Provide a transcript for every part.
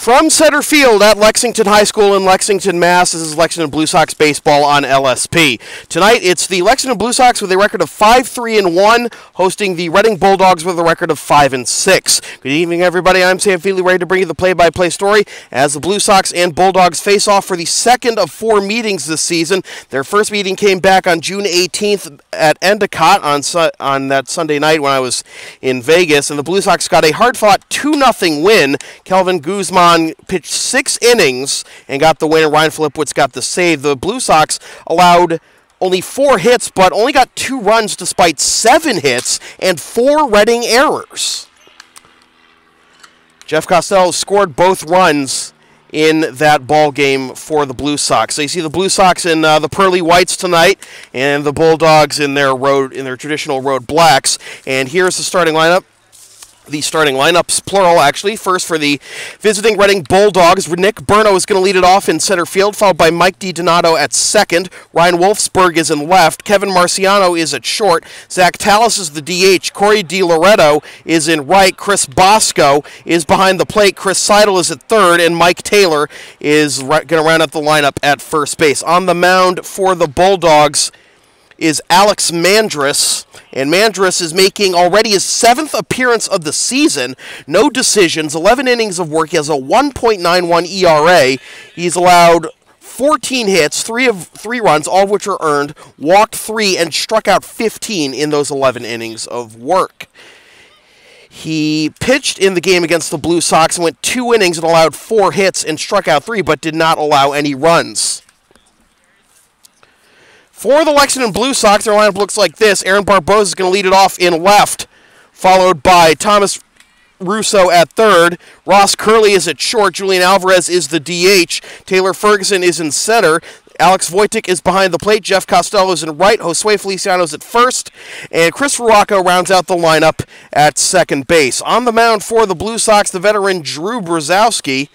From center field at Lexington High School in Lexington, Mass., this is Lexington Blue Sox baseball on LSP. Tonight, it's the Lexington Blue Sox with a record of 5-3-1, hosting the Reading Bulldogs with a record of 5-6. Good evening, everybody. I'm Sam Feely, ready to bring you the play-by-play story as the Blue Sox and Bulldogs face off for the second of 4 meetings this season. Their first meeting came back on June 18th at Endicott on that Sunday night when I was in Vegas, and the Blue Sox got a hard-fought 2-0 win. Kelvin Guzman pitched 6 innings and got the win, and Ryan Filipowicz got the save. The Blue Sox allowed only 4 hits, but only got 2 runs despite 7 hits and 4 Reading errors. Jeff Costello scored both runs in that ball game for the Blue Sox. So you see the Blue Sox in the pearly whites tonight, and the Bulldogs in their traditional road blacks. And here's the starting lineup. The starting lineups, plural, actually. First for the visiting Reading Bulldogs, Nick Brno is going to lead it off in center field, followed by Mike DiDonato at second. Ryan Wolfsburg is in left. Kevin Marciano is at short. Zach Tallis is the DH. Corey DiLoretto is in right. Chris Bosco is behind the plate. Chris Seidel is at third, and Mike Taylor is going to round up the lineup at first base. On the mound for the Bulldogs is Alex Mandris, and Mandris is making already his 7th appearance of the season. No decisions, 11 innings of work. He has a 1.91 ERA. He's allowed 14 hits, 3 runs, all of which are earned, walked 3, and struck out 15 in those 11 innings of work. He pitched in the game against the Blue Sox and went 2 innings and allowed 4 hits and struck out 3, but did not allow any runs. For the Lexington Blue Sox, their lineup looks like this. Aaron Barbosa is going to lead it off in left, followed by Thomas Russo at third. Ross Curley is at short. Julian Alvarez is the DH. Taylor Ferguson is in center. Alex Voytek is behind the plate. Jeff Costello is in right. Josue Feliciano is at first. And Chris Rocco rounds out the lineup at second base. On the mound for the Blue Sox, the veteran Drew Brzezowski.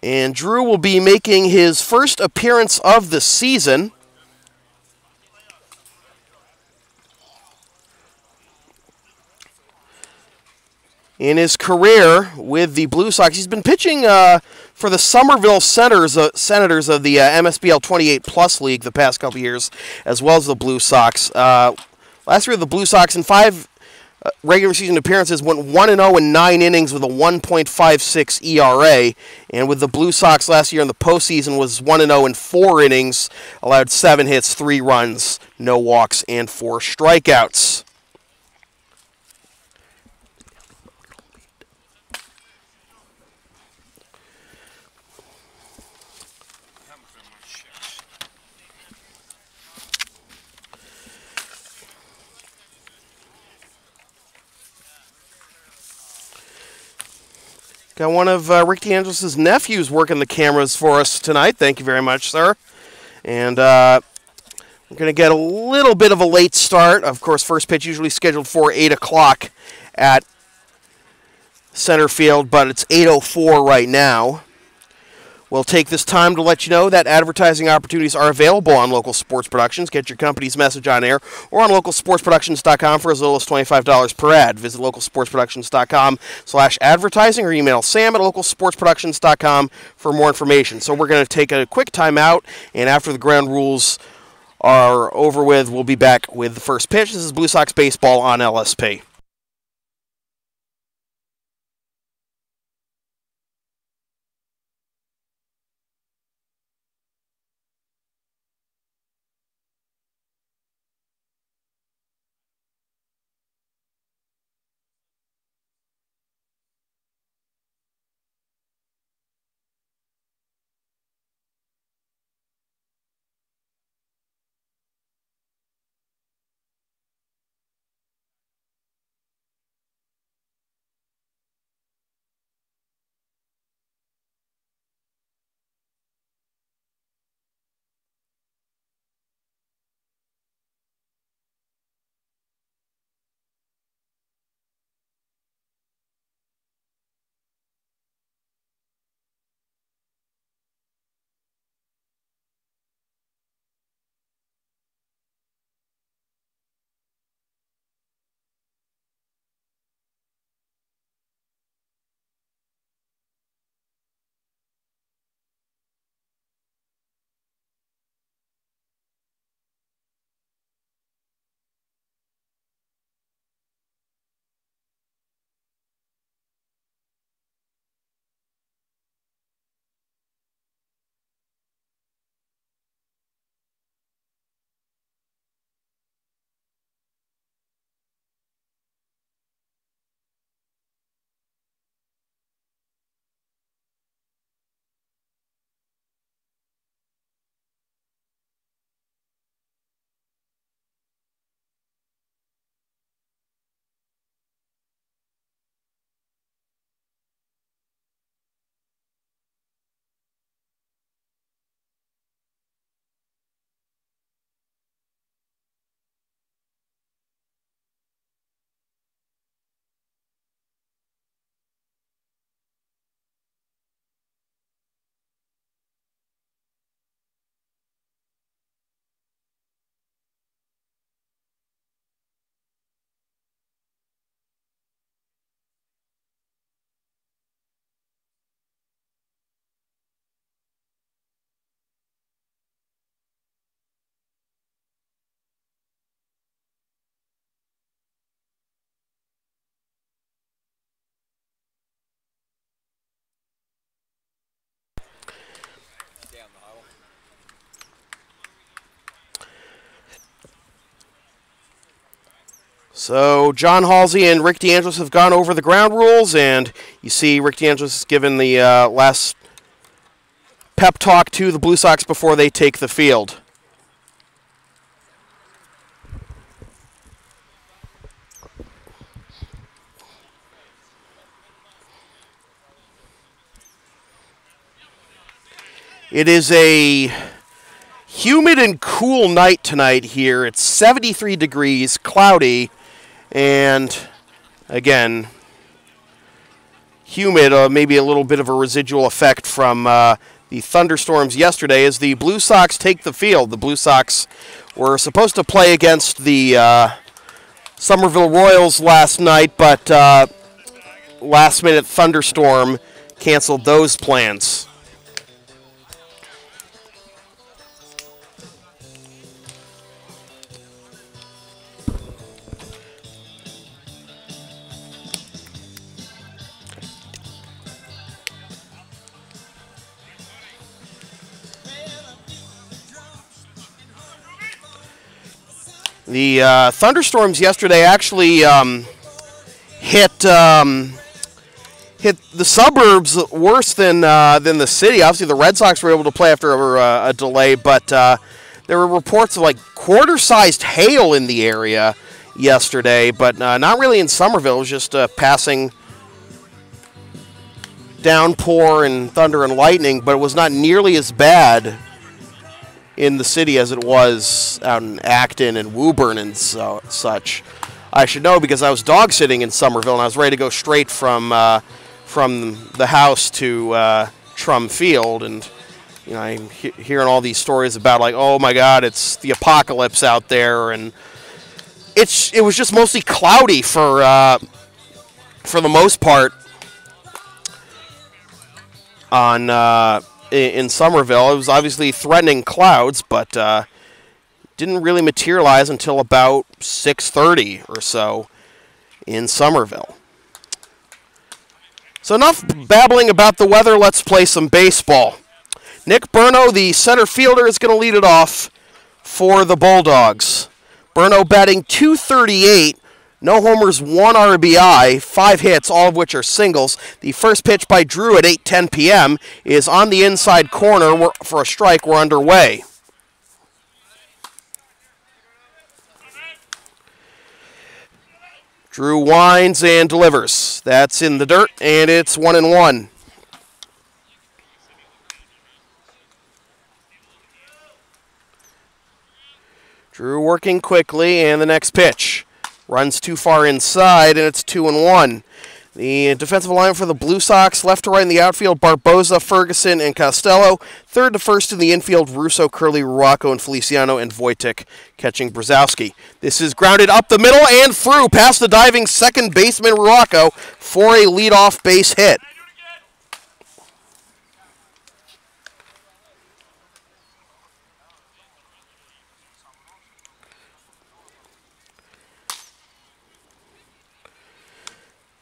And Drew will be making his first appearance of the season. In his career with the Blue Sox, he's been pitching for the Somerville Senators of the MSBL 28+ League the past couple years, as well as the Blue Sox. Last year, the Blue Sox in 5 regular season appearances went 1-0 in 9 innings with a 1.56 ERA. And with the Blue Sox last year in the postseason was 1-0 in 4 innings, allowed 7 hits, 3 runs, no walks, and 4 strikeouts. Got one of Rick DeAngelis' nephews working the cameras for us tonight. Thank you very much, sir. And we're going to get a little bit of a late start. Of course, first pitch usually scheduled for 8 o'clock at center field, but it's 8:04 right now. We'll take this time to let you know that advertising opportunities are available on Local Sports Productions. Get your company's message on air or on localsportsproductions.com for as little as $25 per ad. Visit localsportsproductions.com/advertising or email sam@localsportsproductions.com for more information. So we're going to take a quick time out, and after the ground rules are over with, we'll be back with the first pitch. This is Blue Sox baseball on LSP. So John Halsey and Rick DeAngelis have gone over the ground rules, and you see Rick DeAngelis has given the last pep talk to the Blue Sox before they take the field. It is a humid and cool night tonight here. It's 73 degrees, cloudy, and again, humid, maybe a little bit of a residual effect from the thunderstorms yesterday as the Blue Sox take the field. The Blue Sox were supposed to play against the Somerville Royals last night, but last-minute thunderstorm canceled those plans. The thunderstorms yesterday actually hit the suburbs worse than the city. Obviously, the Red Sox were able to play after a delay, but there were reports of like quarter-sized hail in the area yesterday, but not really in Somerville. It was just passing downpour and thunder and lightning, but it was not nearly as bad in the city as it was out in Acton and Woburn and such. I should know because I was dog sitting in Somerville and I was ready to go straight from the house to Trum Field, and you know, I'm hearing all these stories about like, oh my God, it's the apocalypse out there, and it was just mostly cloudy for the most part on in Somerville. It was obviously threatening clouds, but didn't really materialize until about 6:30 or so in Somerville. So enough babbling about the weather, let's play some baseball. Nick Brno, the center fielder, is going to lead it off for the Bulldogs. Brno batting .238, no homers, 1 RBI, 5 hits, all of which are singles. The first pitch by Drew at 8:10 p.m. is on the inside corner for a strike. We're underway. Drew winds and delivers. That's in the dirt, and it's 1-1. Drew working quickly, and the next pitch. Runs too far inside, and it's 2-1. The defensive line for the Blue Sox, left to right in the outfield, Barbosa, Ferguson, and Costello. Third to first in the infield, Russo, Curley, Rocco, and Feliciano, and Voytek catching Brzezowski. This is grounded up the middle and through past the diving second baseman, Rocco, for a leadoff base hit.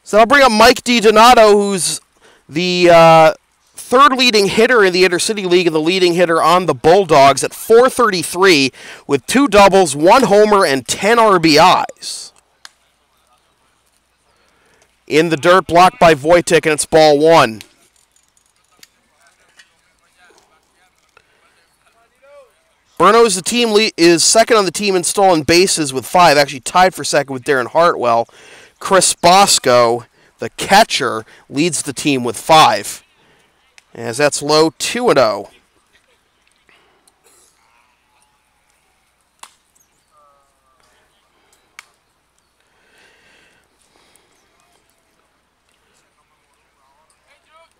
So I'll bring up Mike DiDonato, who's the third leading hitter in the Intercity League and the leading hitter on the Bulldogs at .433 with 2 doubles, 1 homer, and 10 RBIs. In the dirt, blocked by Voytek, and it's ball 1. Brno's the team is second on the team in stolen bases with 5, actually tied for second with Darren Hartwell. Chris Bosco, the catcher, leads the team with 5. As that's low, 2-0.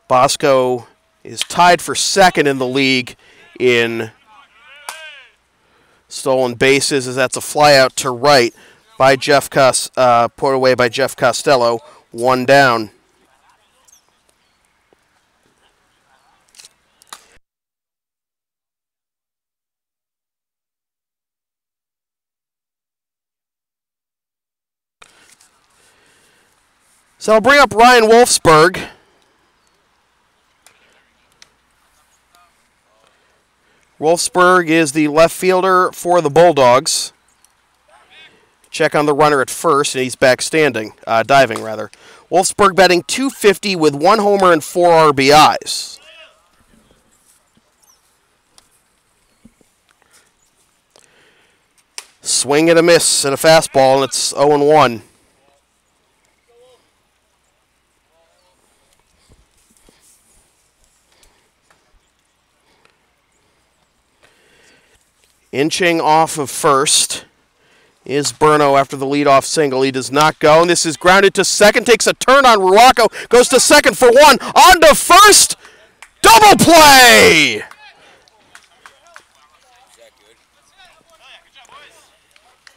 Bosco is tied for second in the league in stolen bases, as that's a fly out to right by put away by Jeff Costello. 1 down. So I'll bring up Ryan Wolfsburg. Wolfsburg is the left fielder for the Bulldogs. check on the runner at first, and he's back diving rather. Wolfsburg batting .250 with 1 homer and 4 RBIs. Swing and a miss and a fastball, and it's 0-1. Inching off of first is Brno after the leadoff single. He does not go, and this is grounded to second. Takes a turn on Rocco. Goes to second for 1. On to first. Double play!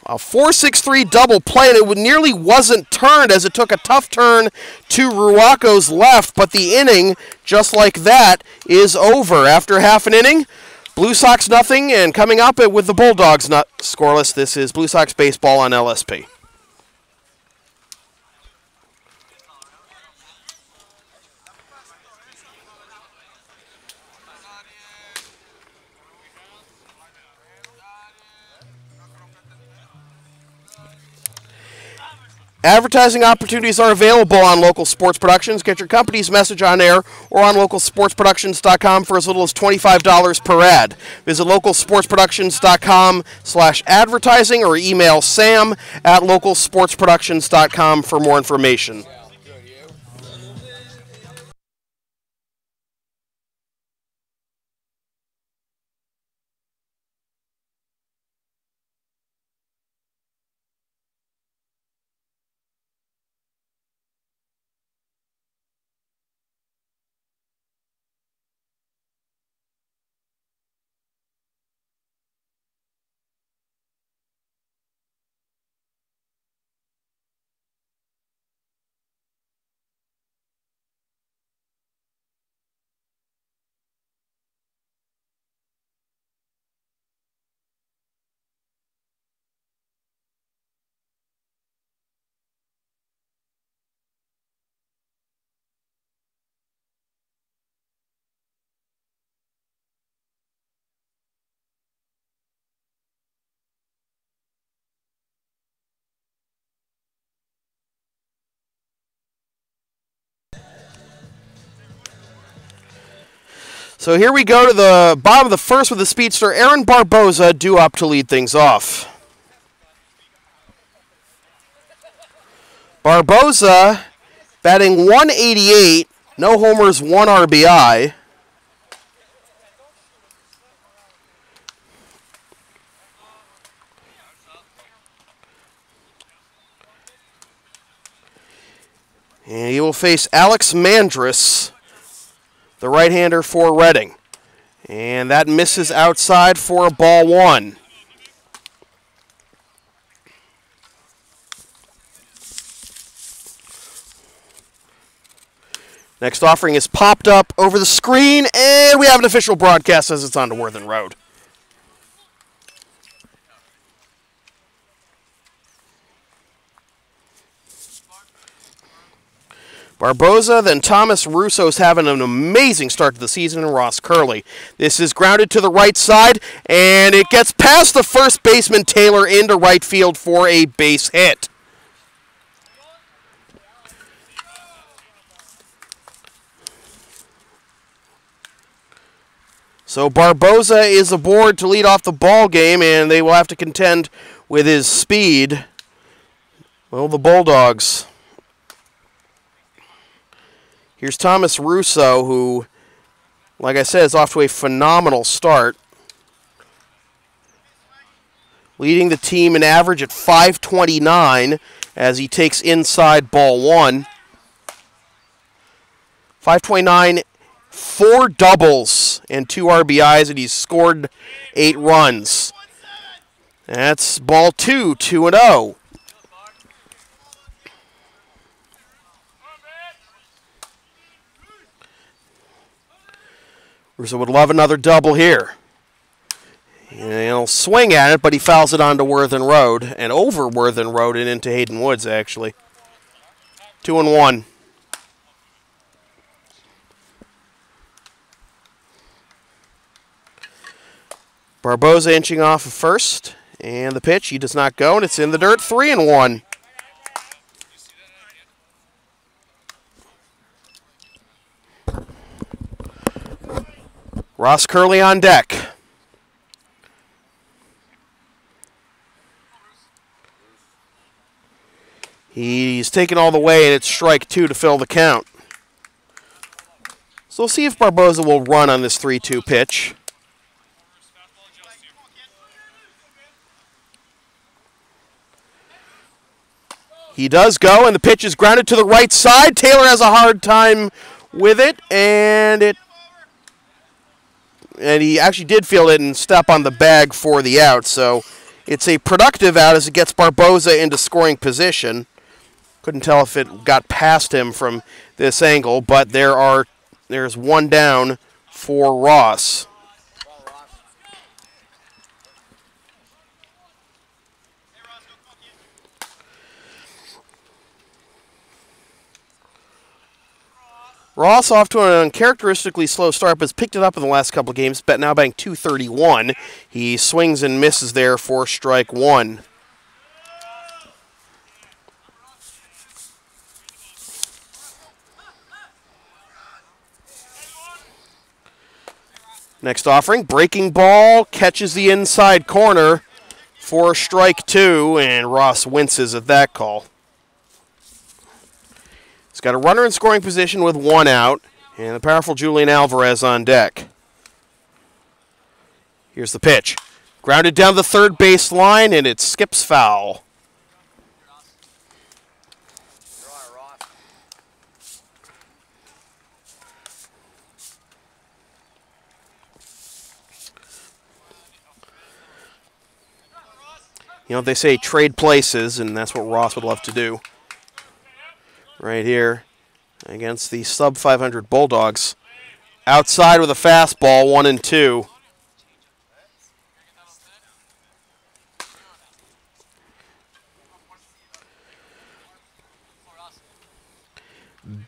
A 4-6-3 double play, and it nearly wasn't turned as it took a tough turn to Rocco's left, but the inning, just like that, is over. After half an inning, Blue Sox nothing, and coming up with the Bulldogs not scoreless, this is Blue Sox baseball on LSP. Advertising opportunities are available on Local Sports Productions. Get your company's message on air or on localsportsproductions.com for as little as $25 per ad. Visit localsportsproductions.com/advertising or email sam@localsportsproductions.com for more information. So here we go to the bottom of the first with the speedster, Aaron Barbosa, due up to lead things off. Barbosa batting .188, no homers, 1 RBI. And he will face Alex Mandris, the right-hander for Reading. And that misses outside for a ball 1. Next offering is popped up over the screen, and we have an official broadcast as it's on to Worthen Road. Barbosa, then Thomas. Russo's having an amazing start to the season, and Ross Curley. This is grounded to the right side, and it gets past the first baseman, Taylor, into right field for a base hit. So Barbosa is aboard to lead off the ball game, and they will have to contend with his speed. Well, the Bulldogs. Here's Thomas Russo, who, like I said, is off to a phenomenal start. Leading the team in average at .529 as he takes inside ball 1. .529, 4 doubles and 2 RBIs, and he's scored 8 runs. That's ball 2, 2-0. Russo would love another double here. And he'll swing at it, but he fouls it onto Worthen Road, and over Worthen Road and into Hayden Woods, actually. 2-1. Barbosa inching off of first, And the pitch, he does not go, and it's in the dirt, 3-1. Ross Curley on deck. He's taken all the way, and it's strike 2 to fill the count. So we'll see if Barbosa will run on this 3-2 pitch. He does go, and the pitch is grounded to the right side. Taylor has a hard time with it, and he actually did field it and step on the bag for the out. So it's a productive out as it gets Barbosa into scoring position. Couldn't tell if it got past him from this angle, but there's one down for Ross. Ross off to an uncharacteristically slow start, but has picked it up in the last couple of games, but now batting .231. He swings and misses there for strike 1. Next offering, breaking ball, catches the inside corner for strike 2, and Ross winces at that call. He's got a runner in scoring position with one out, and the powerful Julian Alvarez on deck. Here's the pitch. Grounded down the third base line, and it skips foul. You know, they say trade places, and that's what Ross would love to do. Right here against the sub-500 Bulldogs. Outside with a fastball, 1-2.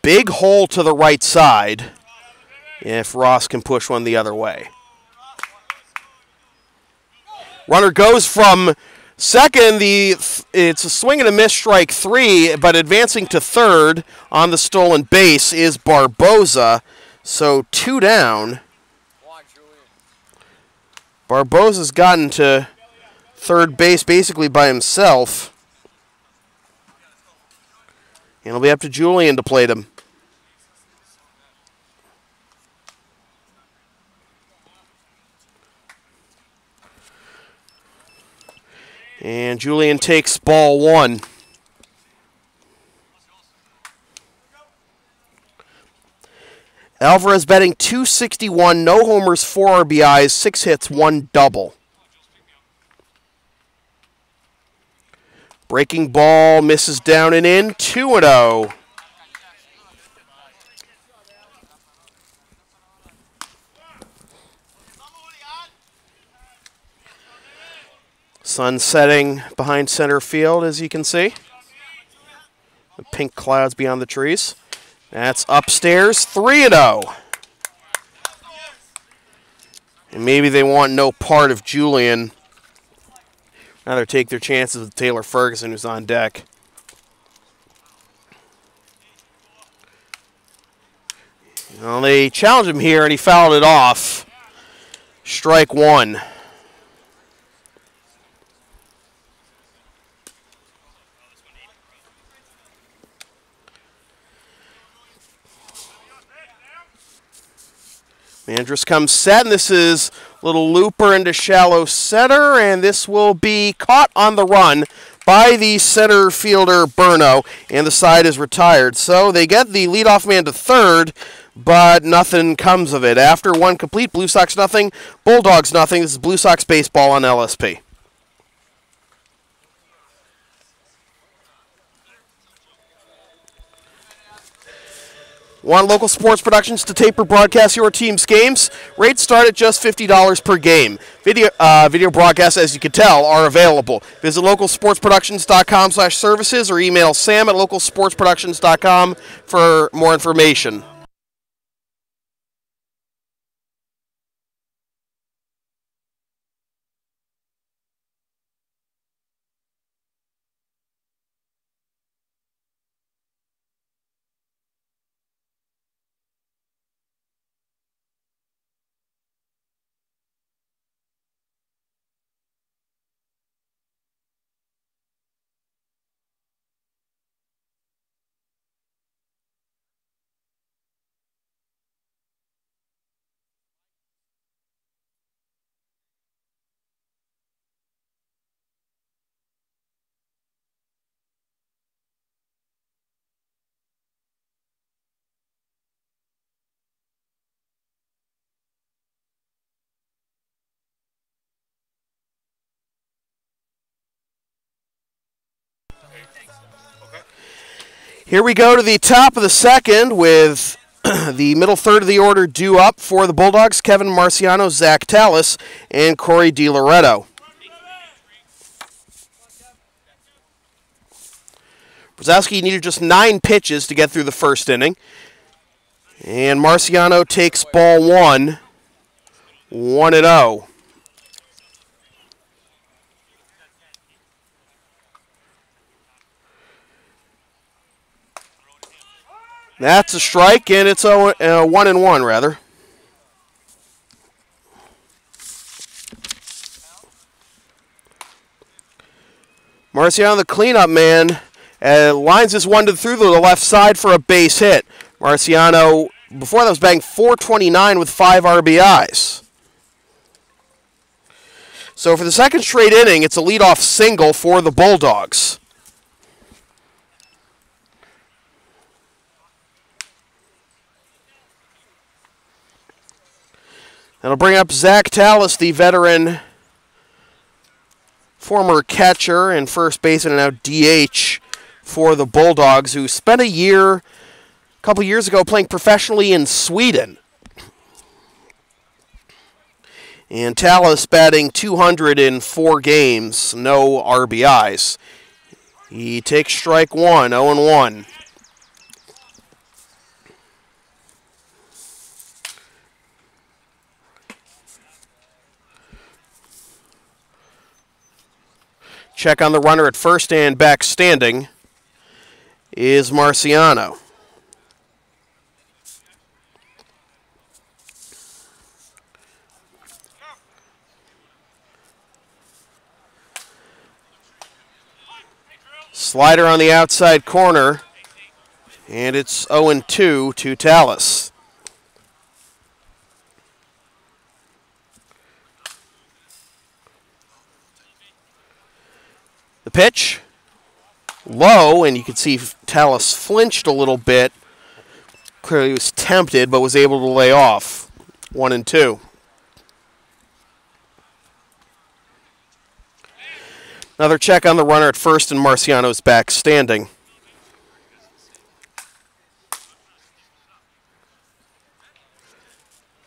Big hole to the right side if Ross can push one the other way. Runner goes from second, it's a swing and a miss, strike 3, but advancing to third on the stolen base is Barbosa. So 2 down. Barbosa's gotten to third base basically by himself. And it'll be up to Julian to plate him. And Julian takes ball 1. Alvarez batting .261, no homers, 4 RBIs, 6 hits, 1 double. Breaking ball misses down and in, 2-0. Sun setting behind center field, as you can see. The pink clouds beyond the trees. That's upstairs, 3-0. And maybe they want no part of Julian. Rather take their chances with Taylor Ferguson, who's on deck. Well, they challenged him here, and he fouled it off. Strike 1. Andrus comes set, and this is a little looper into shallow center, and this will be caught on the run by the center fielder Brno, and the side is retired. So they get the leadoff man to third, but nothing comes of it. After one complete, Blue Sox nothing, Bulldogs nothing. This is Blue Sox baseball on LSP. Want local sports productions to tape or broadcast your team's games? Rates start at just $50 per game. Video broadcasts, as you can tell, are available. Visit localsportsproductions.com/services or email sam@localsportsproductions.com for more information. Here we go to the top of the second with the middle third of the order due up for the Bulldogs. Kevin Marciano, Zach Tallis, and Corey DiLoretto. Brzezowski needed just 9 pitches to get through the first inning. And Marciano takes ball 1, 1-0. That's a strike, and it's a 1-1 rather. Marciano, the cleanup man, lines this one through to the left side for a base hit. Marciano, before that, was batting .429 with 5 RBIs. So for the second straight inning, it's a leadoff single for the Bulldogs. That'll bring up Zach Tallis, the veteran former catcher and first baseman and now DH for the Bulldogs, who spent a couple years ago playing professionally in Sweden. And Tallis batting .200 in 4 games, no RBIs. He takes strike 1, 0-1. Check on the runner at first, and back standing is Marciano. Slider on the outside corner, and it's 0-2 to Tallis. The pitch, low, and you can see Tallis flinched a little bit. Clearly was tempted, but was able to lay off. 1-2. Another check on the runner at first, and Marciano's back standing.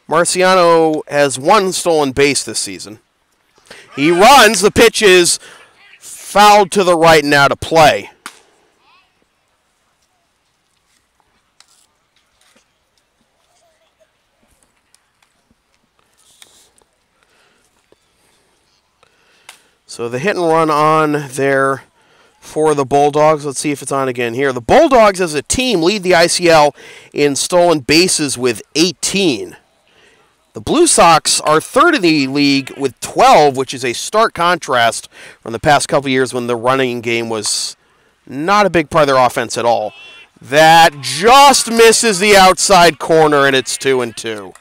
Marciano has 1 stolen base this season. He runs, the pitch is fouled to the right and out of play. So the hit and run on there for the Bulldogs. Let's see if it's on again here. The Bulldogs as a team lead the ICL in stolen bases with 18. The Blue Sox are third in the league with 12, which is a stark contrast from the past couple years when the running game was not a big part of their offense at all. That just misses the outside corner, and it's 2-2.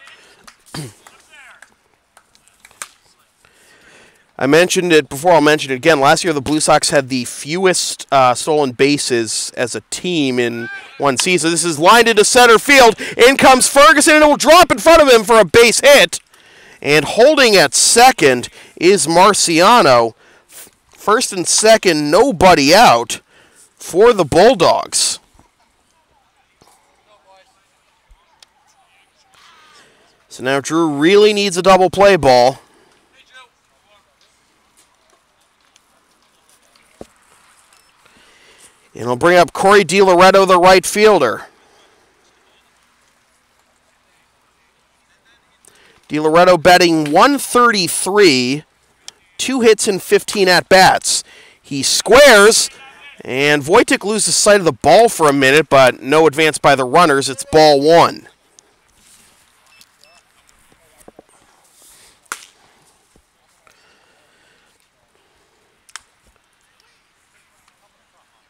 I mentioned it before, I'll mention it again. Last year, the Blue Sox had the fewest stolen bases as a team in one season. This is lined into center field. In comes Ferguson, and it will drop in front of him for a base hit. And holding at second is Marciano. First and second, nobody out for the Bulldogs. So now Drew really needs a double play ball. And he'll bring up Corey DiLoretto, the right fielder. DiLoretto batting .133, 2 hits and 15 at-bats. He squares, and Voytek loses sight of the ball for a minute, but no advance by the runners. It's ball 1.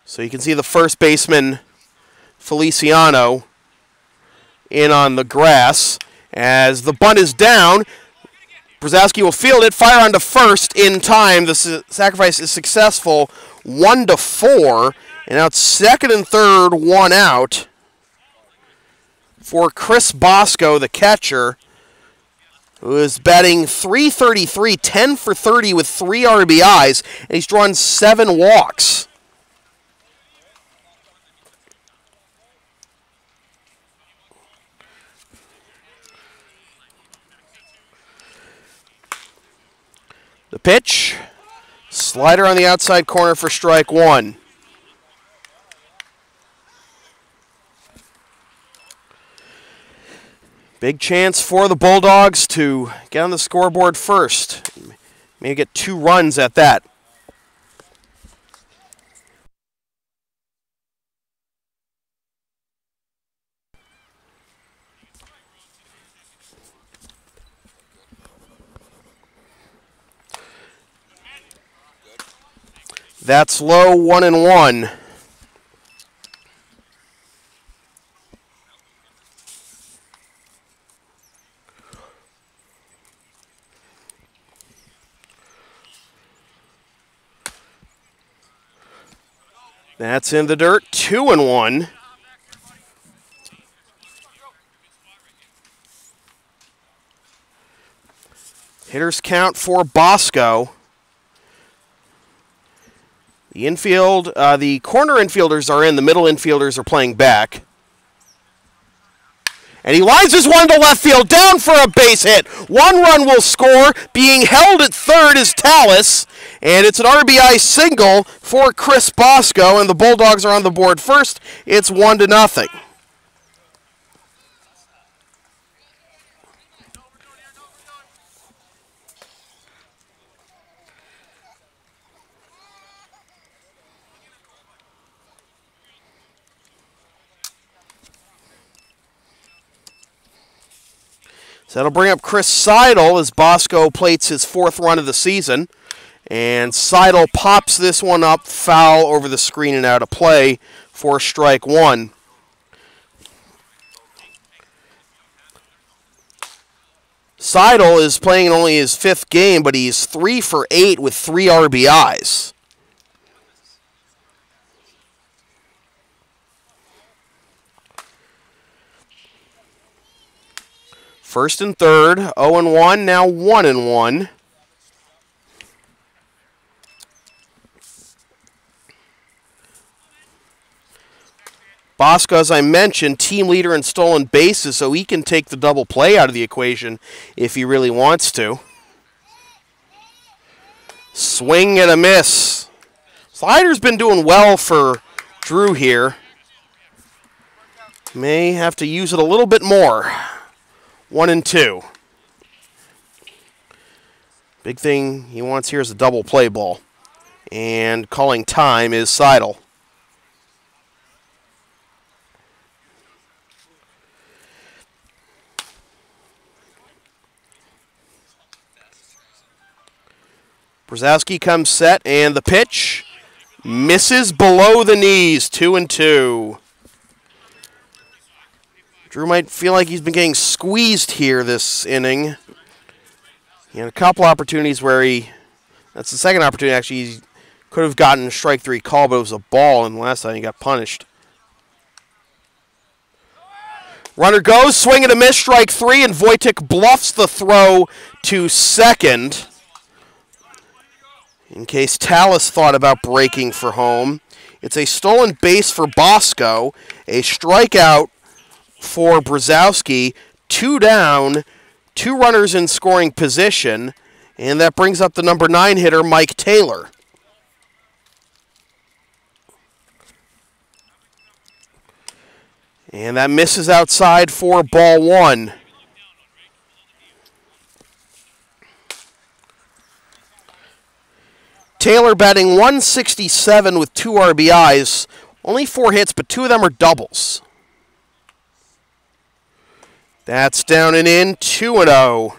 So you can see the first baseman, Feliciano, in on the grass. As the bunt is down, Brzezowski will field it, fire onto first in time. The sacrifice is successful, 1-4. And now it's second and third, 1 out for Chris Bosco, the catcher, who is batting .333, 10 for 30 with 3 RBIs, and he's drawn 7 walks. The pitch. Slider on the outside corner for strike one. Big chance for the Bulldogs to get on the scoreboard first. Maybe get 2 runs at that. That's low, 1-1. That's in the dirt, 2-1. Hitters count for Bosco. The infield, the corner infielders are in, the middle infielders are playing back. And he lines this one to left field, down for a base hit. 1 run will score. Being held at third is Tallis, and it's an RBI single for Chris Bosco, and the Bulldogs are on the board first. It's 1-0. So that'll bring up Chris Seidel as Bosco plates his 4th run of the season. And Seidel pops this one up, foul over the screen and out of play for strike one. Seidel is playing in only his 5th game, but he's 3 for 8 with 3 RBIs. First and third, 0-1, now 1-1. Bosco, as I mentioned, team leader in stolen bases, so he can take the double play out of the equation if he really wants to. Swing and a miss. Slider's been doing well for Drew here. May have to use it a little bit more. 1-2. Big thing he wants here is a double play ball. And calling time is Seidel. Brzezowski comes set, and the pitch misses below the knees, 2-2. Drew might feel like he's been getting squeezed here this inning. He had a couple opportunities where that's the second opportunity actually, he could have gotten a strike 3 call, but it was a ball, and last time he got punished. Runner goes, swing and a miss, strike 3, and Voytek bluffs the throw to second. In case Tallis thought about breaking for home. It's a stolen base for Bosco, a strikeout for Brzezowski, 2 down, 2 runners in scoring position, and that brings up the number 9 hitter, Mike Taylor. And that misses outside for ball 1. Taylor batting .167 with 2 RBIs, only 4 hits, but 2 of them are doubles. That's down and in, 2-0.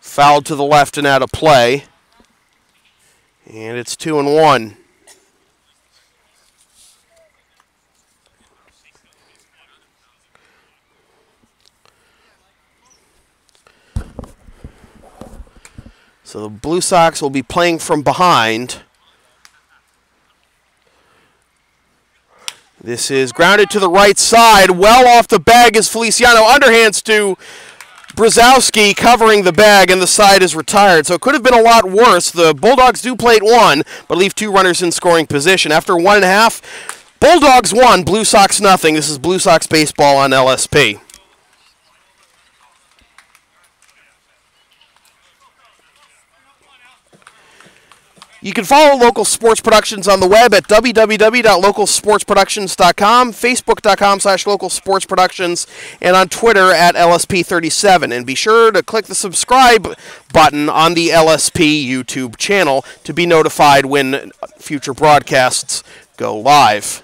Fouled to the left and out of play. And it's 2-1. So the Blue Sox will be playing from behind. This is grounded to the right side. Well off the bag is Feliciano. Underhands to Brzezowski covering the bag, and the side is retired. So it could have been a lot worse. The Bulldogs do plate 1, but leave 2 runners in scoring position. After 1.5, Bulldogs 1, Blue Sox nothing. This is Blue Sox baseball on LSP. You can follow Local Sports Productions on the web at www.localsportsproductions.com, facebook.com/localsportsproductions, and on Twitter at LSP37. And be sure to click the subscribe button on the LSP YouTube channel to be notified when future broadcasts go live.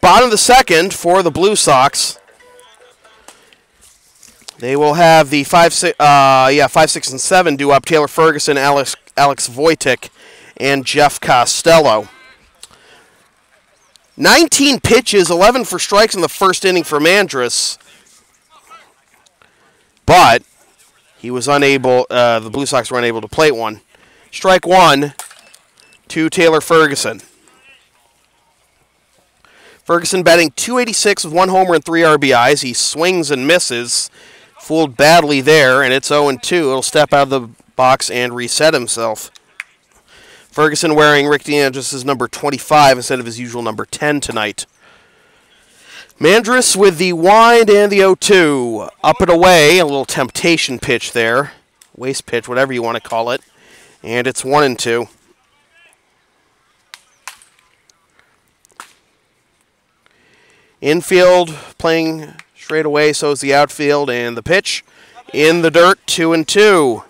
Bottom of the second for the Blue Sox. They will have the 5, 6, and 7 due up. Taylor Ferguson, Alex Voytek, and Jeff Costello. 19 pitches, 11 for strikes in the first inning for Mandris. But he was unable, the Blue Sox were unable to plate one. Strike 1 to Taylor Ferguson. Ferguson batting .286 with 1 homer and 3 RBIs. He swings and misses. Fooled badly there, and it's 0-2. He'll step out of the box and reset himself. Ferguson wearing Rick D'Andres' number 25 instead of his usual number 10 tonight. Mandris with the wind and the 0-2. Up and away, a little temptation pitch there. Waste pitch, whatever you want to call it. And it's 1-2. Infield playing straight away, so is the outfield, and the pitch in the dirt, 2-2.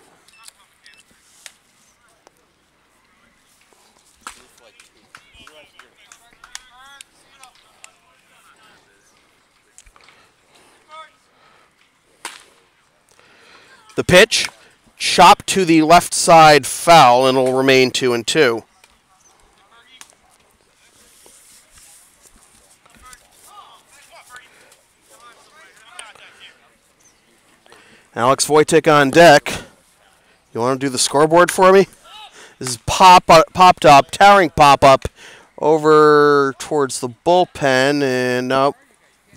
The pitch, chopped to the left side foul, and it'll remain 2-2. Alex Voytek on deck. You want to do the scoreboard for me? This is popped up, towering pop-up over towards the bullpen, and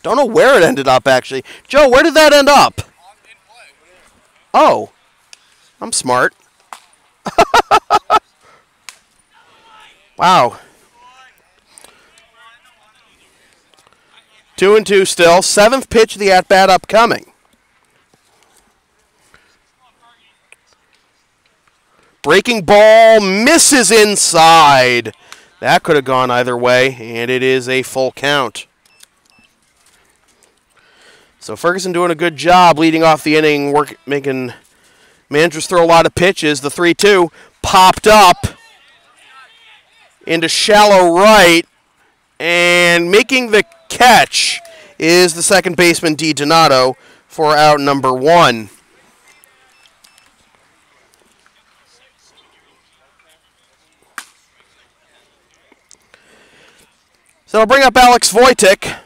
don't know where it ended up, actually. Joe, where did that end up? Oh, I'm smart. Wow. 2-2 still. 7th pitch of the at-bat upcoming. Breaking ball misses inside. That could have gone either way, and it is a full count. So Ferguson doing a good job leading off the inning, making Mandris throw a lot of pitches. The 3-2 popped up into shallow right, and making the catch is the second baseman DiDonato for out number 1. So I'll bring up Alex Voytek.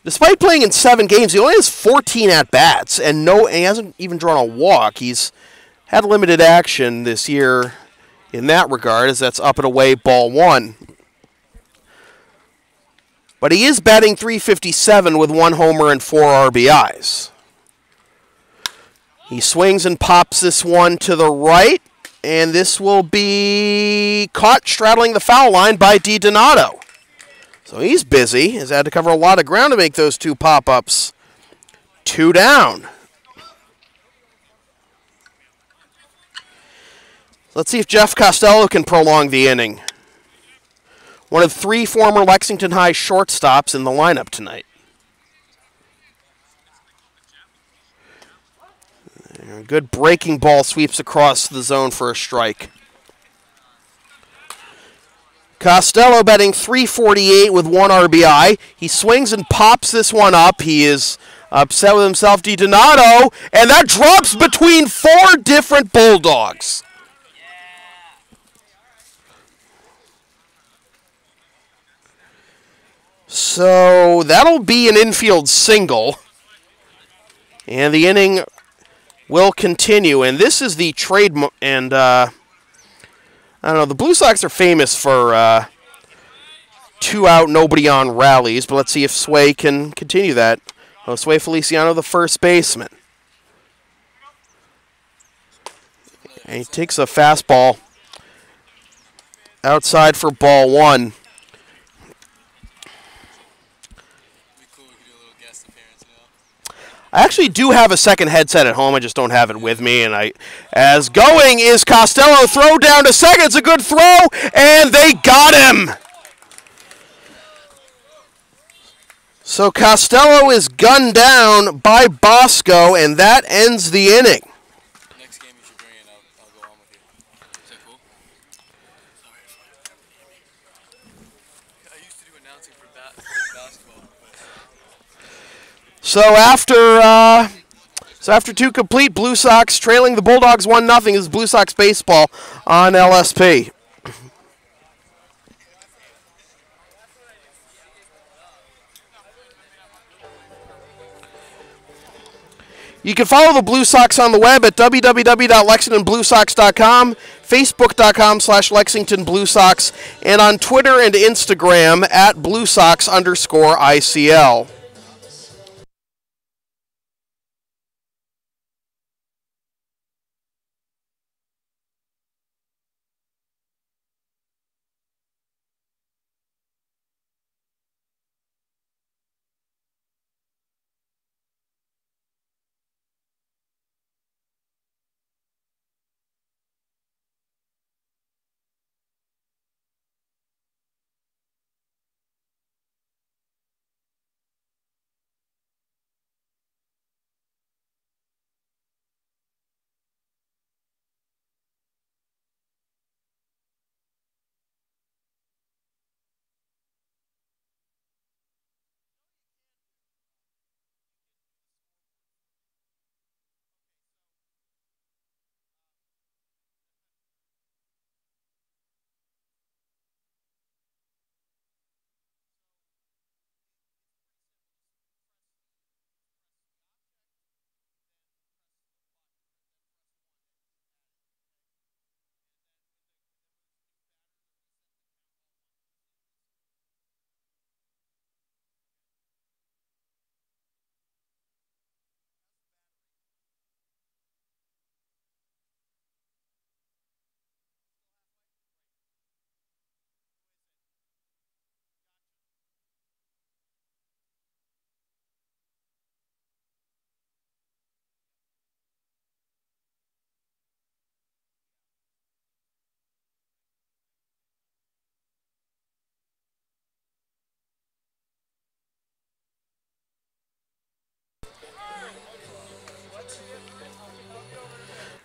Despite playing in 7 games, he only has 14 at-bats, and he hasn't even drawn a walk. He's had limited action this year in that regard, as that's up and away, ball 1. But he is batting .357 with 1 homer and 4 RBIs. He swings and pops this one to the right, and this will be caught straddling the foul line by DiDonato. So he's busy. Has had to cover a lot of ground to make those 2 pop-ups. 2 down. Let's see if Jeff Costello can prolong the inning. One of 3 former Lexington High shortstops in the lineup tonight. A good breaking ball sweeps across the zone for a strike. Costello batting .348 with 1 RBI. He swings and pops this one up. He is upset with himself, DiDonato, and that drops between 4 different Bulldogs. So that'll be an infield single, and the inning will continue. And this is the trade, and I don't know, the Blue Sox are famous for 2 out, nobody on rallies, but let's see if Sway can continue that. Sway Feliciano, the first baseman. And he takes a fastball outside for ball 1. I actually do have a second headset at home. I just don't have it with me. And as going is Costello. Throw down to second. It's a good throw, and they got him. So Costello is gunned down by Bosco, and that ends the inning. Next game you should bring in, I'll go on with you. Is that cool? I used to do announcing for basketball. So after 2 complete, Blue Sox trailing the Bulldogs 1-0 is Blue Sox baseball on LSP. You can follow the Blue Sox on the web at www.lexingtonbluesox.com, facebook.com/Lexington Blue Sox, and on Twitter and Instagram at BlueSox_ICL.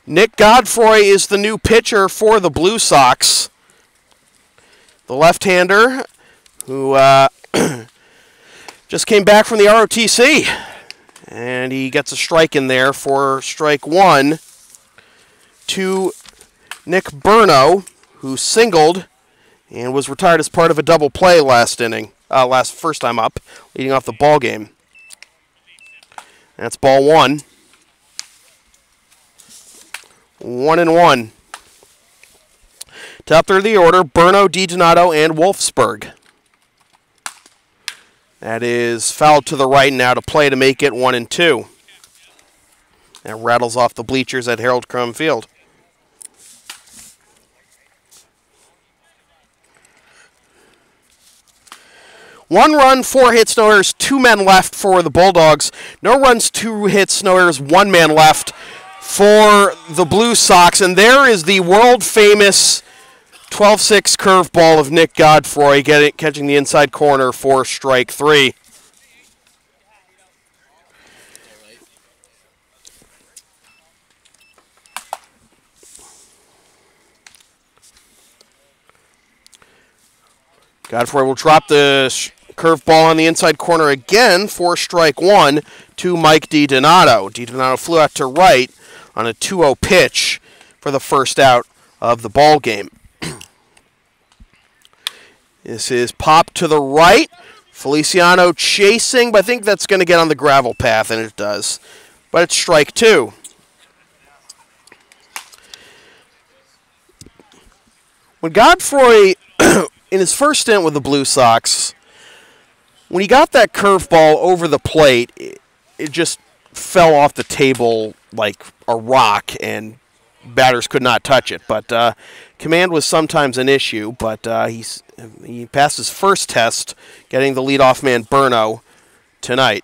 Nick Godfrey is the new pitcher for the Blue Sox. The left-hander who just came back from the ROTC. And he gets a strike in there for strike 1 to Nick Brno, who singled and was retired as part of a double play last inning. first time up, leading off the ball game. That's ball one. 1-1. Top third of the order, Brno, DiDonato, and Wolfsburg. That is fouled to the right now to play to make it 1-2. That rattles off the bleachers at Harold Crum Field. One run, 4 hits, no errors, 2 men left for the Bulldogs. No runs, 2 hits, no errors, 1 man left for the Blue Sox. And there is the world-famous 12-6 curveball of Nick Godfrey catching the inside corner for strike 3. Godfrey will drop the curveball on the inside corner again for strike 1 to Mike DiDonato. DiDonato flew out to right on a 2-0 pitch for the first out of the ball game. This is popped to the right. Feliciano chasing, but I think that's going to get on the gravel path, and it does. But it's strike 2. When Godfrey, in his first stint with the Blue Sox, when he got that curveball over the plate, it just fell off the table like a rock, and batters could not touch it. But command was sometimes an issue, but he passed his first test, getting the leadoff man Brno tonight.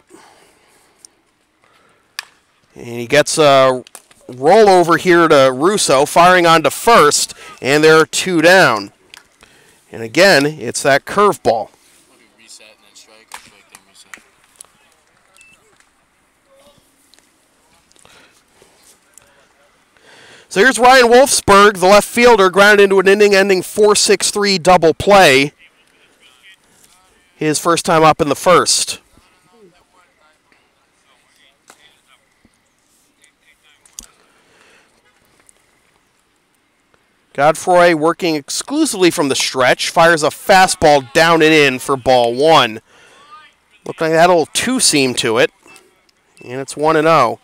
And he gets a rollover here to Russo, firing on to first, and there are 2 down. And again, it's that curveball. So here's Ryan Wolfsburg, the left fielder, grounded into an inning-ending 4-6-3 double play. His first time up in the first. Godfrey, working exclusively from the stretch, fires a fastball down and in for ball 1. Looked like that had a little two-seam to it, and it's 1-0.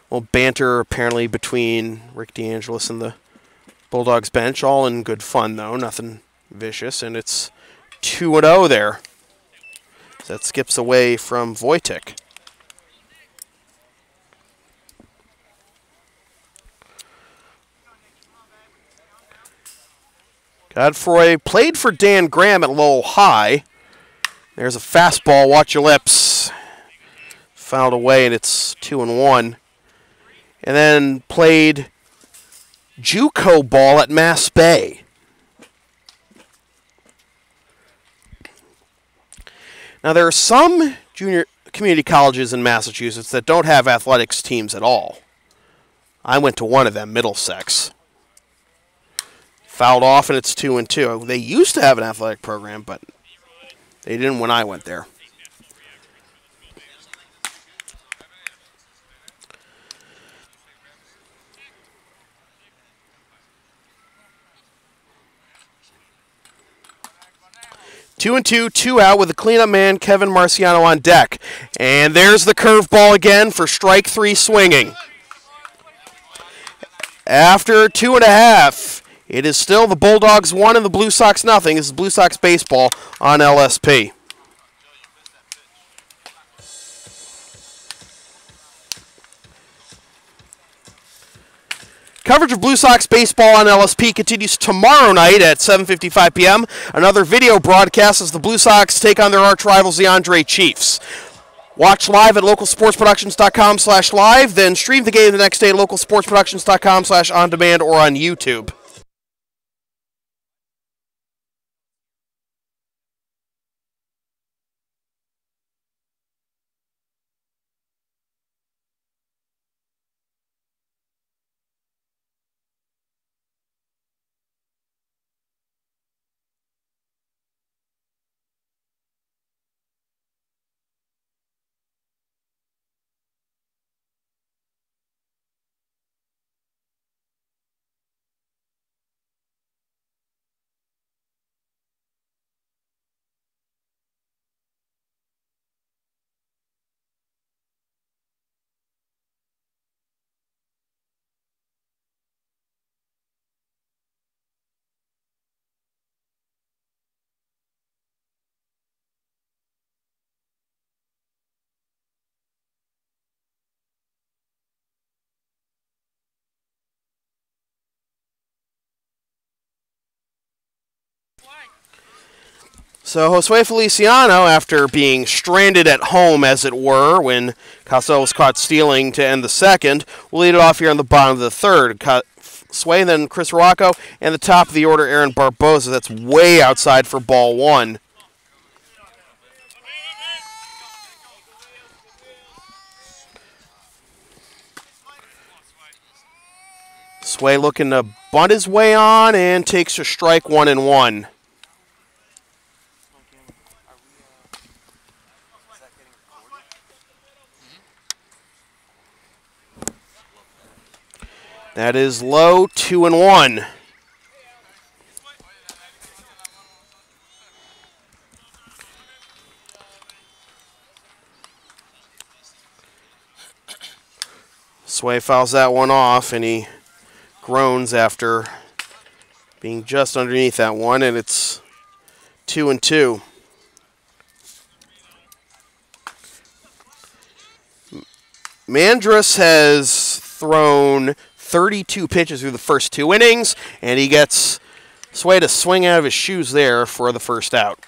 Well, banter apparently between Rick DeAngelis and the Bulldogs bench, all in good fun though, nothing vicious, and it's 2-0 there. That skips away from Voytek. Godfrey played for Dan Graham at Lowell High. There's a fastball, watch your lips. Fouled away, and it's 2-1. And then played JUCO ball at Mass Bay. Now, there are some junior community colleges in Massachusetts that don't have athletics teams at all. I went to one of them, Middlesex. Fouled off, and it's 2-2. They used to have an athletic program, but they didn't when I went there. Two and two out with the cleanup man, Kevin Marciano, on deck. And there's the curveball again for strike 3 swinging. After 2.5, it is still the Bulldogs 1 and the Blue Sox nothing. This is Blue Sox baseball on LSP. Coverage of Blue Sox baseball on LSP continues tomorrow night at 7:55 p.m. Another video broadcast as the Blue Sox take on their arch rivals, the Andre Chiefs. Watch live at localsportsproductions.com/live, then stream the game the next day at localsportsproductions.com/on-demand or on YouTube. So Josue Feliciano, after being stranded at home, as it were, when Costello was caught stealing to end the second, will lead it off here on the bottom of the third. Sway, then Chris Rocco, and the top of the order, Aaron Barbosa. That's way outside for ball one. Sway looking to bunt his way on and takes a strike 1-1. That is low, 2-1. Sway fouls that one off, and he groans after being just underneath that one, and it's 2-2. Mandrus has thrown 32 pitches through the first 2 innings, and he gets Sway to swing out of his shoes there for the first out.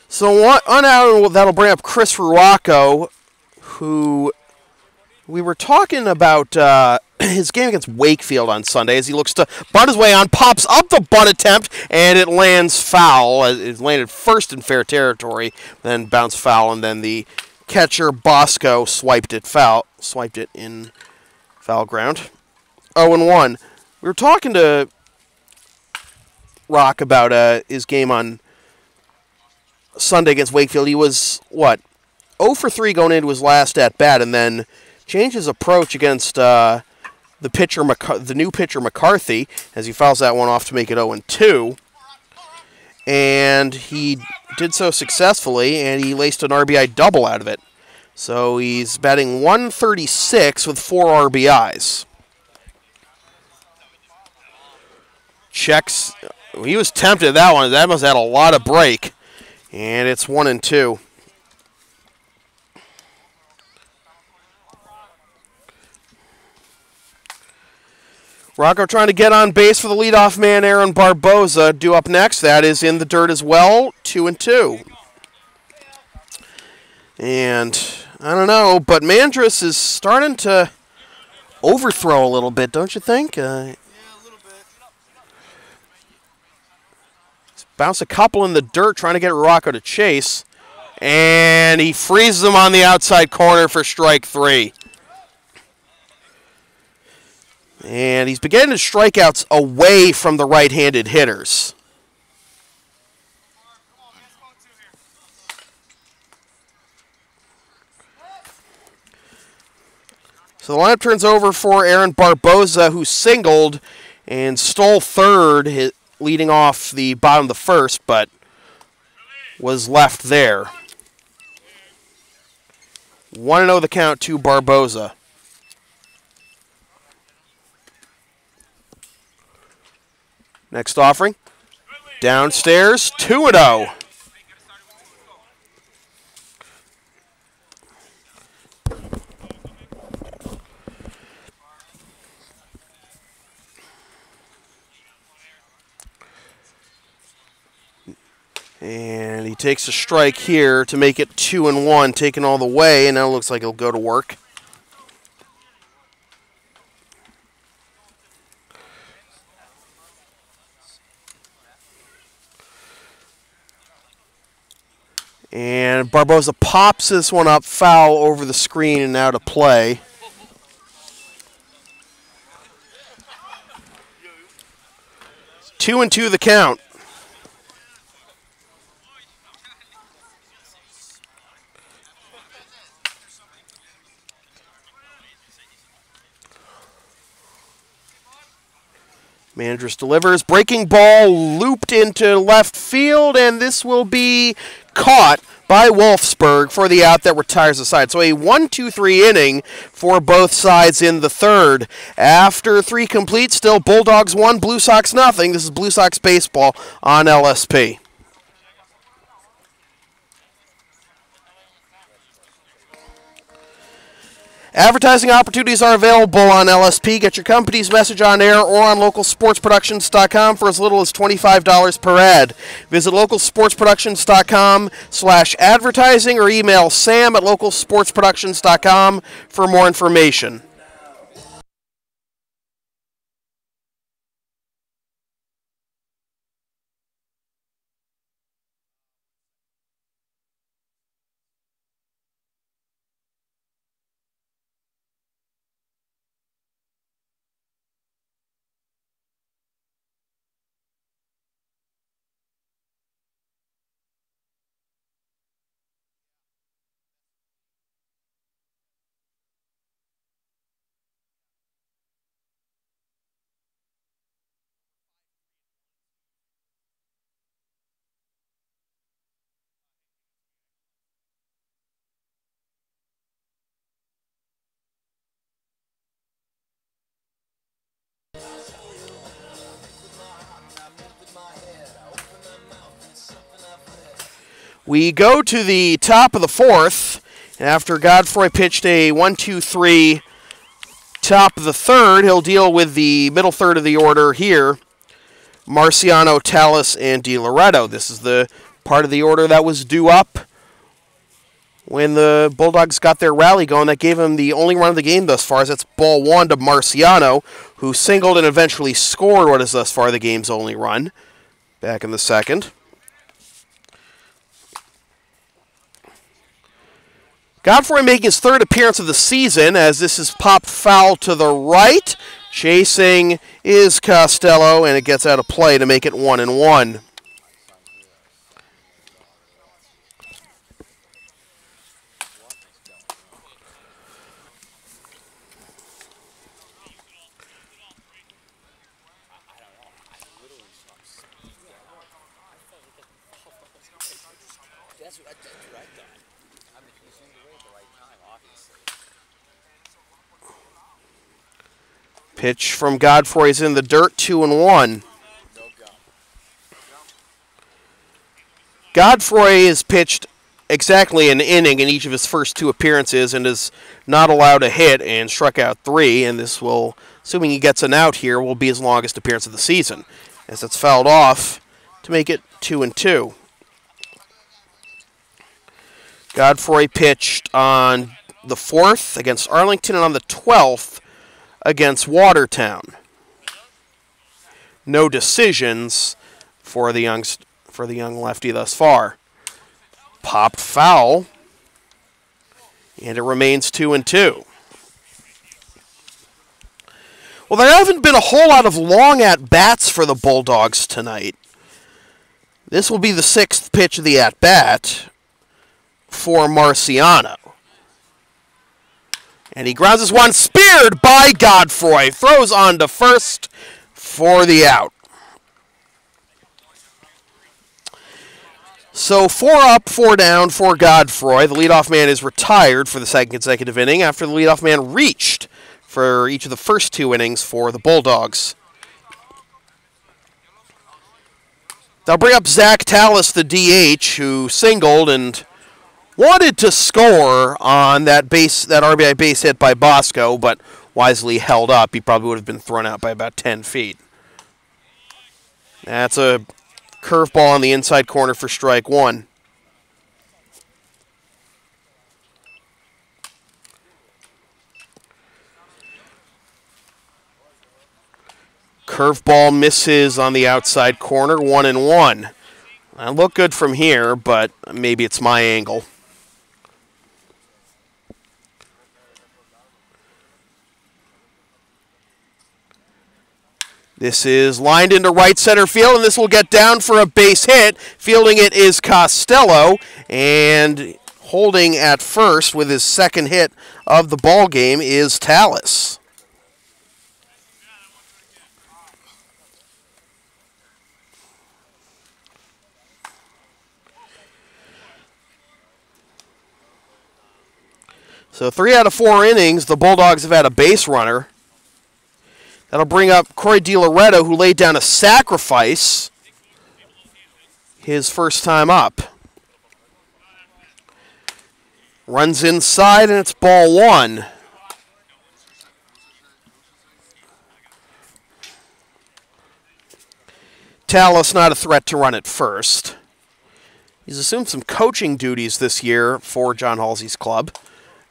So one out, that'll bring up Chris Rocco, who we were talking about his game against Wakefield on Sunday as he looks to bunt his way on, pops up the bunt attempt, and it lands foul. It landed first in fair territory, then bounced foul, and then the catcher Bosco swiped it in foul ground. 0-1. We were talking to Rock about his game on Sunday against Wakefield. He was, 0 for 3 going into his last at-bat, and then changed his approach against the new pitcher McCarthy, as he fouls that one off to make it 0-2. And he did so successfully, and he laced an RBI double out of it. So he's batting .136 with 4 RBIs. Checks. He was tempted that one. That must have had a lot of break. And it's 1-2. Rocco trying to get on base for the leadoff man, Aaron Barbosa. Due up next. That is in the dirt as well. 2-2. And I don't know, but Mandrus is starting to overthrow a little bit, don't you think? Yeah, a little bit. Bounce a couple in the dirt, trying to get Rocco to chase. And he freezes him on the outside corner for strike 3. And he's beginning to strikeouts away from the right-handed hitters. So the lineup turns over for Aaron Barbosa, who singled and stole third, leading off the bottom of the first, but was left there. 1-0 the count to Barbosa. Next offering, downstairs, 2-0. And he takes a strike here to make it 2-1, taken all the way, and now it looks like he'll go to work. And Barbosa pops this one up foul over the screen and out of play. Two and two the count. Mandrus delivers. Breaking ball looped into left field, and this will be caught by Wolfsburg for the out that retires the side. So a 1-2-3 inning for both sides in the third. After 3 complete, still Bulldogs 1, Blue Sox nothing. This is Blue Sox baseball on LSP. Advertising opportunities are available on LSP. Get your company's message on air or on localsportsproductions.com for as little as $25 per ad. Visit localsportsproductions.com/advertising or email sam@localsportsproductions.com for more information. We go to the top of the fourth, and after Godfrey pitched a 1-2-3 top of the third, he'll deal with the middle third of the order here. Marciano, Tallis, and DiLoretto. This is the part of the order that was due up when the Bulldogs got their rally going. That gave him the only run of the game thus far. That's ball one to Marciano, who singled and eventually scored what is thus far the game's only run back in the second. Godfrey making his third appearance of the season as this is popped foul to the right. Chasing is Costello, and it gets out of play to make it 1-1. Pitch from Godfrey is in the dirt, 2-1. Godfrey has pitched exactly an inning in each of his first two appearances and is not allowed a hit and struck out 3. And this will, assuming he gets an out here, will be his longest appearance of the season, as it's fouled off to make it 2-2. Godfrey pitched on the 4th against Arlington and on the 12th against Watertown. No decisions for the young lefty thus far. Popped foul, and it remains 2-2. Well, there haven't been a whole lot of long at-bats for the Bulldogs tonight. This will be the 6th pitch of the at-bat for Marciano. And he grounds this one, speared by Godfrey. Throws on to first for the out. So 4 up, 4 down for Godfrey. The leadoff man is retired for the second consecutive inning after the leadoff man reached for each of the first 2 innings for the Bulldogs. They'll bring up Zach Tallis, the DH, who singled and wanted to score on that RBI base hit by Bosco, but wisely held up. He probably would have been thrown out by about 10 feet. That's a curveball on the inside corner for strike 1. Curveball misses on the outside corner, 1-1. I look good from here, but maybe it's my angle. This is lined into right center field, and this will get down for a base hit. Fielding it is Costello, and holding at first with his second hit of the ball game is Tallis. So 3 out of 4 innings, the Bulldogs have had a base runner. That'll bring up Corey DiLoretto, who laid down a sacrifice his first time up. Runs inside, and it's ball 1. Tallis not a threat to run at first. He's assumed some coaching duties this year for John Halsey's club,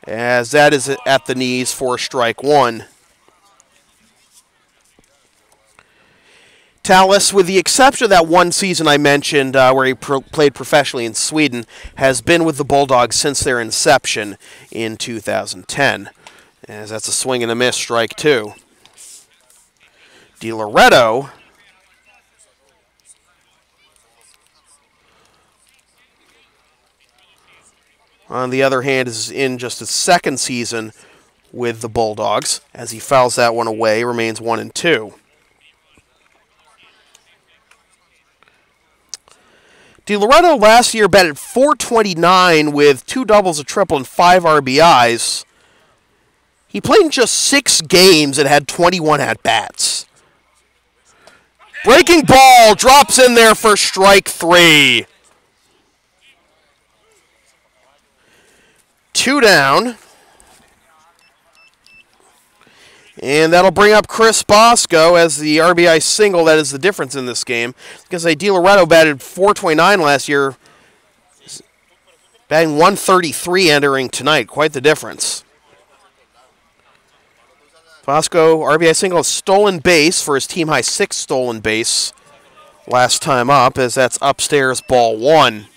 as that is at the knees for strike one. Tallis, with the exception of that one season I mentioned where he played professionally in Sweden, has been with the Bulldogs since their inception in 2010. As that's a swing and a miss, strike two. DiLoretto, on the other hand, is in just his second season with the Bulldogs. As he fouls that one away, remains 1-2. DiLoretto last year batted .429 with 2 doubles, a triple, and 5 RBIs. He played in just 6 games and had 21 at-bats. Breaking ball drops in there for strike three. 2 down. And that'll bring up Chris Bosco as the RBI single. That is the difference in this game. Because DiLoretto batted .429 last year, batting .133 entering tonight. Quite the difference. Bosco, RBI single, stolen base for his team-high 6th stolen base last time up, as that's upstairs, ball 1.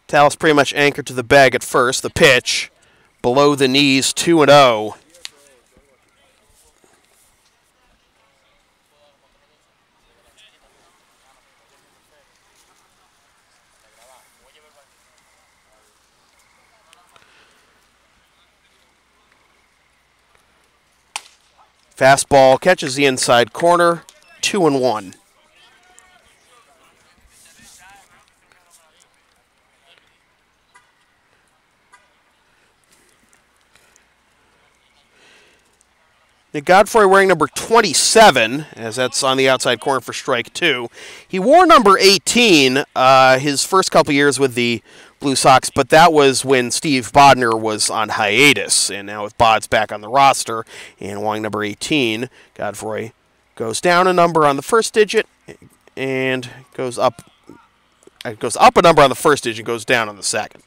Tallis pretty much anchored to the bag at first. The pitch, below the knees, 2-0. Fastball catches the inside corner, 2-1. Nick Godfrey wearing number 27, as that's on the outside corner for strike 2. He wore number 18 his first couple years with the Blue Sox, but that was when Steve Bodner was on hiatus. And now with Bod's back on the roster and wearing number 18, Godfrey goes down a number on the first digit and goes up. It goes up a number on the first digit and goes down on the second.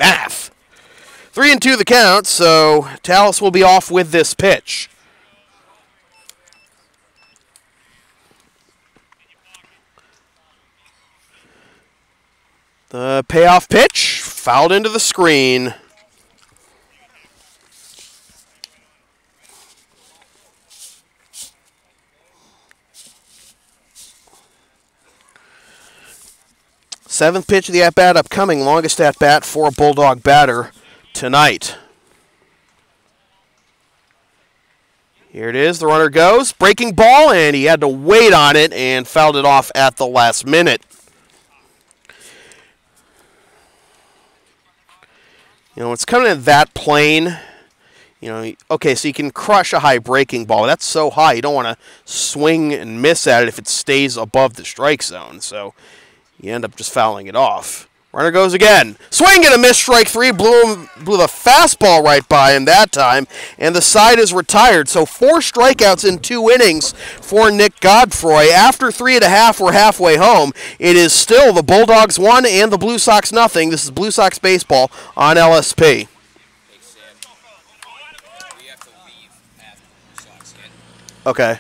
Math! 3-2 the count, so Tallis will be off with this pitch. The payoff pitch, fouled into the screen. Seventh pitch of the at-bat upcoming, longest at-bat for a Bulldog batter tonight. Here it is, the runner goes, breaking ball, and he had to wait on it and fouled it off at the last minute. You know, it's coming in that plane. You know, okay, so you can crush a high breaking ball. That's so high, you don't want to swing and miss at it if it stays above the strike zone. So you end up just fouling it off. Runner goes again. Swing and a miss, strike 3. Blew the fastball right by him that time, and the side is retired. So 4 strikeouts in 2 innings for Nick Godfrey. After 3.5, we're halfway home. It is still the Bulldogs 1 and the Blue Sox nothing. This is Blue Sox baseball on LSP. Okay.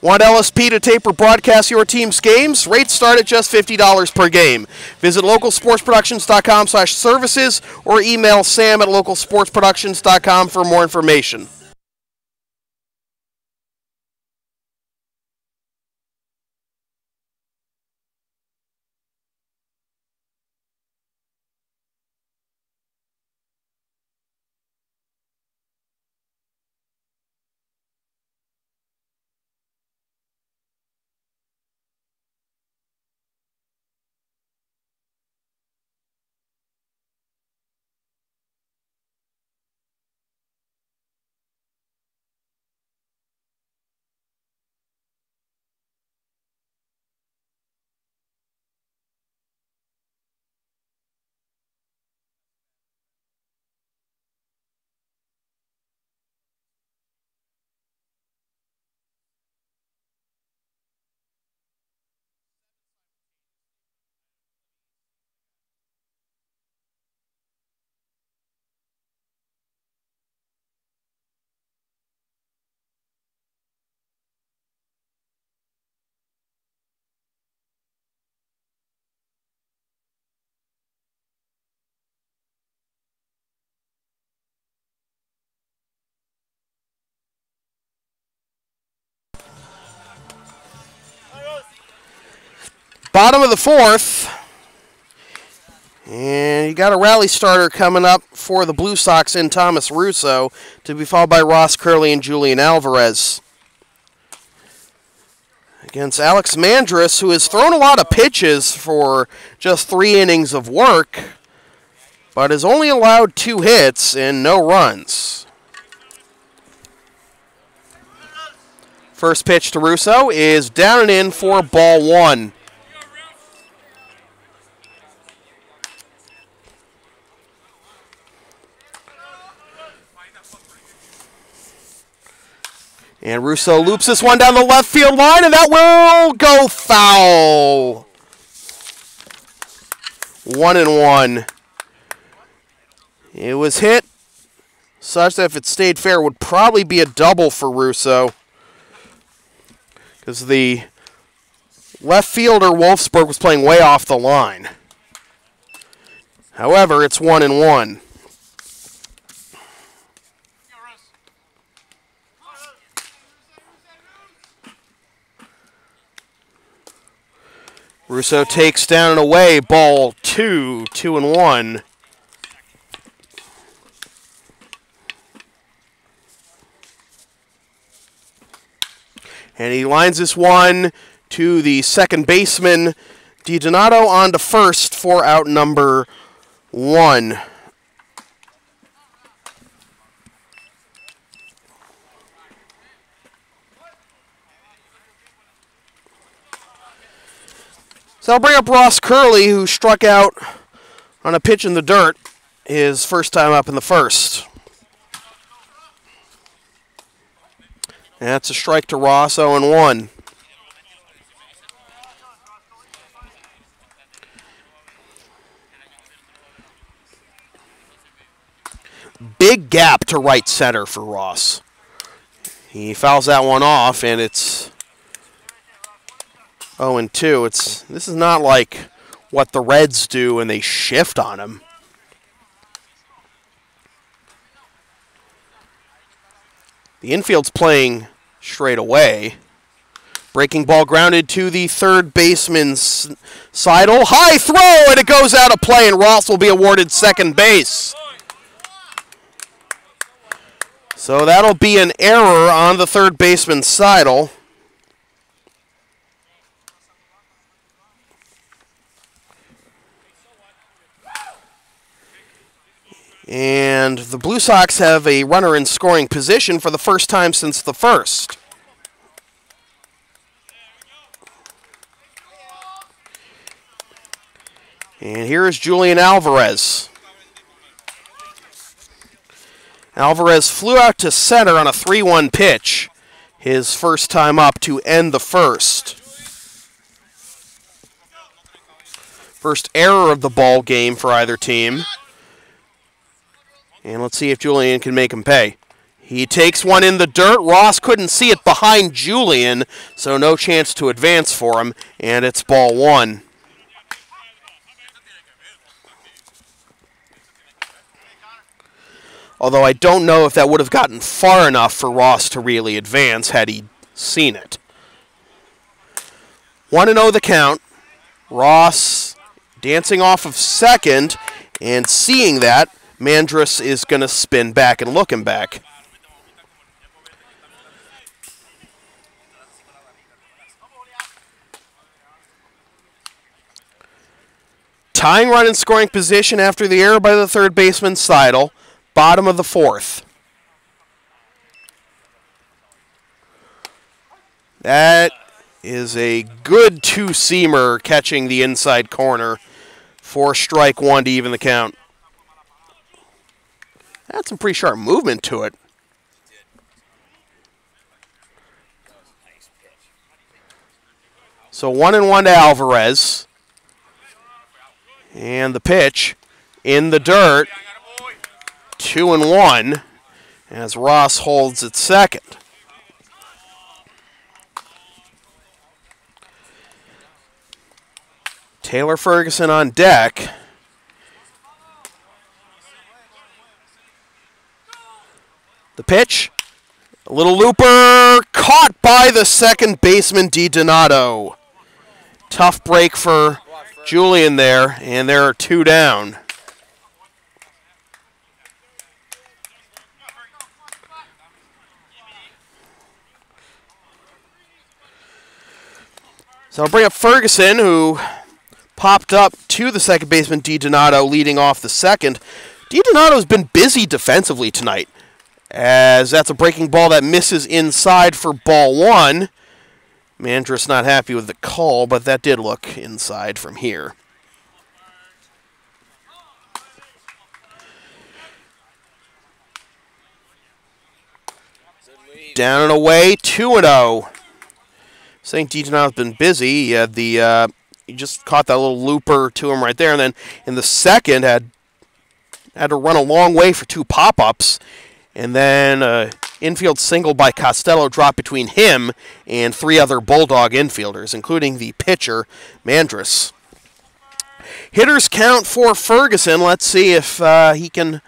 Want LSP to tape or broadcast your team's games? Rates start at just $50 per game. Visit localsportsproductions.com/services or email sam@localsportsproductions.com for more information. Bottom of the fourth. And you got a rally starter coming up for the Blue Sox in Thomas Russo, to be followed by Ross Curley and Julian Alvarez. Against Alex Mandris, who has thrown a lot of pitches for just 3 innings of work, but has only allowed 2 hits and no runs. First pitch to Russo is down and in for ball 1. And Russo loops this one down the left field line, and that will go foul. 1-1. It was hit such that if it stayed fair, it would probably be a double for Russo, because the left fielder, Wolfsburg, was playing way off the line. However, it's 1-1. Russo takes down and away, ball 2, 2-1. And he lines this one to the second baseman, DiDonato, on to first for out number 1. So I'll bring up Ross Curley, who struck out on a pitch in the dirt his first time up in the first. And that's a strike to Ross, 0-1. Big gap to right center for Ross. He fouls that one off, and it's 0-2. This is not like what the Reds do when they shift on him. The infield's playing straight away. Breaking ball grounded to the third baseman, Seidel. High throw, and it goes out of play, and Ross will be awarded second base. So that'll be an error on the third baseman, Seidel. And the Blue Sox have a runner in scoring position for the first time since the first. And here is Julian Alvarez. Alvarez flew out to center on a 3-1 pitch, his first time up to end the first. First error of the ball game for either team. And let's see if Julian can make him pay. He takes one in the dirt. Ross couldn't see it behind Julian, so no chance to advance for him, and it's ball 1. Although I don't know if that would have gotten far enough for Ross to really advance had he seen it. 1-0 the count. Ross dancing off of second, and seeing that, Mandris is going to spin back and look him back. Tying run in scoring position after the error by the third baseman, Seidel. Bottom of the fourth. That is a good two-seamer catching the inside corner for strike 1 to even the count. That's some pretty sharp movement to it. So 1-1 to Alvarez. And the pitch in the dirt. 2-1 as Ross holds at second. Taylor Ferguson on deck. The pitch, a little looper, caught by the second baseman, DiDonato. Tough break for Julian there, and there are 2 down. So I'll bring up Ferguson, who popped up to the second baseman, DiDonato, leading off the second. DiDonato's been busy defensively tonight, as that's a breaking ball that misses inside for ball 1. Mandris not happy with the call, but that did look inside from here. Down and away, 2-0. Saying DiDonato's been busy. He had he just caught that little looper to him right there, and then in the second had to run a long way for 2 pop-ups, and then infield single by Costello dropped between him and 3 other Bulldog infielders, including the pitcher, Mandris. Hitters count for Ferguson. Let's see if he can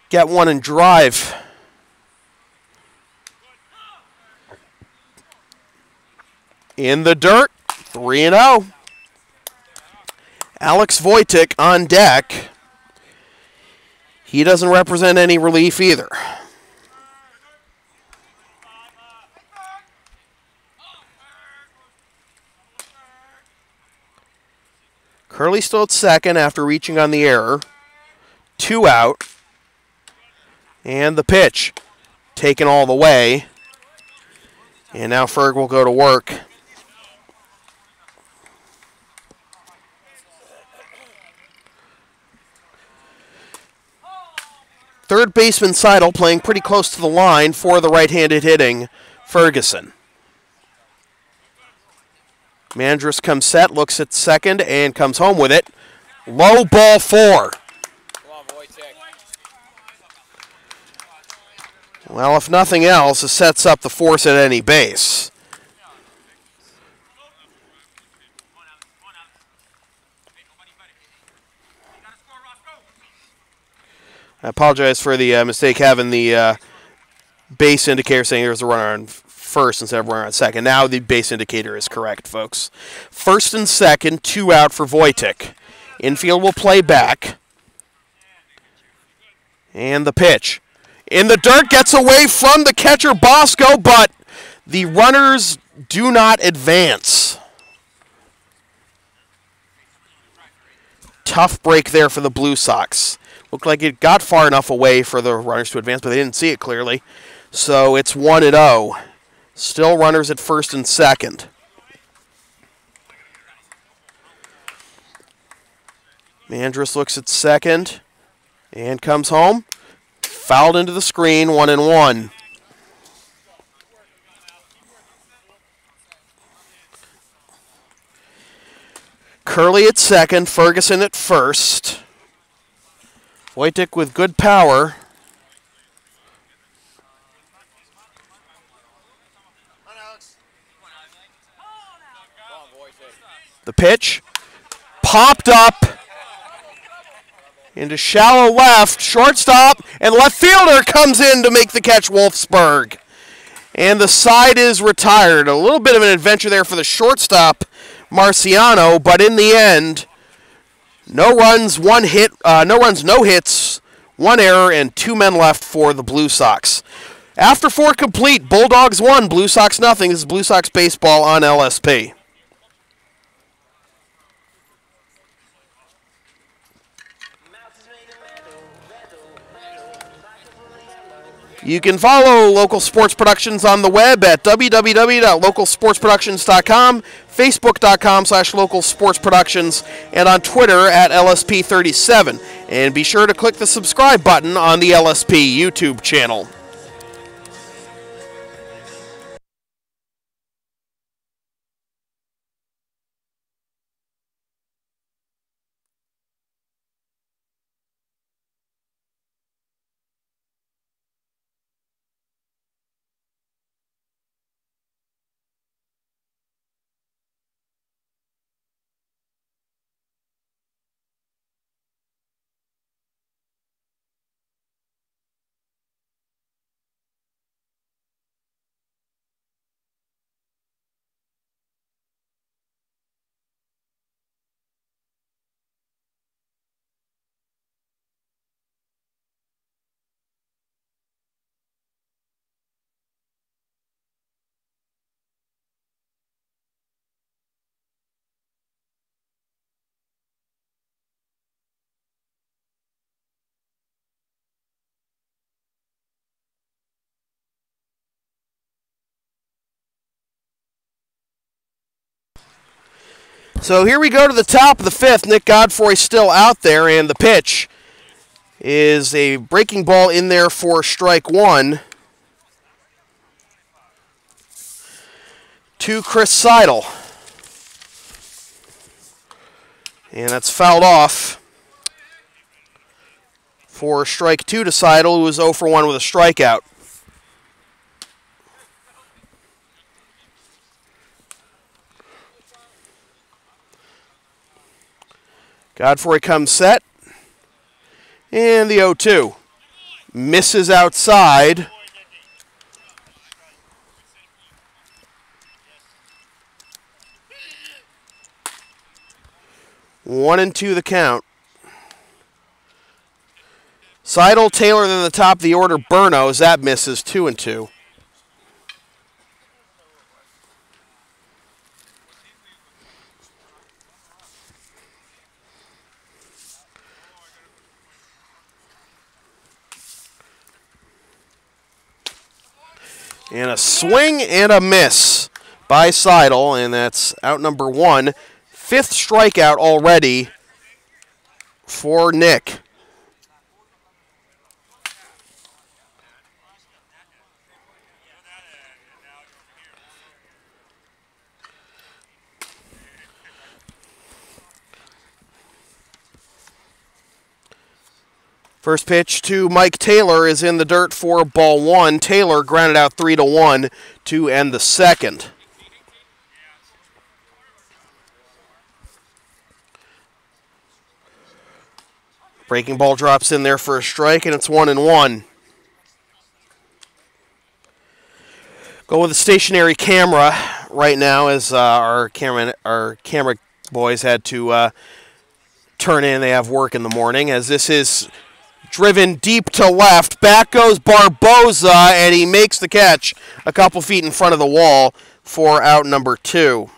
get one and drive. In the dirt, 3-0. Alex Voytek on deck. He doesn't represent any relief either. Curley still at second after reaching on the error. 2 out. And the pitch taken all the way. And now Ferg will go to work. Third baseman Seidel playing pretty close to the line for the right-handed hitting Ferguson. Mandris comes set, looks at second, and comes home with it. Low ball 4. Well, if nothing else, it sets up the force at any base. I apologize for the mistake having the base indicator saying there's a runner on first instead of runner on second. Now the base indicator is correct, folks. First and second, 2 out for Voytek. Infield will play back. And the pitch. In the dirt, gets away from the catcher, Bosco, but the runners do not advance. Tough break there for the Blue Sox. Looked like it got far enough away for the runners to advance, but they didn't see it clearly. So it's 1-0. Still runners at first and second. Mandris looks at second and comes home. Fouled into the screen, 1-1. Curley at second, Ferguson at first. Voytek with good power. The pitch popped up into shallow left, shortstop, and left fielder comes in to make the catch, Wolfsburg. And the side is retired. A little bit of an adventure there for the shortstop, Marciano, but in the end, no runs, no hits, 1 error, and 2 men left for the Blue Sox. After 4 complete, Bulldogs 1, Blue Sox nothing. This is Blue Sox baseball on LSP. You can follow Local Sports Productions on the web at www.localsportsproductions.com, facebook.com/localsportsproductions, and on Twitter at LSP37. And be sure to click the subscribe button on the LSP YouTube channel. So here we go to the top of the fifth. Nick Godfrey still out there, and the pitch is a breaking ball in there for strike one to Chris Seidel. And that's fouled off for strike two to Seidel, who was 0 for 1 with a strikeout. Godfrey comes set. And the 0-2. Misses outside. One and two the count. Seidel, Taylor, then the top of the order, Brno, as that misses 2-2. And a swing and a miss by Seidel, and that's out number one. Fifth strikeout already for Nick. First pitch to Mike Taylor is in the dirt for ball one. Taylor grounded out 3-1 to end the second. Breaking ball drops in there for a strike, and it's 1-1. Go with the stationary camera right now, as our camera boys had to turn in. They have work in the morning, as this is driven deep to left. Back goes Barbosa, and he makes the catch a couple feet in front of the wall for out number two.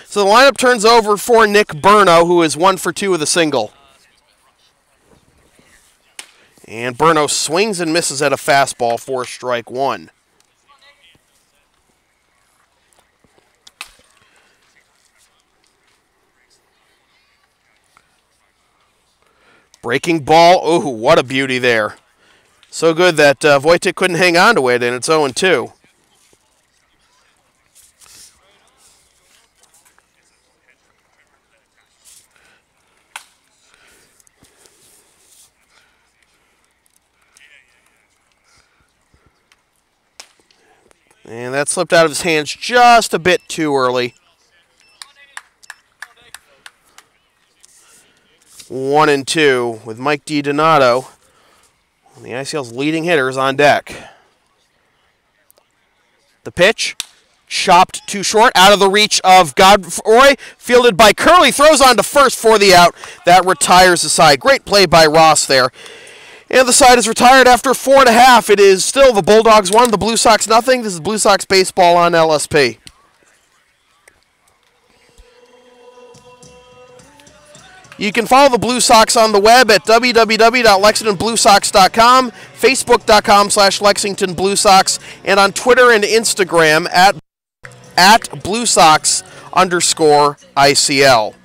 So the lineup turns over for Nick Brno, who is 1 for 2 with a single. And Brno swings and misses at a fastball for strike one. Breaking ball. Ooh, what a beauty there. So good that Voytek couldn't hang on to it, and it's 0-2. And that slipped out of his hands just a bit too early. 1-2 with Mike DiDonato, the ICL's leading hitters, on deck. The pitch, chopped too short, out of the reach of Godfrey, fielded by Curley, throws on to first for the out. That retires the side. Great play by Ross there. And the side is retired after 4.5. It is still the Bulldogs 1, the Blue Sox nothing. This is Blue Sox baseball on LSP. You can follow the Blue Sox on the web at www.lexingtonbluesox.com, facebook.com/Lexington Blue Sox, and on Twitter and Instagram at @BlueSox_ICL.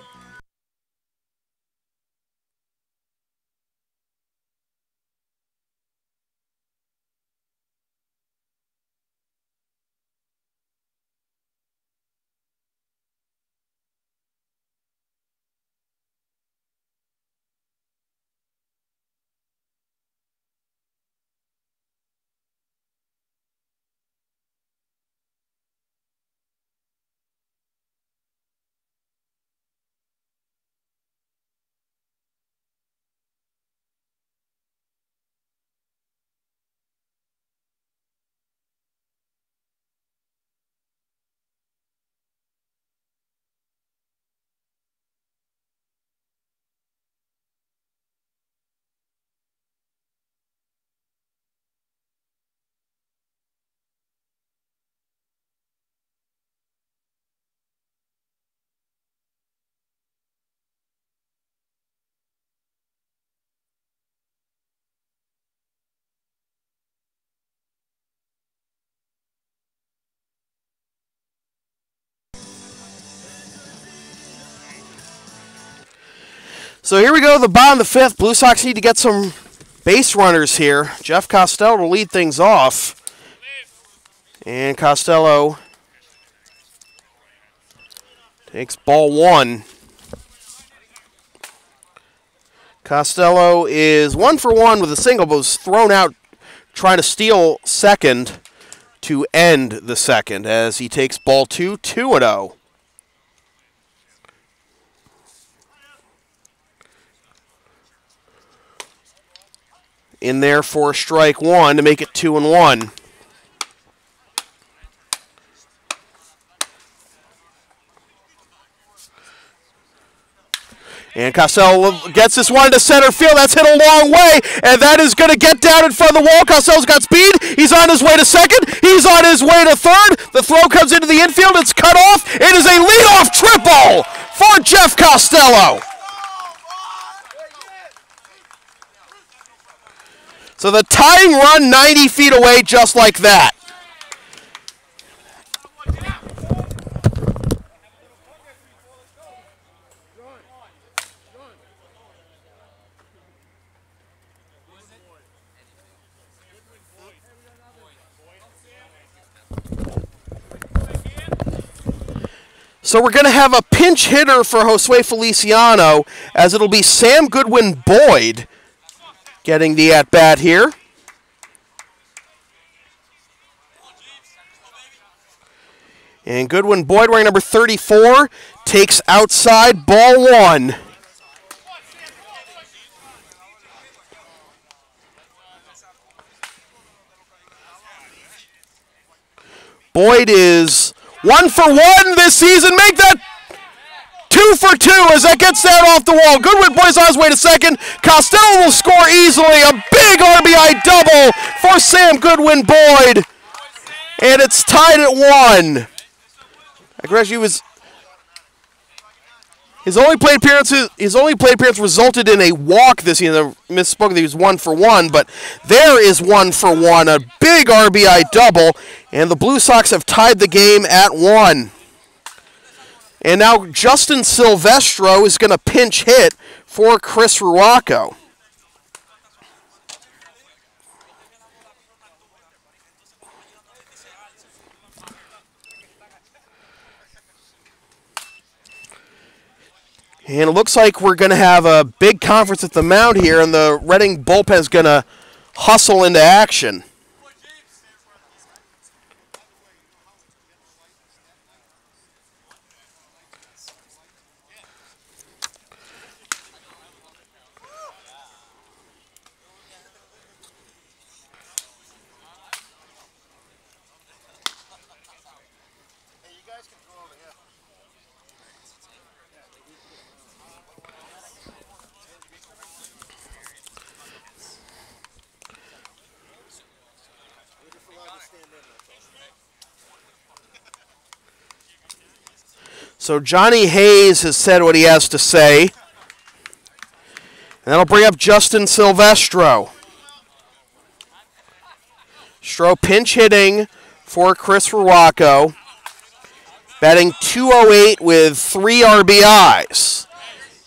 So here we go, the bottom of the fifth. Blue Sox need to get some base runners here. Jeff Costello will lead things off. And Costello takes ball one. Costello is 1 for 1 with a single, but was thrown out trying to steal second to end the second as he takes ball two, 2-0. In there for strike one to make it 2-1. And Costello gets this one to center field. That's hit a long way, and that is going to get down in front of the wall. Costello's got speed. He's on his way to second. He's on his way to third. The throw comes into the infield. It's cut off. It is a leadoff triple for Jeff Costello. So the tying run 90 feet away just like that. So we're going to have a pinch hitter for Josue Feliciano, as it'll be Sam Goodwin Boyd getting the at-bat here. And Goodwin Boyd, wearing number 34, takes outside, ball one. Boyd is 1 for 1 this season. Make that 2 for 2 as that gets that off the wall. Goodwin Boyd's on his way to second. Costello will score easily. A big RBI double for Sam Goodwin Boyd. And it's tied at 1. His only plate appearance resulted in a walk this season. I misspoke that he was 1 for 1, but there is 1 for 1. A big RBI double, and the Blue Sox have tied the game at 1. And now Justin Silvestro is going to pinch hit for Chris Rocco. And it looks like we're going to have a big conference at the mound here, and the Reading bullpen is going to hustle into action. So Johnny Hayes has said what he has to say. And that'll bring up Justin Silvestro. Stro pinch hitting for Chris Rocco. Batting .208 with 3 RBIs.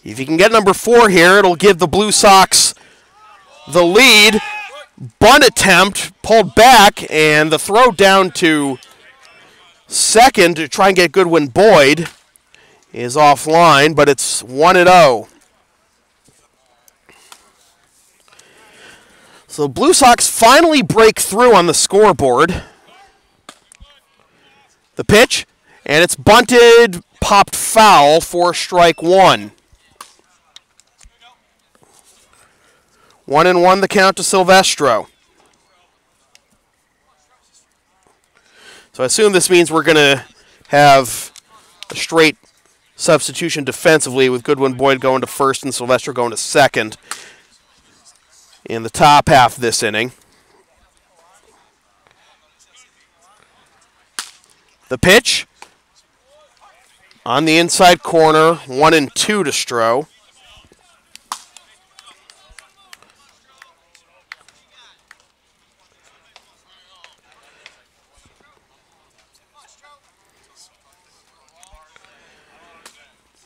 If you can get number 4 here, it'll give the Blue Sox the lead. Bunt attempt, pulled back, and the throw down to second to try and get Goodwin Boyd is offline, but it's 1-0. So Blue Sox finally break through on the scoreboard. The pitch, and it's bunted, popped foul for strike one. 1-1 the count to Silvestro. So I assume this means we're going to have a straight substitution defensively with Goodwin Boyd going to first and Silvestro going to second in the top half of this inning. The pitch on the inside corner, 1-2 to Stro.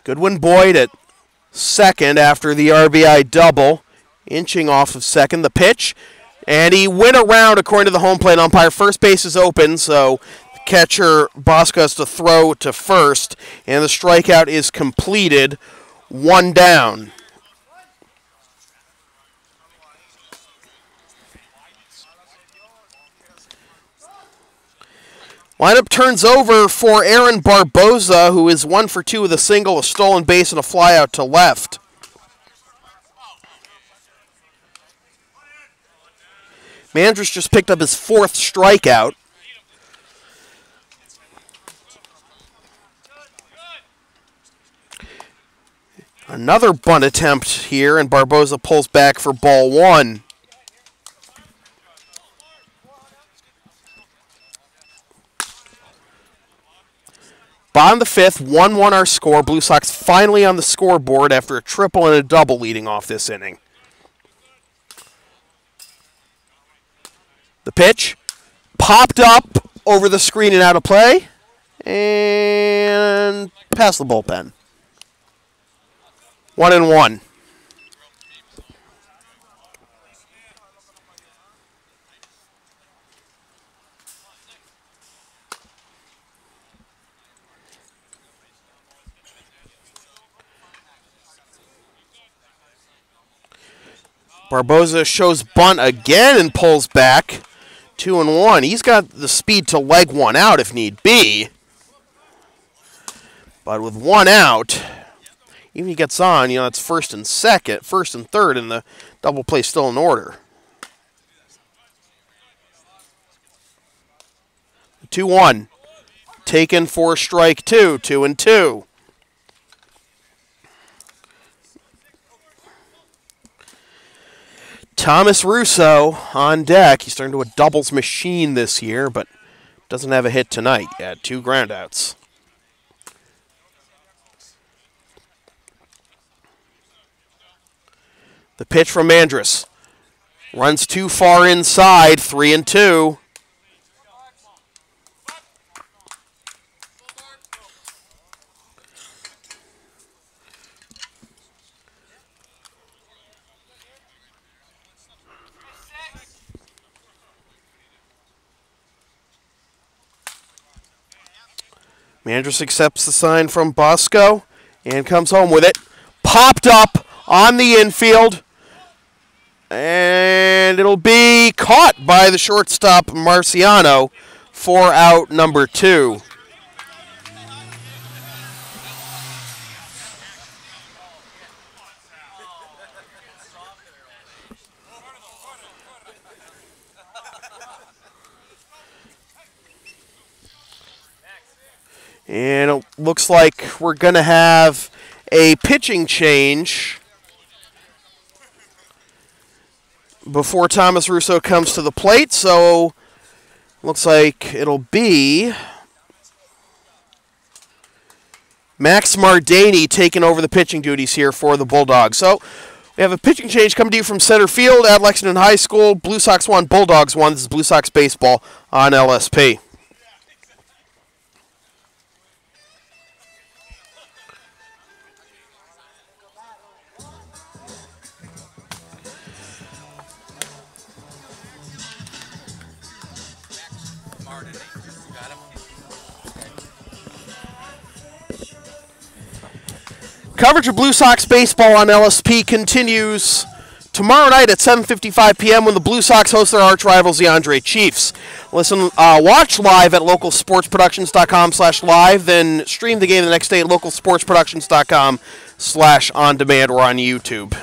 Goodwin Boyd at second after the RBI double. Inching off of second. The pitch. And he went around according to the home plate umpire. First base is open, so catcher Bosco has to throw to first. And the strikeout is completed. 1 down. Lineup turns over for Aaron Barbosa, who is 1 for 2 with a single, a stolen base, and a flyout to left. Mandris just picked up his 4th strikeout. Another bunt attempt here, and Barbosa pulls back for ball 1. Bottom of the 5th, 1-1 our score. Blue Sox finally on the scoreboard after a triple and a double leading off this inning. The pitch popped up over the screen and out of play, and past the bullpen. 1-1. Barbosa shows bunt again and pulls back. 2-1. He's got the speed to leg one out if need be. But with 1 out, even if he gets on, it's first and third, and the double play still in order. 2-1. Taken for strike 2. 2-2. Thomas Russo on deck. He's turned into a doubles machine this year, but doesn't have a hit tonight. He had 2 groundouts. The pitch from Mandris. Runs too far inside. 3-2. Mandris accepts the sign from Bosco and comes home with it. Popped up on the infield. And it'll be caught by the shortstop, Marciano, for out number 2. And it looks like we're going to have a pitching change before Thomas Russo comes to the plate. So looks like it'll be Max Mardani taking over the pitching duties here for the Bulldogs. So we have a pitching change coming to you from center field at Lexington High School. Blue Sox 1, Bulldogs 1. This is Blue Sox baseball on LSP. Coverage of Blue Sox baseball on LSP continues tomorrow night at 7:55 p.m. when the Blue Sox host their arch rivals, the Andre Chiefs. Watch live at localsportsproductions.com/live, then stream the game the next day at localsportsproductions.com/on-demand or on YouTube.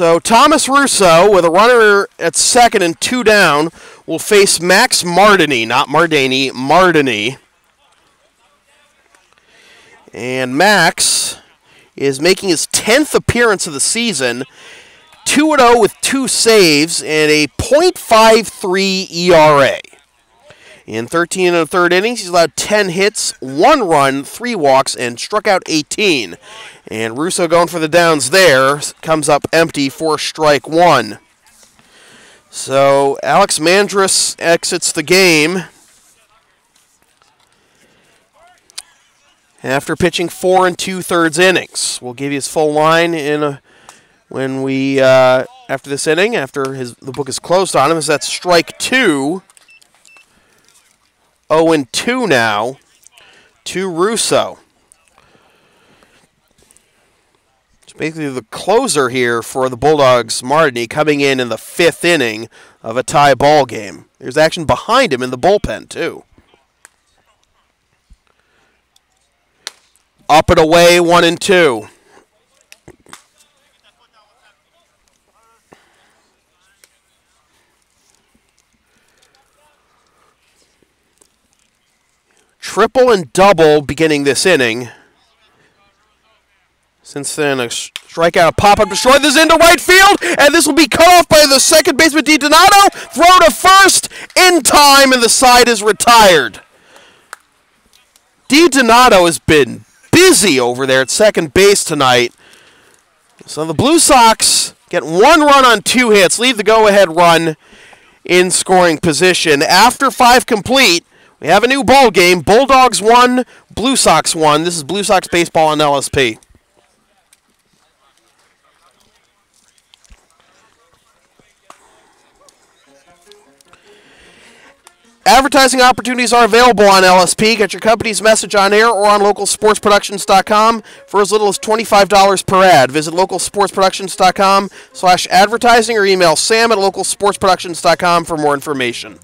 So Thomas Russo, with a runner at second and 2 down, will face Max Mardini, not Mardini, Mardini. And Max is making his 10th appearance of the season, 2-0 with 2 saves and a .53 ERA. In 13 1/3 innings, he's allowed 10 hits, 1 run, 3 walks, and struck out 18. And Russo going for the downs there, comes up empty for strike 1. So Alex Mandris exits the game after pitching 4 2/3 innings. We'll give you his full line when we after this inning, after the book is closed on him, as that's strike 2. 0-2 now to Russo. It's basically the closer here for the Bulldogs. Mardini coming in the 5th inning of a tie ball game. There's action behind him in the bullpen too. Up and away, 1-2. Triple and double beginning this inning. Since then, a strikeout, a pop-up destroy. This is into right field, and this will be cut off by the second baseman, DiDonato. Throw to first in time, and the side is retired. DiDonato has been busy over there at second base tonight. So the Blue Sox get 1 run on 2 hits, leave the go-ahead run in scoring position. After 5 complete, we have a new ball game. Bulldogs 1, Blue Sox 1. This is Blue Sox baseball on LSP. Advertising opportunities are available on LSP. Get your company's message on air or on localsportsproductions.com for as little as $25 per ad. Visit localsportsproductions.com/advertising or email sam@localsportsproductions.com for more information.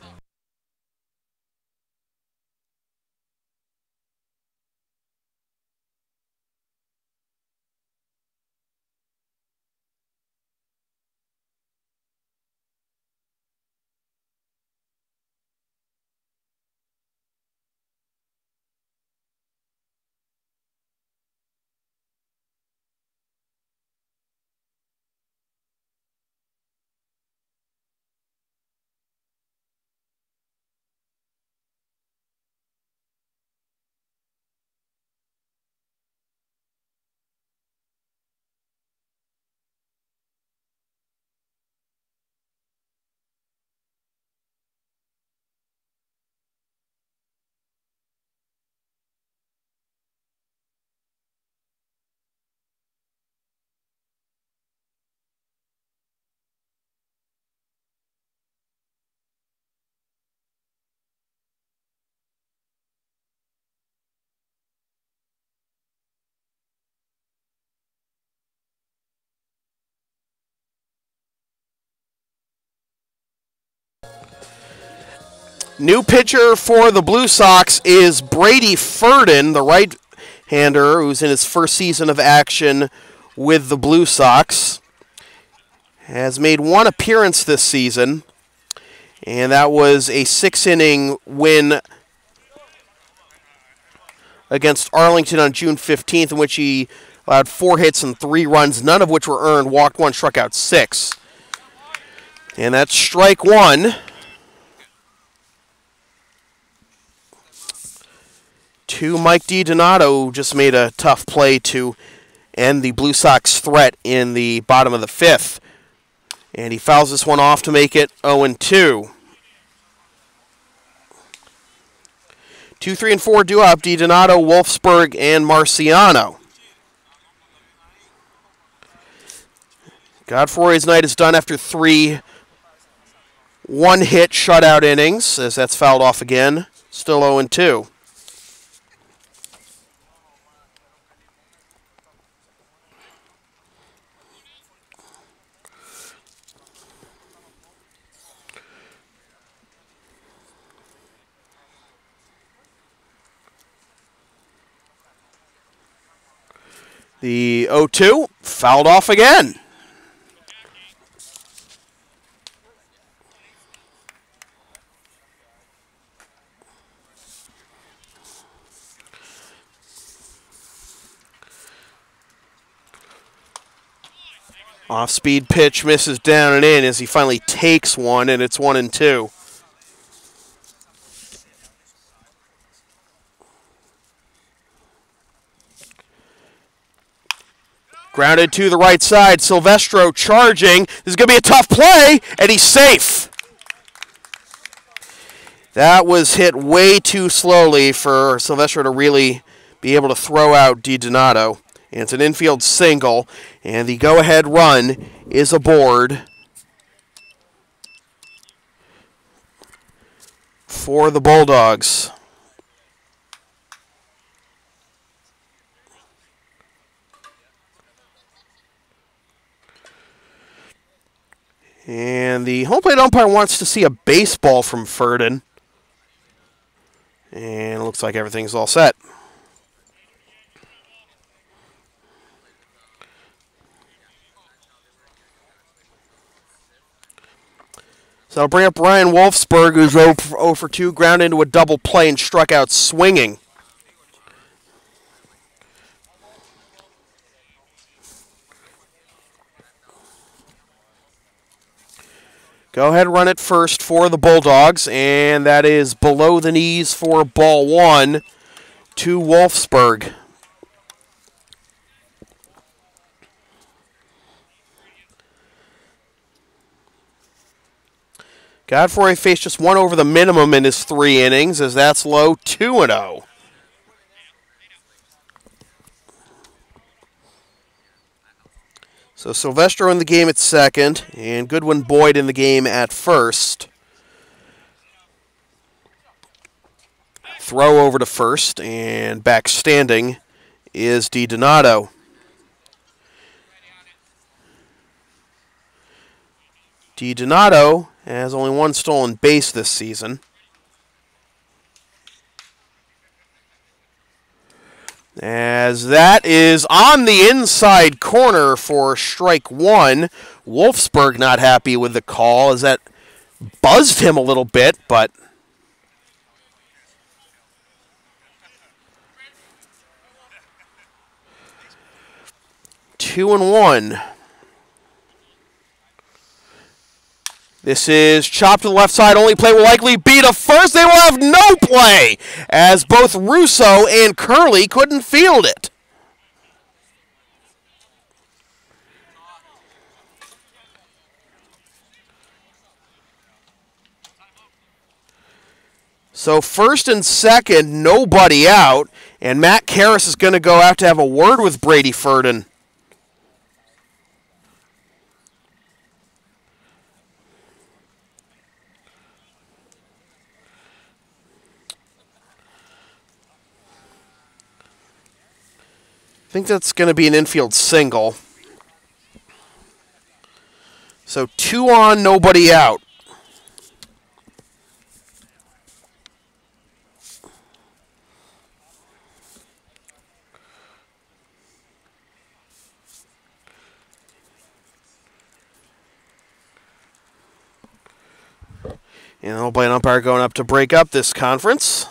New pitcher for the Blue Sox is Brady Furden, the right-hander who's in his first season of action with the Blue Sox. Has made 1 appearance this season, and that was a 6-inning win against Arlington on June 15th, in which he allowed 4 hits and 3 runs, none of which were earned, walked 1, struck out 6. And that's strike 1. To Mike DiDonato, who just made a tough play to end the Blue Sox threat in the bottom of the 5th. And he fouls this one off to make it 0-2. 2, 3, and 4 due up, DiDonato, Wolfsburg, and Marciano. Godfrey's night is done after 3 one-hit shutout innings, as that's fouled off again. Still 0-2. The 0-2 fouled off again. Off-speed pitch misses down and in as he finally takes one, and it's 1-2. Grounded to the right side. Silvestro charging. This is going to be a tough play, and he's safe. That was hit way too slowly for Silvestro to really be able to throw out DiDonato. And it's an infield single, and the go-ahead run is aboard for the Bulldogs. And the home plate umpire wants to see a baseball from Ferdin. And it looks like everything's all set. So I'll bring up Ryan Wolfsburg, who's 0 for 2, grounded into a double play and struck out swinging. Go ahead, run it first for the Bulldogs, and that is below the knees for ball 1 to Wolfsburg. Godfrey faced just one over the minimum in his 3 innings, as that's low, 2-0. So Silvestro in the game at second, and Goodwin Boyd in the game at first. Throw over to first, and back standing is DiDonato. DiDonato has only 1 stolen base this season. As that is on the inside corner for strike 1. Wolfsburg not happy with the call as that buzzed him a little bit, but two and 1. This is chopped to the left side. Only play will likely be to first. They will have no play as both Russo and Curley couldn't field it. So first and second, nobody out. And Matt Karras is going to go out to have a word with Brady Ferdin. I think that's going to be an infield single. So 2 on, nobody out. And the home plate umpire going up to break up this conference.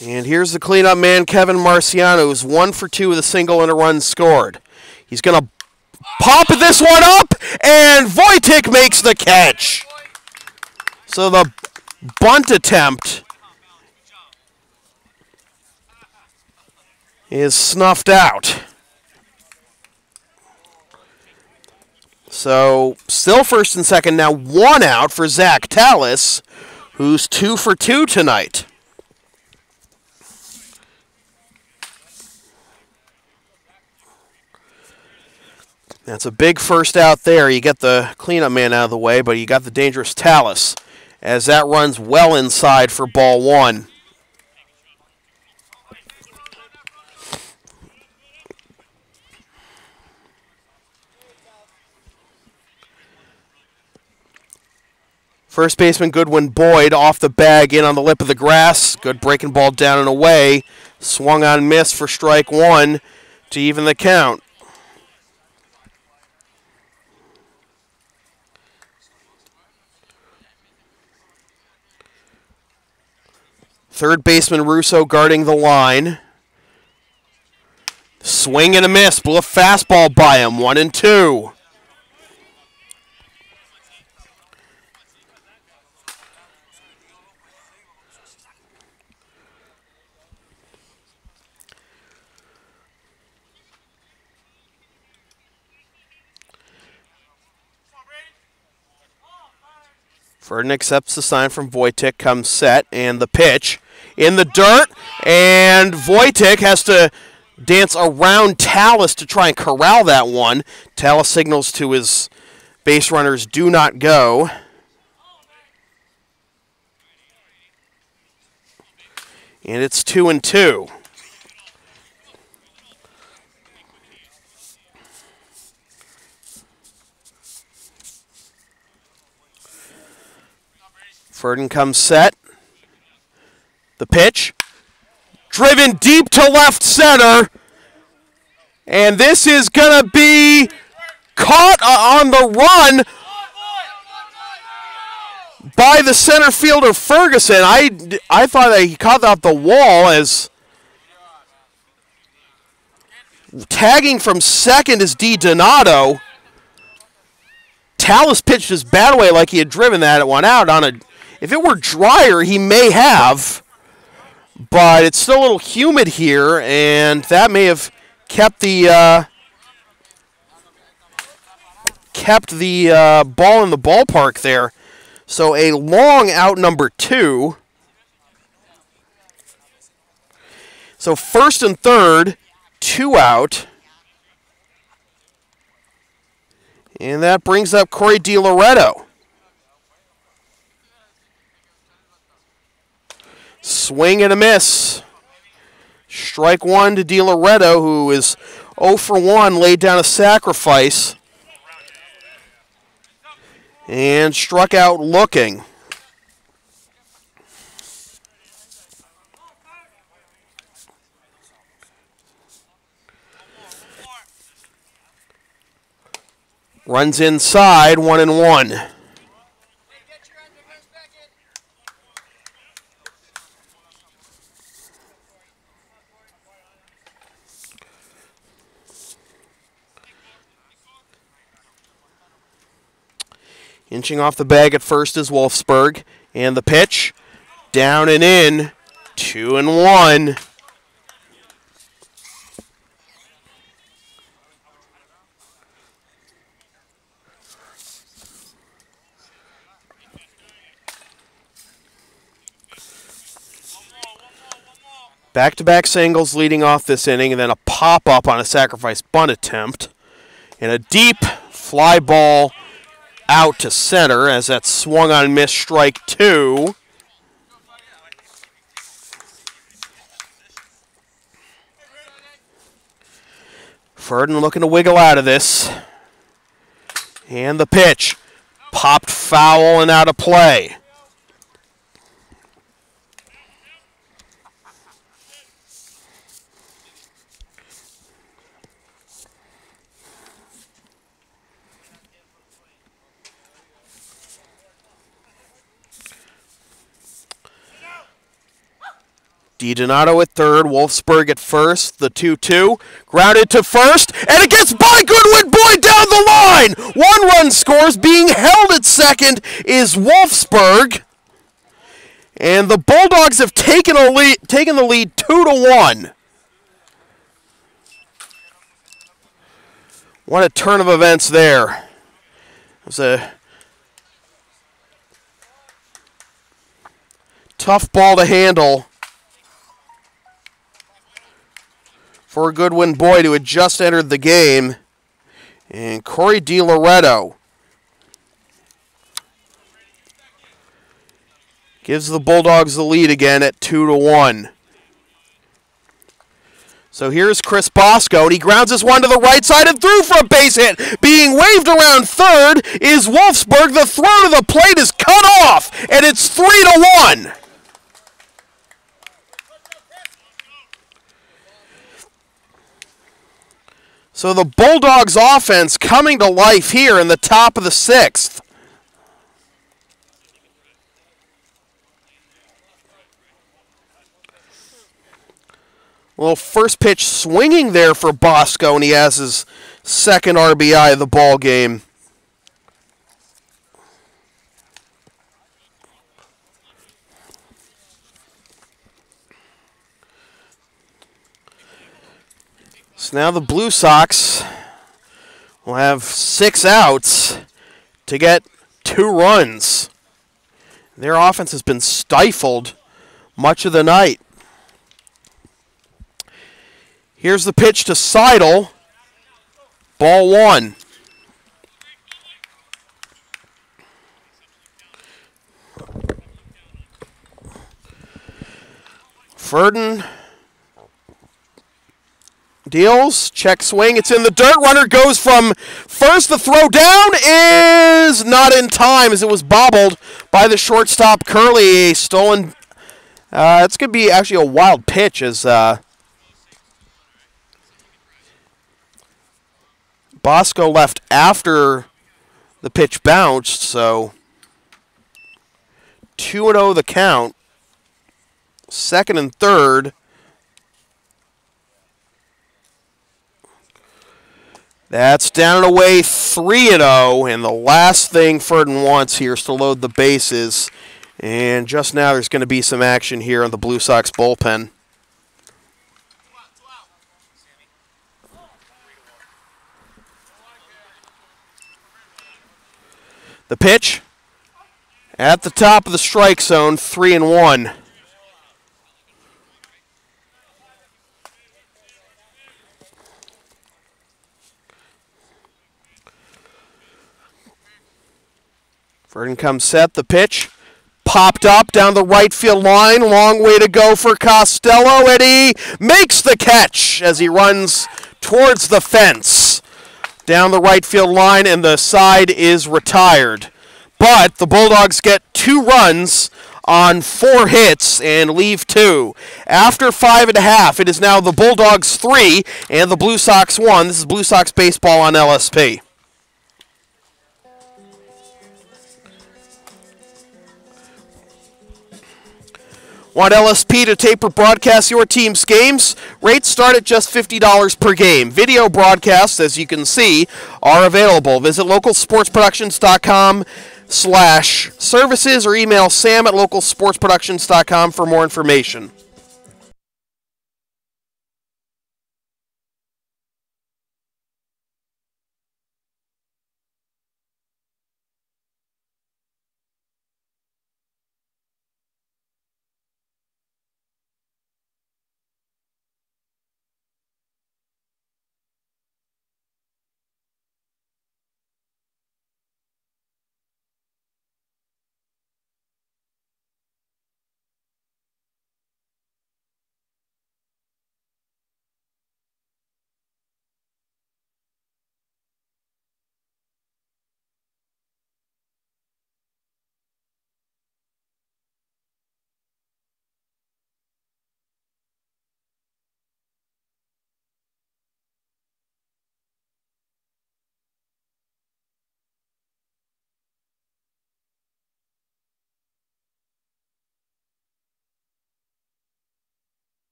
And here's the cleanup man, Kevin Marciano, who's 1 for 2 with a single and a run scored. He's going to pop this one up, and Voytek makes the catch. So the bunt attempt is snuffed out. So still first and second, now 1 out for Zach Tallis, who's 2 for 2 tonight. That's a big first out there. You get the cleanup man out of the way, but you got the dangerous Tallis as that runs well inside for ball 1. First baseman Goodwin Boyd off the bag, in on the lip of the grass. Good breaking ball down and away. Swung on, miss for strike one to even the count. Third baseman Russo guarding the line. Swing and a miss. Blew a fastball by him. 1-2. Ferdinand accepts the sign from Voytek, comes set, and the pitch in the dirt, and Voytek has to dance around Tallis to try and corral that one. Tallis signals to his base runners, do not go. And it's 2-2. Ferdinand comes set. The pitch. Driven deep to left center. And this is going to be caught on the run by the center fielder Ferguson. I thought that he caught out the wall as tagging from second is Donato. Tallis pitched his bat away like he had driven that one out on a... If it were drier, he may have, but it's still a little humid here, and that may have kept the ball in the ballpark there. So a long out number 2. So first and third, 2 out. And that brings up Corey DiLoretto. Swing and a miss. Strike one to DiLoretto, who is 0 for 1, laid down a sacrifice. And struck out looking. Runs inside, 1-1. Inching off the bag at first is Wolfsburg. And the pitch, down and in, 2-1. Back-to-back singles leading off this inning, and then a pop-up on a sacrifice bunt attempt. And a deep fly ball out to center as that swung on and missed, strike 2. Ferdinand looking to wiggle out of this. And the pitch. Popped foul and out of play. Donato at third, Wolfsburg at first, the 2-2. Grounded to first, and it gets by Goodwin Boyd down the line! 1 run scores, being held at second is Wolfsburg. And the Bulldogs have taken the lead 2-1. What a turn of events there. It was a tough ball to handle for Goodwin Boyd, who had just entered the game. And Corey DiLoretto gives the Bulldogs the lead again at 2-1. So here's Chris Bosco, and he grounds this one to the right side and through for a base hit. Being waved around third is Wolfsburg. The throw to the plate is cut off, and it's 3-1. So the Bulldogs offense coming to life here in the top of the 6th. Well, first pitch swinging there for Bosco, and he has his second RBI of the ball game. So now the Blue Sox will have 6 outs to get 2 runs. Their offense has been stifled much of the night. Here's the pitch to Seidel. Ball 1. Ferdin deals, check swing, it's in the dirt, runner goes from first, the throw down is not in time as it was bobbled by the shortstop Curley. Stolen, it's going to be actually a wild pitch as Bosco left after the pitch bounced, so 2-0 the count, second and third. That's down and away 3-0, and the last thing Ferdin wants here is to load the bases. And just now there's going to be some action here on the Blue Sox bullpen. The pitch at the top of the strike zone, 3-1. Ferdin comes set, the pitch popped up down the right field line, long way to go for Costello, and he makes the catch as he runs towards the fence down the right field line, and the side is retired. But the Bulldogs get 2 runs on 4 hits and leave 2. After 5.5, it is now the Bulldogs 3 and the Blue Sox 1. This is Blue Sox baseball on LSP. Want LSP to tape or broadcast your team's games? Rates start at just $50 per game. Video broadcasts, as you can see, are available. Visit localsportsproductions.com/services or email sam@localsportsproductions.com for more information.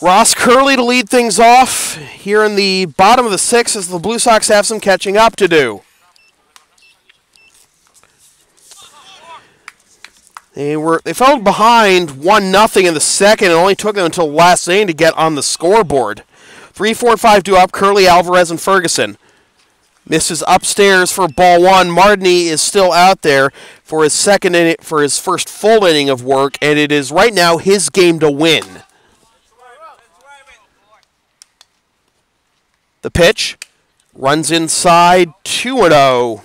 Ross Curley to lead things off here in the bottom of the 6th as the Blue Sox have some catching up to do. They fell behind 1-0 in the second. It only took them until the last inning to get on the scoreboard. 3, 4, and 5 due up. Curley, Alvarez, and Ferguson. Misses upstairs for ball one. Martini is still out there for his first full inning of work, and it is right now his game to win. The pitch runs inside, 2-0.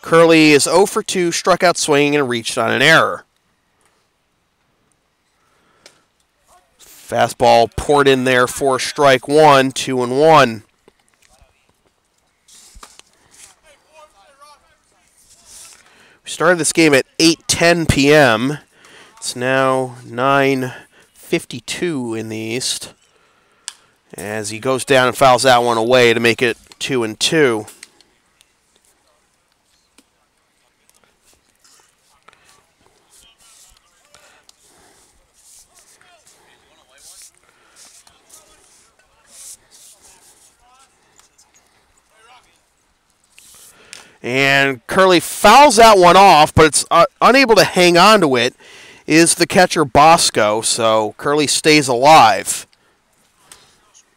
Curley is 0 for 2, struck out swinging and reached on an error. Fastball poured in there for strike one, 2-1. We started this game at 8:10 p.m. It's now 9:52 in the East. As he goes down and fouls that one away to make it 2-2. And Curley fouls that one off, but it's unable to hang on to it is the catcher Bosco, so Curley stays alive.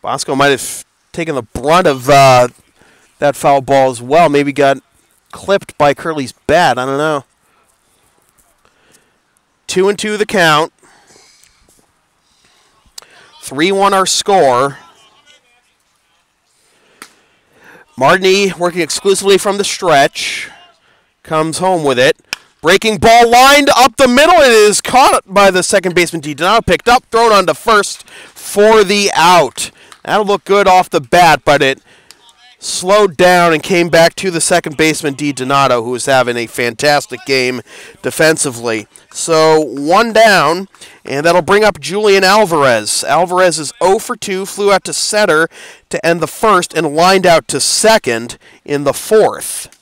Bosco might have taken the brunt of that foul ball as well. Maybe got clipped by Curley's bat. I don't know. 2-2 the count. 3-1 our score. Martini working exclusively from the stretch. Comes home with it. Breaking ball lined up the middle. It is caught by the second baseman DiDonato. Picked up, thrown on to first for the out. That'll look good off the bat, but it slowed down and came back to the second baseman DiDonato, who is having a fantastic game defensively. So 1 down, and that'll bring up Julian Alvarez. Alvarez is 0 for 2, flew out to center to end the first, and lined out to second in the fourth.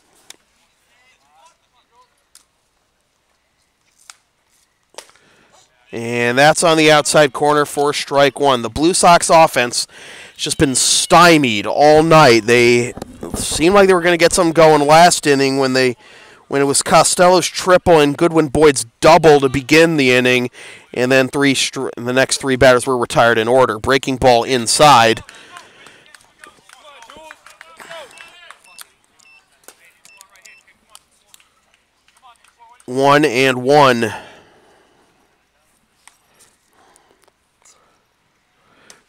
And that's on the outside corner for strike one. The Blue Sox offense has just been stymied all night. They seemed like they were going to get something going last inning when it was Costello's triple and Goodwin Boyd's double to begin the inning, and then the next three batters were retired in order. Breaking ball inside. One and one.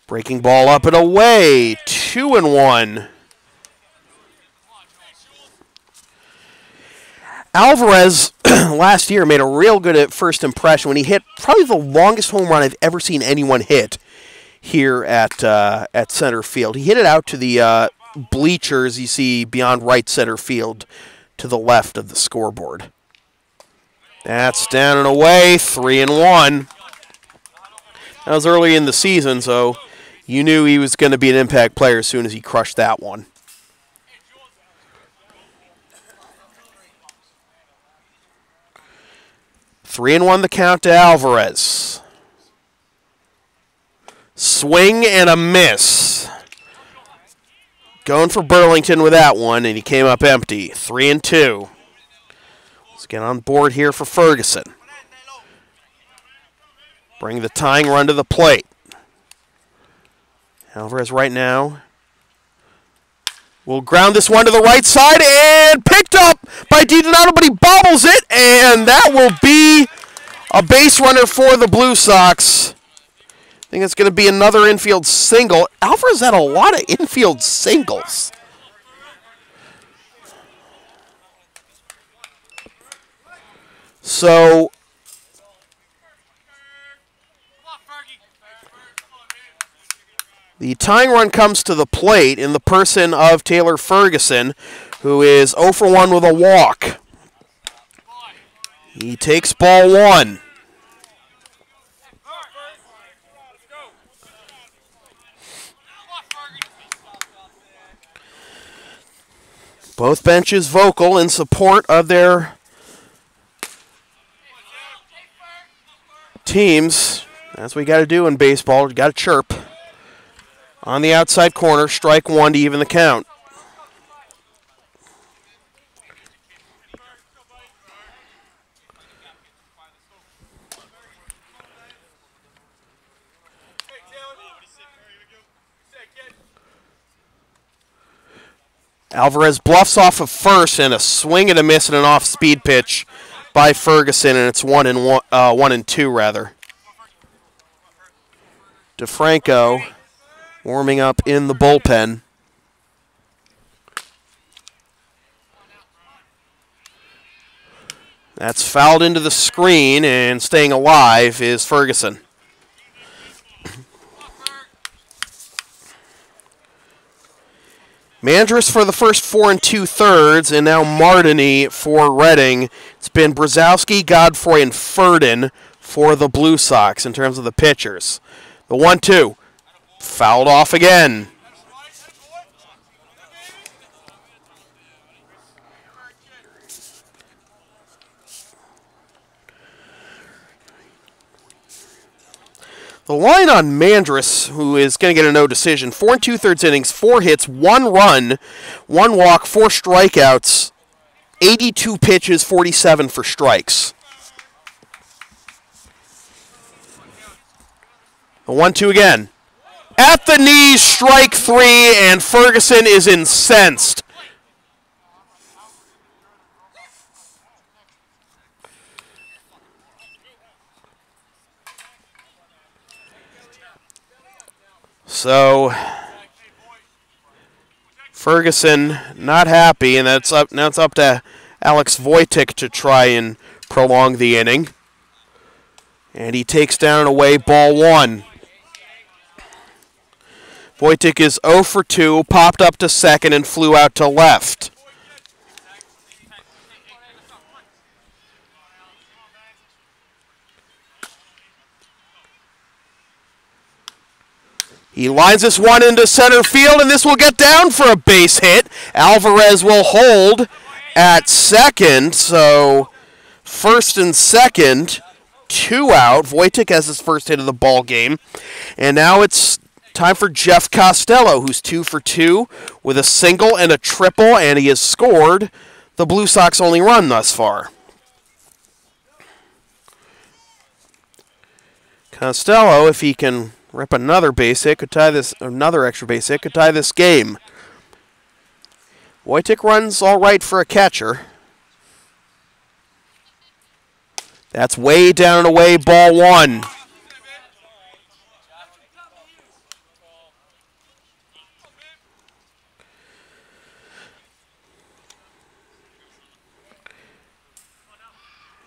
Breaking ball up and away, 2-1. Alvarez last year made a real good first impression when he hit probably the longest home run I've ever seen anyone hit here at center field. He hit it out to the bleachers you see beyond right center field to the left of the scoreboard. That's down and away, 3-1. That was early in the season, so you knew he was going to be an impact player as soon as he crushed that one. Three and one the count to Alvarez. Swing and a miss. Going for Burlington with that one, and he came up empty. 3-2. Let's get on board here for Ferguson. Bring the tying run to the plate. Alvarez right now will ground this one to the right side and picked up by DiDonato, but he bobbles it, and that will be a base runner for the Blue Sox. I think it's going to be another infield single. Alvarez had a lot of infield singles. So the tying run comes to the plate in the person of Taylor Ferguson, who is 0 for 1 with a walk. He takes ball one. Both benches vocal in support of their teams. That's what you got to do in baseball. You got to chirp. On the outside corner, strike one to even the count. Alvarez bluffs off of first, and a swing and a miss and an off-speed pitch by Ferguson, and it's 1-2 rather. DeFranco warming up in the bullpen. That's fouled into the screen, and staying alive is Ferguson. Mandris for the first 4 2/3, and now Martini for Reading. It's been Brzezowski, Godfrey, and Ferdin for the Blue Sox in terms of the pitchers. The 1-2, fouled off again. The line on Mandris, who is going to get a no decision, 4 2/3 innings, 4 hits, 1 run, 1 walk, 4 strikeouts, 82 pitches, 47 for strikes. The 1-2 again. At the knees, strike 3, and Ferguson is incensed. So Ferguson not happy, and now it's up to Alex Voytek to try and prolong the inning. And he takes down and away ball 1. Voytek is 0 for 2, popped up to second and flew out to left. He lines this one into center field, and this will get down for a base hit. Alvarez will hold at second, so first and second, 2 out. Voytek has his first hit of the ball game, and now it's time for Jeff Costello, who's 2 for 2 with a single and a triple, and he has scored the Blue Sox only run thus far. Costello, if he can rip another base hit, could tie this, another extra base hit, could tie this game. Voytek runs all right for a catcher. That's way down and away, ball 1.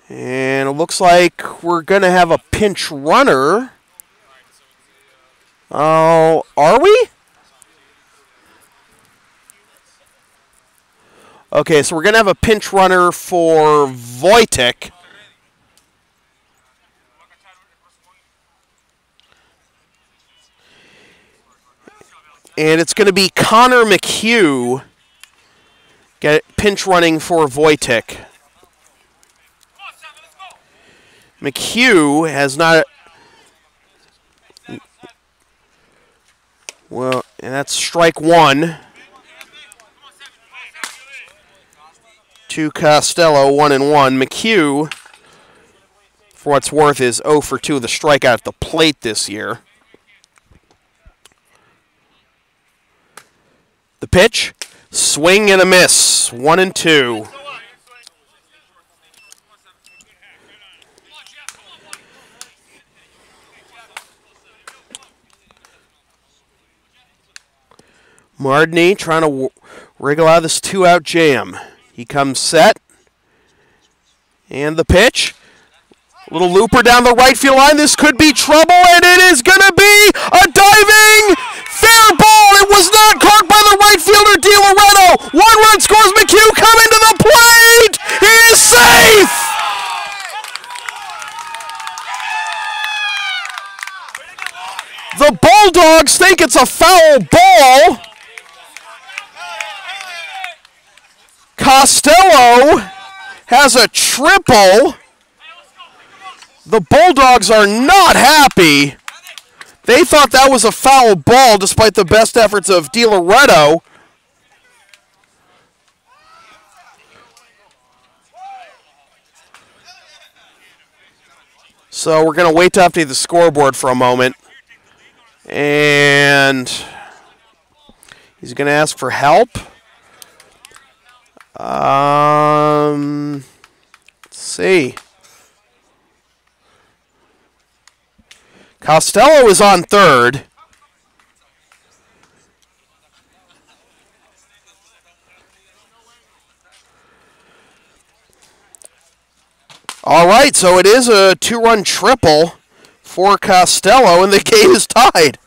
And it looks like we're going to have a pinch runner. Oh, are we? Okay, so we're going to have a pinch runner for Voytek. And it's going to be Connor McHugh pinch running for Voytek. McHugh has not... Well, and that's strike 1. To Costello, 1-1. McHugh, for what's worth, is 0 for 2 with a strikeout at the plate this year. The pitch, swing and a miss, 1-2. Martini trying to wriggle out of this 2-out jam. He comes set. And the pitch. Little looper down the right field line. This could be trouble, and it is going to be a diving fair ball. It was not caught by the right fielder, Di Loretto. 1 run scores. McHugh coming to the plate. He is safe. The Bulldogs think it's a foul ball. Costello has a triple. The Bulldogs are not happy. They thought that was a foul ball despite the best efforts of Di Loretto. So we're going to wait to update the scoreboard for a moment. And he's going to ask for help. Let's see. Costello is on third. All right, so it is a two-run triple for Costello, and the game is tied.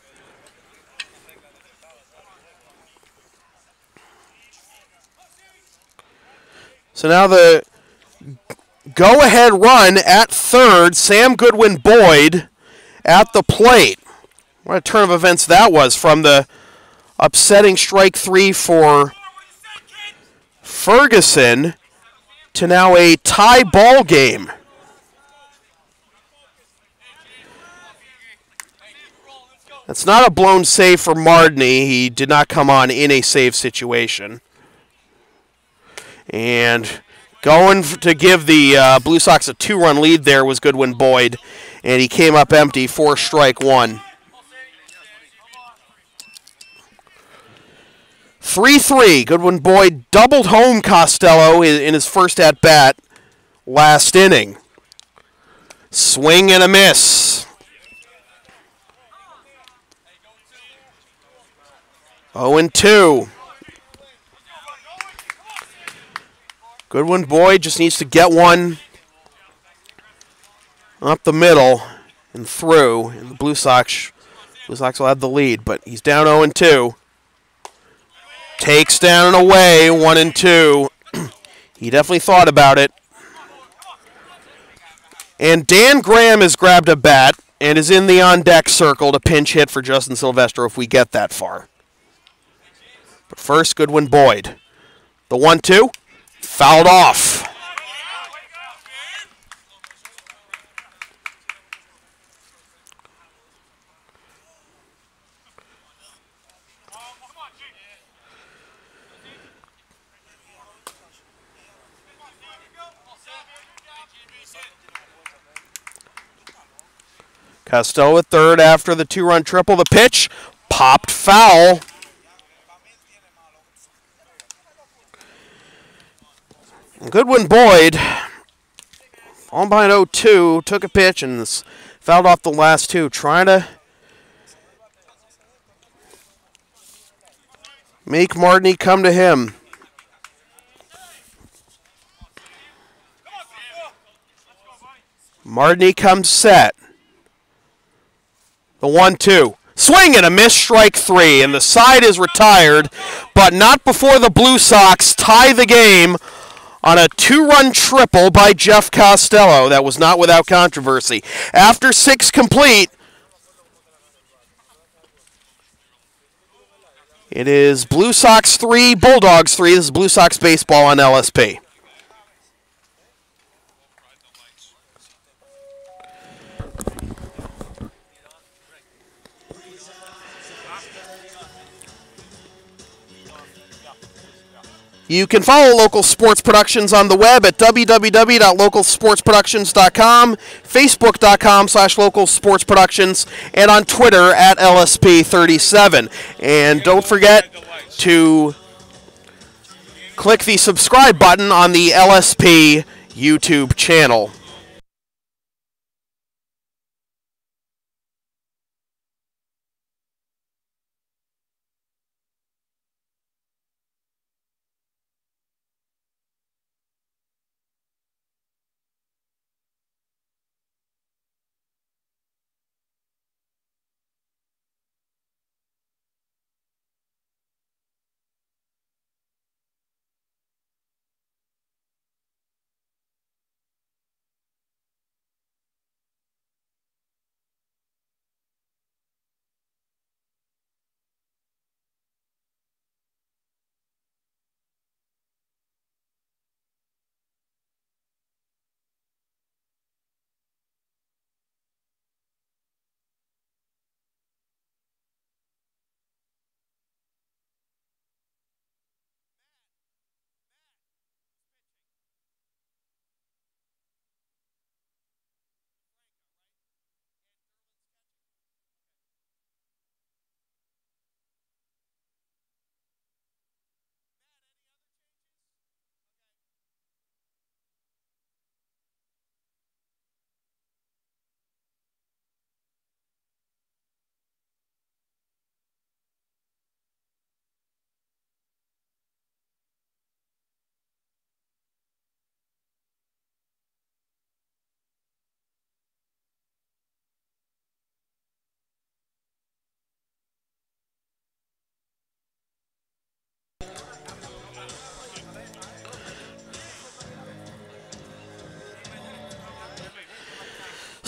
So now the go-ahead run at third, Sam Goodwin Boyd at the plate. What a turn of events that was from the upsetting strike three for Ferguson to now a tie ball game. That's not a blown save for Mardney. He did not come on in a save situation. And going to give the Blue Sox a two-run lead there was Goodwin Boyd, and he came up empty for strike one. 3-3. Goodwin Boyd doubled home Costello in his first at-bat last inning. Swing and a miss. 0-2. Goodwin Boyd just needs to get one up the middle and through, and the Blue Sox will have the lead, but he's down 0-2. Takes down and away, 1-2. He definitely thought about it. And Dan Graham has grabbed a bat and is in the on-deck circle to pinch hit for Justin Silvestro if we get that far. But first, Goodwin Boyd. The 1-2. Fouled off. Costello at third after the two-run triple. The pitch popped foul. Goodwin Boyd, on behind 0-2, took a pitch and fouled off the last two, trying to make Mardney come to him. Mardney comes set. The 1-2. Swing and a miss, strike three, and the side is retired, but not before the Blue Sox tie the game on a two-run triple by Jeff Costello. That was not without controversy. After six complete, it is Blue Sox 3, Bulldogs 3. This is Blue Sox baseball on LSP. You can follow Local Sports Productions on the web at www.localsportsproductions.com, facebook.com/localsportsproductions, and on Twitter at LSP37. And don't forget to click the subscribe button on the LSP YouTube channel.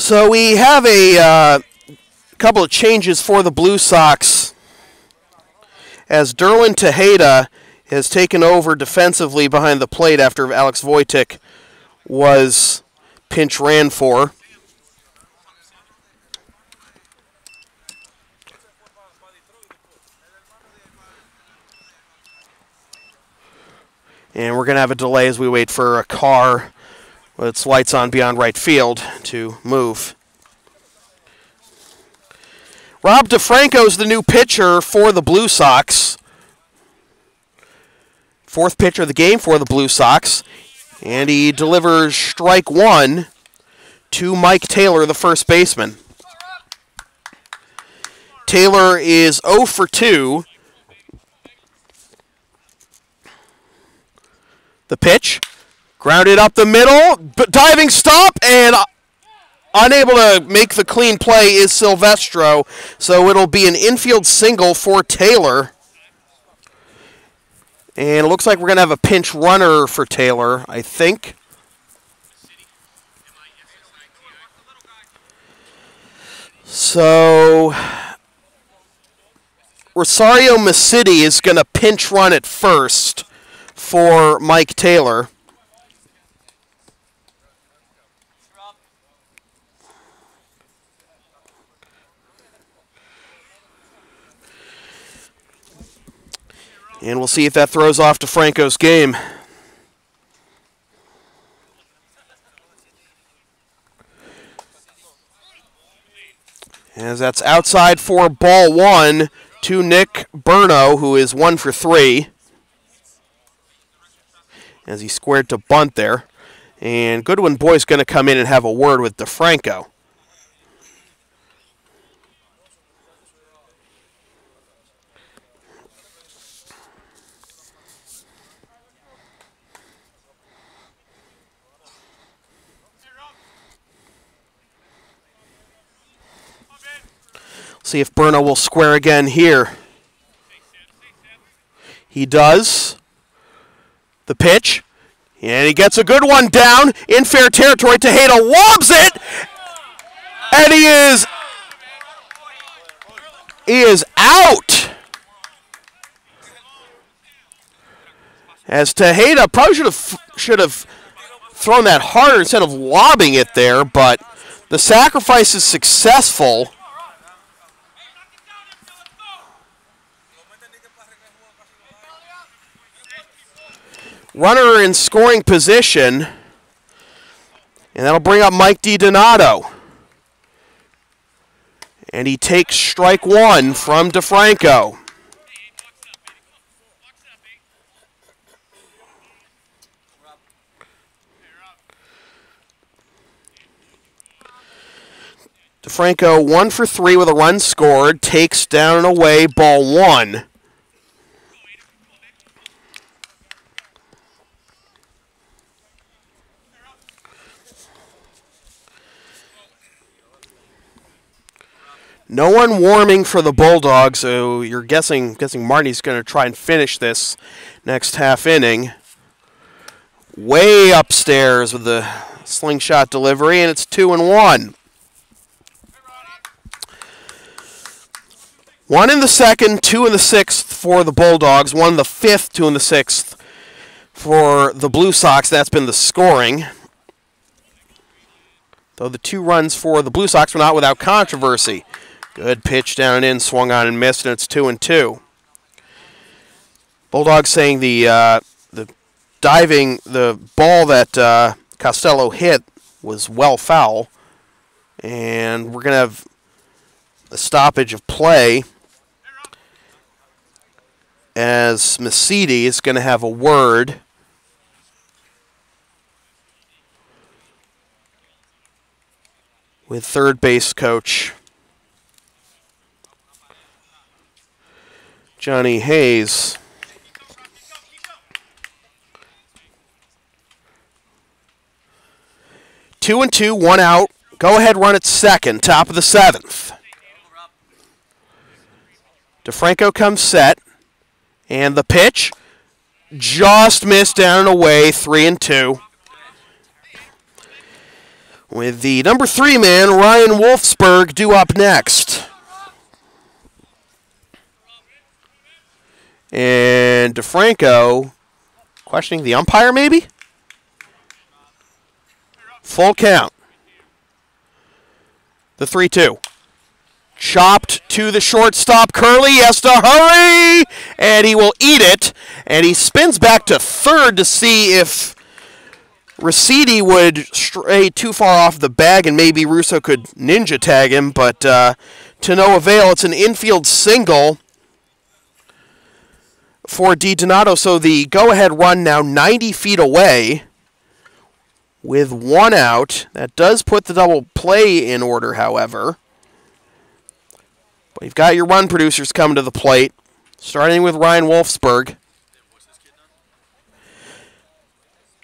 So we have a couple of changes for the Blue Sox as Derlin Tejeda has taken over defensively behind the plate after Alex Voytek was pinch ran for. And we're going to have a delay as we wait for a car with its lights on beyond right field to move. Rob DeFranco's the new pitcher for the Blue Sox. Fourth pitcher of the game for the Blue Sox. And he delivers strike one to Mike Taylor, the first baseman. Taylor is 0 for 2. The pitch, grounded up the middle, but diving stop, and unable to make the clean play is Silvestro, so it'll be an infield single for Taylor. And it looks like we're going to have a pinch runner for Taylor, I think. So Rosario Masidi is going to pinch run at first for Mike Taylor. And we'll see if that throws off DeFranco's game. As that's outside for ball one to Nick Brno, who is 1 for 3. As he squared to bunt there. And Goodwin Boyd's going to come in and have a word with DeFranco. See if Brno will square again here. He does. The pitch, and he gets a good one down in fair territory. Tejeda lobs it, and he is out. As Tejeda probably should have thrown that harder instead of lobbing it there, but the sacrifice is successful. Runner in scoring position, and that'll bring up Mike DiDonato. And he takes strike one from DeFranco. DeFranco 1 for 3 with a run scored, takes down and away ball one. No one warming for the Bulldogs, so you're guessing Marty's going to try and finish this next half inning. Way upstairs with the slingshot delivery, and it's 2-1. 1 in the second, 2 in the sixth for the Bulldogs. 1 in the fifth, 2 in the sixth for the Blue Sox. That's been the scoring. Though the 2 runs for the Blue Sox were not without controversy. Good pitch down and in, swung on and missed, and it's 2-2. Bulldogs saying the ball that Costello hit was well foul, and we're going to have a stoppage of play as Masidi is going to have a word with third base coach Johnny Hayes. Two and two, 1 out. Go ahead, run at second, top of the 7th. DeFranco comes set, and the pitch just missed down and away, 3-2. with the number 3 man, Ryan Wolfsburg, due up next. And DeFranco questioning the umpire, maybe? Full count. The 3-2. Chopped to the shortstop. Curley has to hurry, and he will eat it. And he spins back to third to see if Rousseau would stray too far off the bag, and maybe Russo could ninja tag him, but to no avail. It's an infield single for DiDonato, so the go-ahead run now 90 feet away with 1 out. That does put the double play in order, however. But you've got your run producers coming to the plate, starting with Ryan Wolfsburg.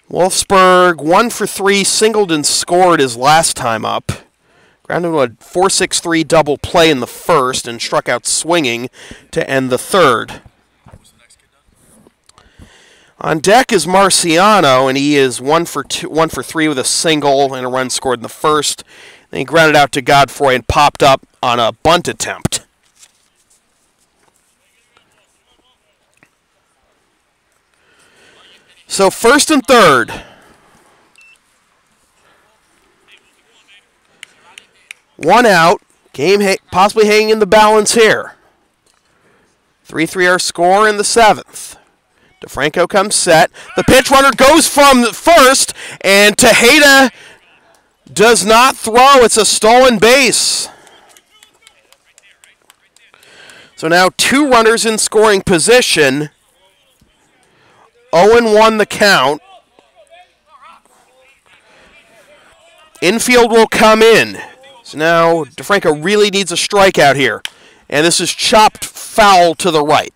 Wolfsburg 1 for 3, singled and scored his last time up. Grounded to a 4-6-3 double play in the first and struck out swinging to end the third. On deck is Marciano, and he is 1 for 3 with a single and a run scored in the first. Then he grounded out to Godfrey and popped up on a bunt attempt. So first and third. 1 out. Game possibly hanging in the balance here. 3-3 our score in the 7th. DeFranco comes set. The pitch runner goes from first, and Tejeda does not throw. It's a stolen base. So now 2 runners in scoring position. 0-1 the count. Infield will come in. So now DeFranco really needs a strikeout here. And this is chopped foul to the right.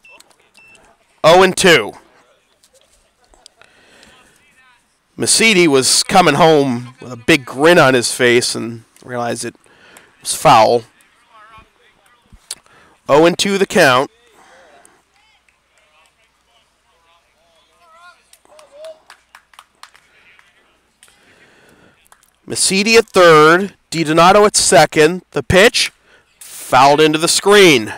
0-2. Masidi was coming home with a big grin on his face and realized it was foul. 0-2 the count. Masidi at third, DiDonato at second. The pitch fouled into the screen.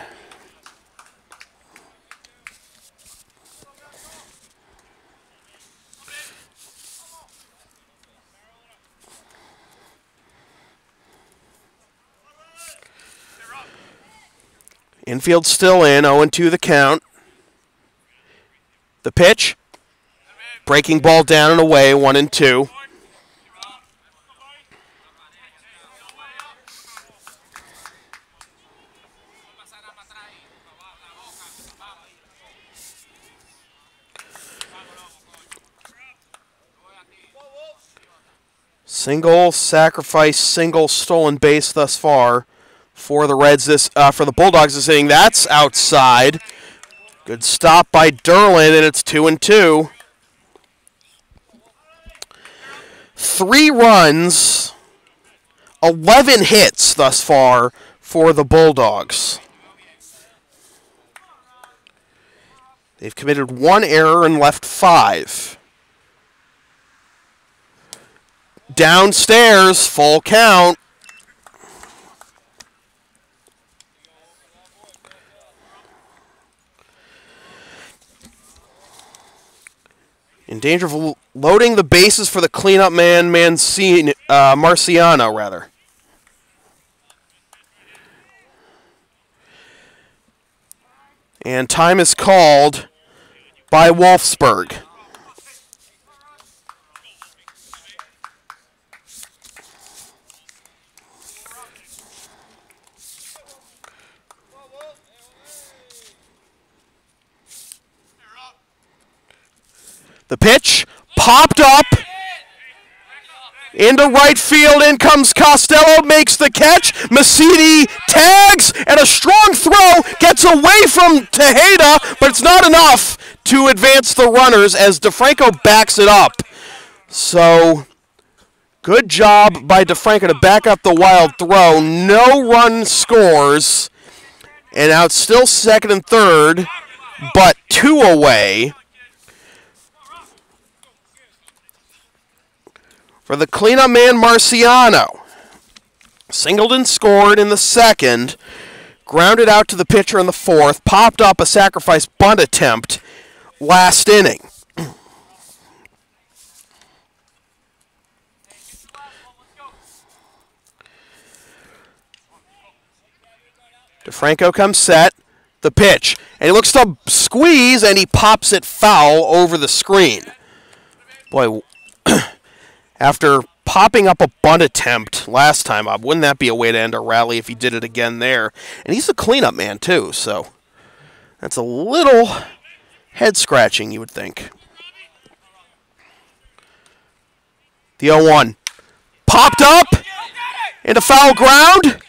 Infield still in, 0-2 the count. The pitch, breaking ball down and away, 1-2. Single sacrifice, single stolen base thus far for the Reds. For the Bulldogs this inning. That's outside. Good stop by Derlin, and it's 2-2. 3 runs, 11 hits thus far for the Bulldogs. They've committed 1 error and left 5. Downstairs, full count. In danger of loading the bases for the cleanup man, Marciano, rather. And time is called by Wolfsburg. The pitch popped up into right field. In comes Costello, makes the catch. Masidi tags, and a strong throw gets away from Tejeda, but it's not enough to advance the runners as DeFranco backs it up. So, good job by DeFranco to back up the wild throw. No run scores, and now it's still second and third, but 2 away. For the cleanup man, Marciano. Singled and scored in the second. Grounded out to the pitcher in the fourth. Popped up a sacrifice bunt attempt last inning. DeFranco comes set. The pitch. And he looks to squeeze, and he pops it foul over the screen. Boy, after popping up a bunt attempt last time, wouldn't that be a way to end a rally if he did it again there? And he's a cleanup man, too, so that's a little head-scratching, you would think. The 0-1. Popped up into foul ground.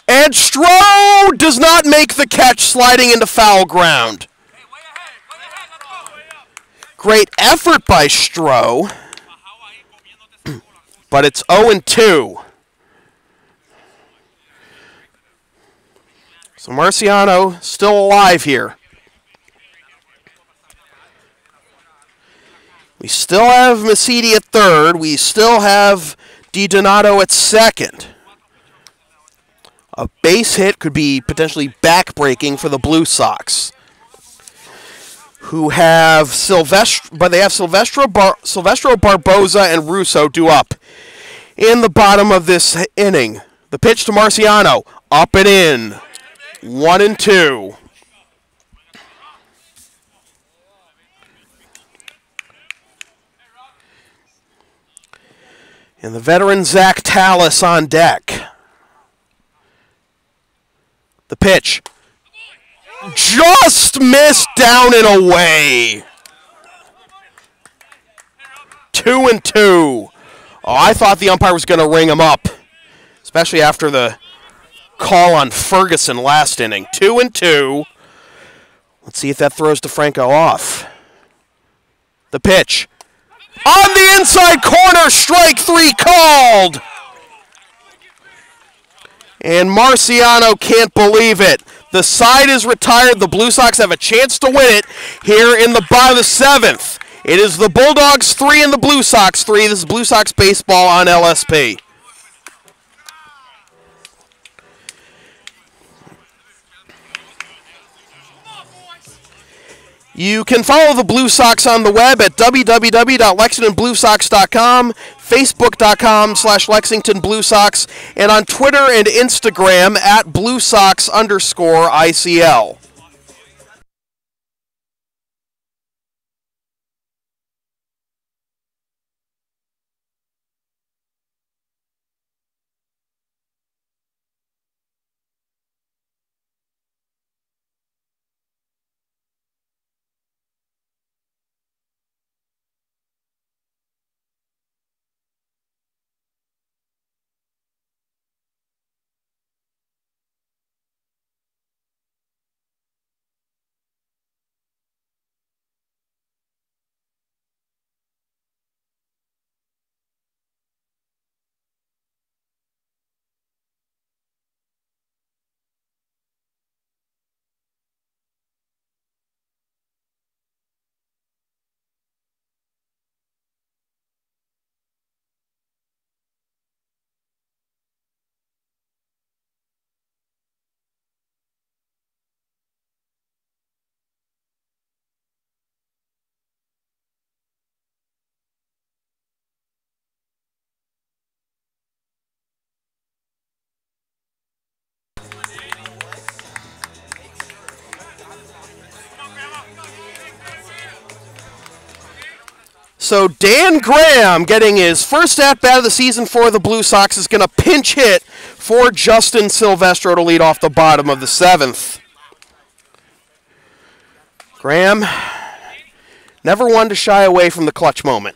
And Stroh does not make the catch, sliding into foul ground. Great effort by Stroh, but it's 0-2. So Marciano still alive here. We still have Masidi at third. We still have DiDonato at second. A base hit could be potentially back-breaking for the Blue Sox, who have Silvestro, but they have Silvestro, Barbosa, and Russo due up in the bottom of this inning. The pitch to Marciano, up and in, 1-2. And the veteran Zach Tallis on deck. The pitch. Just missed down and away. 2-2. Oh, I thought the umpire was going to ring him up, especially after the call on Ferguson last inning. 2-2. Let's see if that throws DeFranco off. The pitch. On the inside corner, strike three called. And Marciano can't believe it. The side is retired. The Blue Sox have a chance to win it here in the bottom of the seventh. It is the Bulldogs 3 and the Blue Sox 3. This is Blue Sox baseball on LSP. You can follow the Blue Sox on the web at www.lexingtonbluesox.com, facebook.com/Lexington Blue Sox, and on Twitter and Instagram at BlueSox_ICL. So Dan Graham, getting his first at-bat of the season for the Blue Sox, is going to pinch hit for Justin Silvestro to lead off the bottom of the seventh. Graham, never one to shy away from the clutch moment.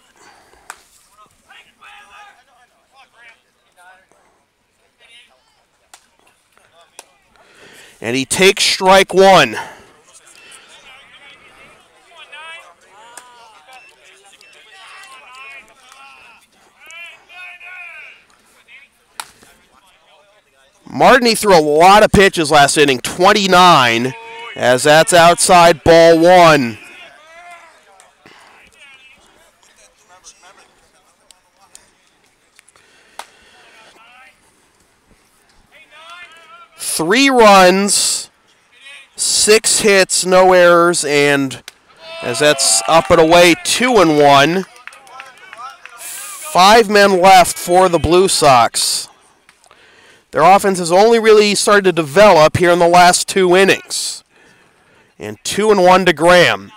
And he takes strike one. Martin threw a lot of pitches last inning, 29, as that's outside ball one. 3 runs, 6 hits, no errors, and as that's up and away, 2-1. 5 men left for the Blue Sox. Their offense has only really started to develop here in the last 2 innings. And 2-1 to Graham.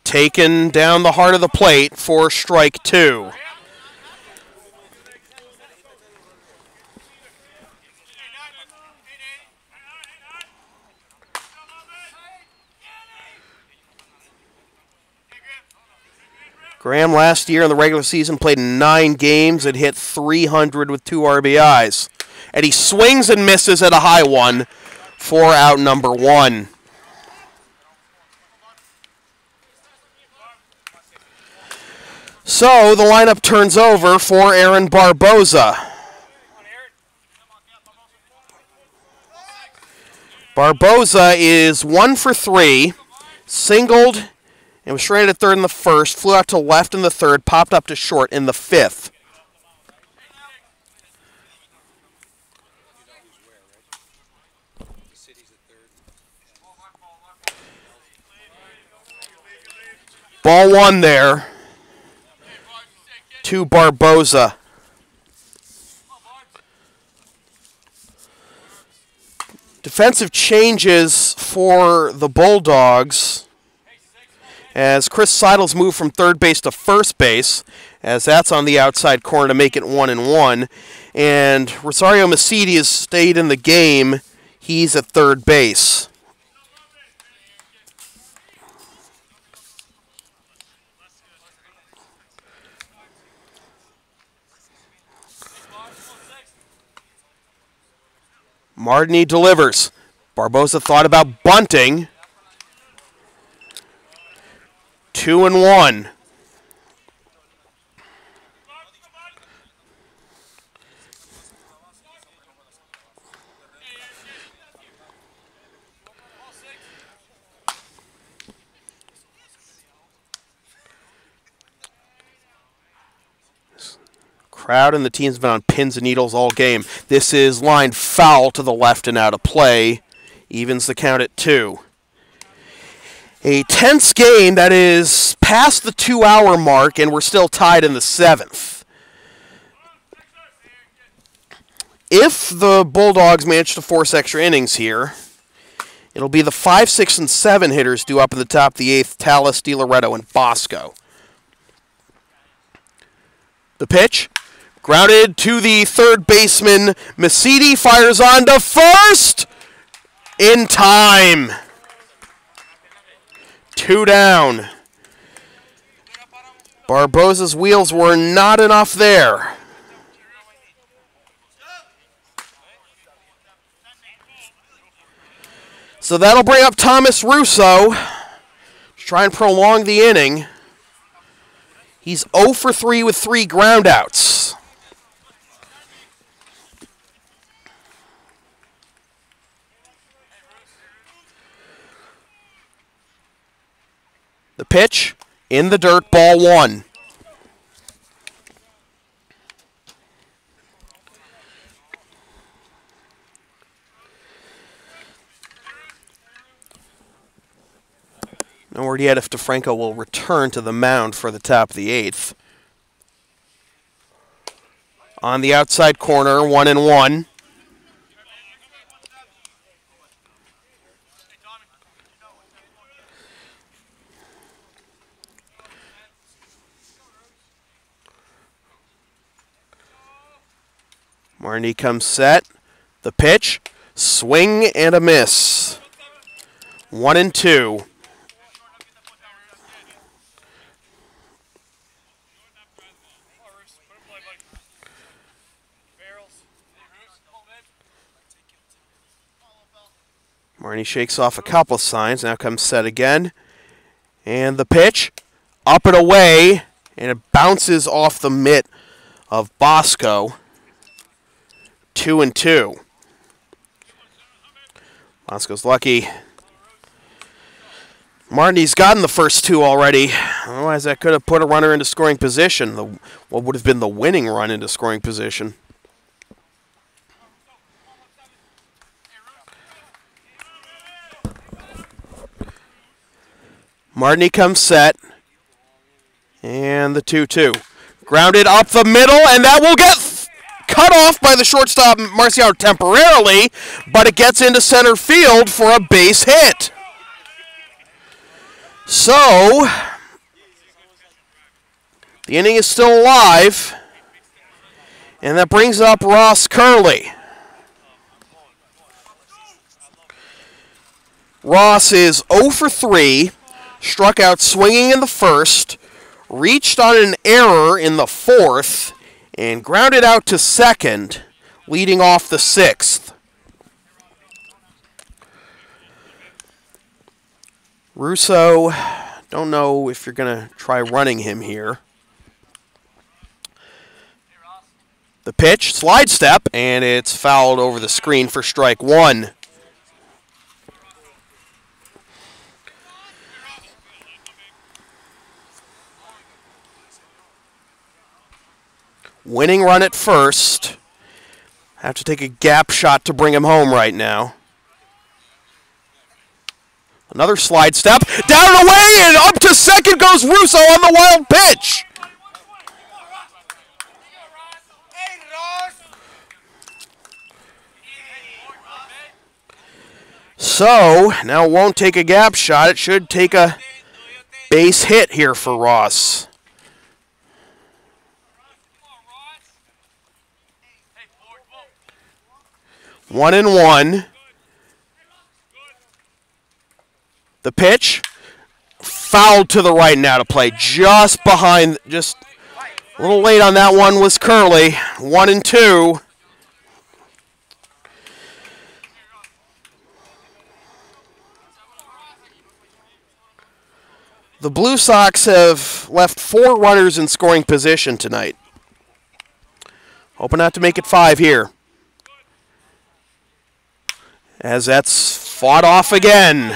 Taken down the heart of the plate for strike 2. Graham last year in the regular season played 9 games and hit .300 with 2 RBIs. And he swings and misses at a high one for out number 1. So the lineup turns over for Aaron Barbosa. Barbosa is 1 for 3, singled, and was stranded at third in the first, flew out to left in the third, popped up to short in the 5th. Ball 1 there to Barbosa. Defensive changes for the Bulldogs as Chris Seidel's moved from third base to first base, as that's on the outside corner to make it 1-1. And Rosario Macidi has stayed in the game. He's at third base. Martini delivers. Barbosa thought about bunting. 2-1. Crowd and the team's been on pins and needles all game. This is lined foul to the left and out of play. Evens the count at 2. A tense game that is past the 2-hour mark, and we're still tied in the 7th. If the Bulldogs manage to force extra innings here, it'll be the 5, 6, and 7 hitters due up in the top of the 8th, Tallis, DiLoretto, and Bosco. The pitch, grounded to the third baseman. Macidi fires on to first in time. 2 down. Barbosa's wheels were not enough there. So that'll bring up Thomas Russo to try and prolong the inning. He's 0 for 3 with 3 groundouts. The pitch, in the dirt, ball 1. No word yet if DeFranco will return to the mound for the top of the 8th. On the outside corner, 1-1. Marnie comes set. The pitch, swing and a miss. 1-2. Marnie shakes off a couple of signs. Now comes set again. And the pitch, up and away, and it bounces off the mitt of Bosco. 2-2. Bosco's lucky. Martin's gotten the first two already. Otherwise, that could have put a runner into scoring position. What would have been the winning run into scoring position. Martin comes set. And the 2-2. Grounded up the middle, and that will get cut off by the shortstop, Marciano, temporarily, but it gets into center field for a base hit. So, the inning is still alive, and that brings up Ross Curley. Ross is 0 for 3, struck out swinging in the first, reached on an error in the fourth, and grounded out to second, leading off the sixth. Russo, don't know if you're going to try running him here. The pitch, slide step, and it's fouled over the screen for strike one. Winning run at first. Have to take a gap shot to bring him home right now. Another slide step. Down and away, and up to second goes Russo on the wild pitch. So, now it won't take a gap shot. It should take a base hit here for Ross. 1-1. The pitch, fouled to the right now to play, just behind, just a little late on that one was Curley. 1-2. The Blue Sox have left 4 runners in scoring position tonight. Hoping not to make it 5 here. As that's fought off again.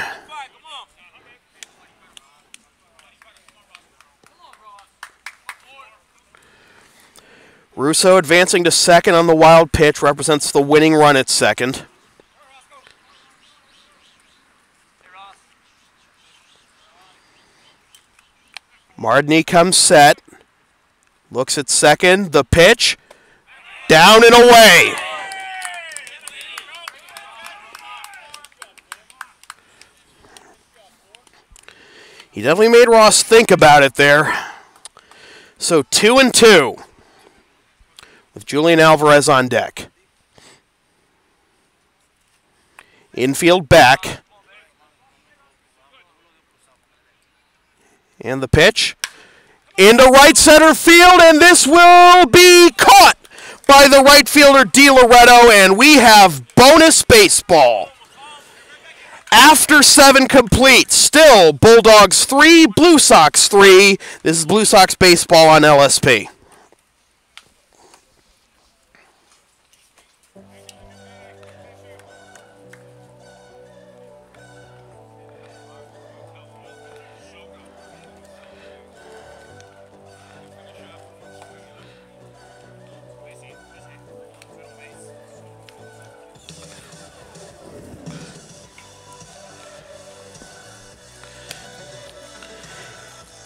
Russo advancing to second on the wild pitch, represents the winning run at second. Martin comes set, looks at second, the pitch, down and away. He definitely made Ross think about it there. So 2-2 with Julian Alvarez on deck. Infield back. And the pitch into right center field, and this will be caught by the right fielder, Di Loretto, and we have bonus baseball. After 7 complete, still Bulldogs 3, Blue Sox 3. This is Blue Sox baseball on LSP.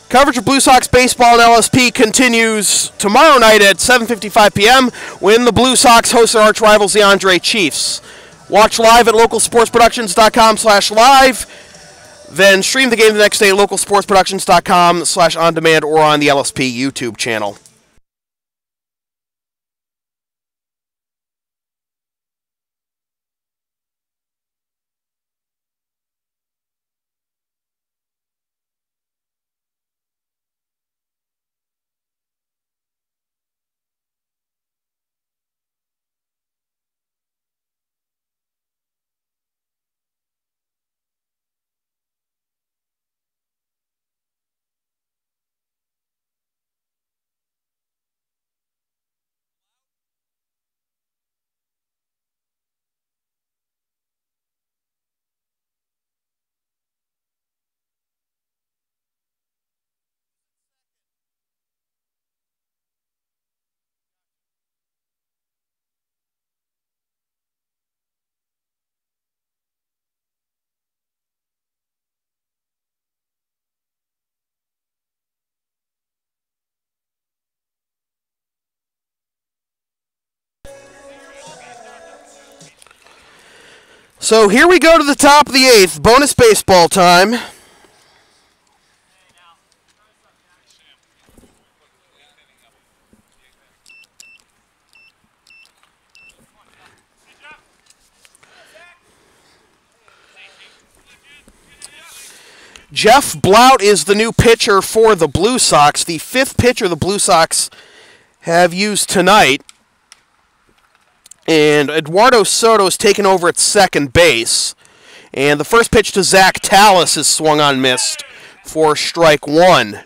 Coverage of Blue Sox baseball and LSP continues tomorrow night at 7:55 p.m. when the Blue Sox host their arch rivals, the Andre Chiefs. Watch live at localsportsproductions.com/live. Then stream the game the next day at localsportsproductions.com/on-demand or on the LSP YouTube channel. So here we go to the top of the 8th. Bonus baseball time. Jeff Blout is the new pitcher for the Blue Sox, the 5th pitcher the Blue Sox have used tonight. And Eduardo Soto's taken over at second base. And the first pitch to Zach Tallis is swung on, missed for strike 1.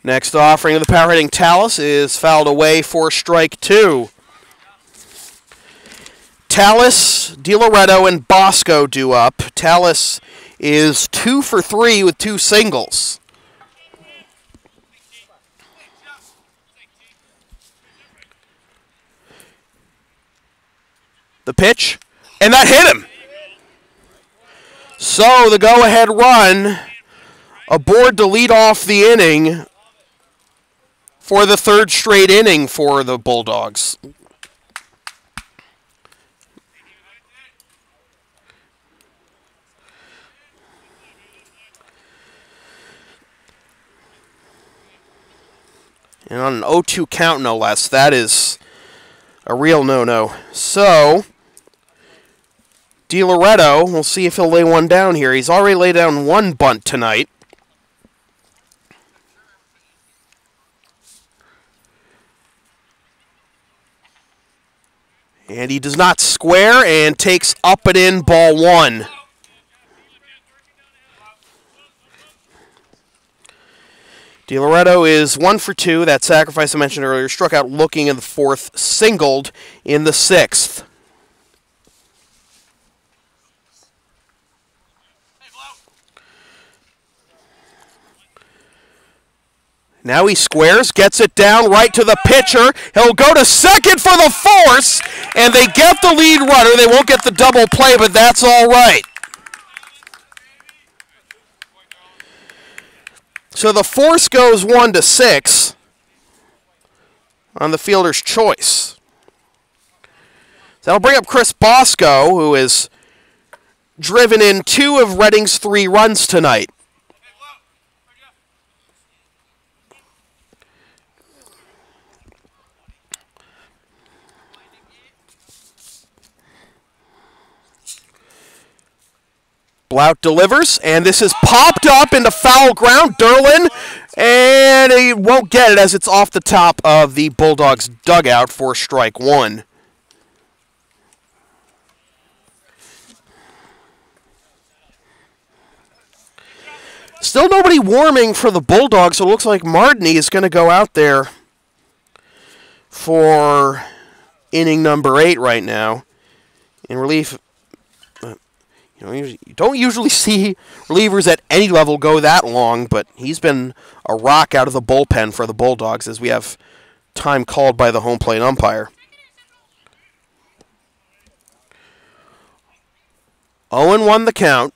Next offering of the power-hitting Tallis is fouled away for strike 2. Tallis, DiLoretto, and Bosco due up. Tallis is 2 for 3 with 2 singles. The pitch, and that hit him. So the go-ahead run aboard to lead off the inning for the 3rd straight inning for the Bulldogs. And on an 0-2 count, no less. That is a real no-no. So, DiLoretto, we'll see if he'll lay one down here. He's already laid down 1 bunt tonight. And he does not square and takes up and in, ball 1. DiLoretto is 1 for 2. That sacrifice I mentioned earlier. Struck out looking in the 4th, singled in the 6th. Now he squares, gets it down right to the pitcher. He'll go to second for the force, and they get the lead runner. They won't get the double play, but that's all right. So the force goes 1-6 on the fielder's choice. So that'll bring up Chris Bosco, who has driven in 2 of Reading's 3 runs tonight. Blout delivers, and this is popped up into foul ground. Derlin, and he won't get it as it's off the top of the Bulldogs' dugout for strike 1. Still nobody warming for the Bulldogs, so it looks like Martini is going to go out there for inning number 8 right now. In relief, you don't usually see relievers at any level go that long, but he's been a rock out of the bullpen for the Bulldogs as we have time called by the home plate umpire. 0-1 the count.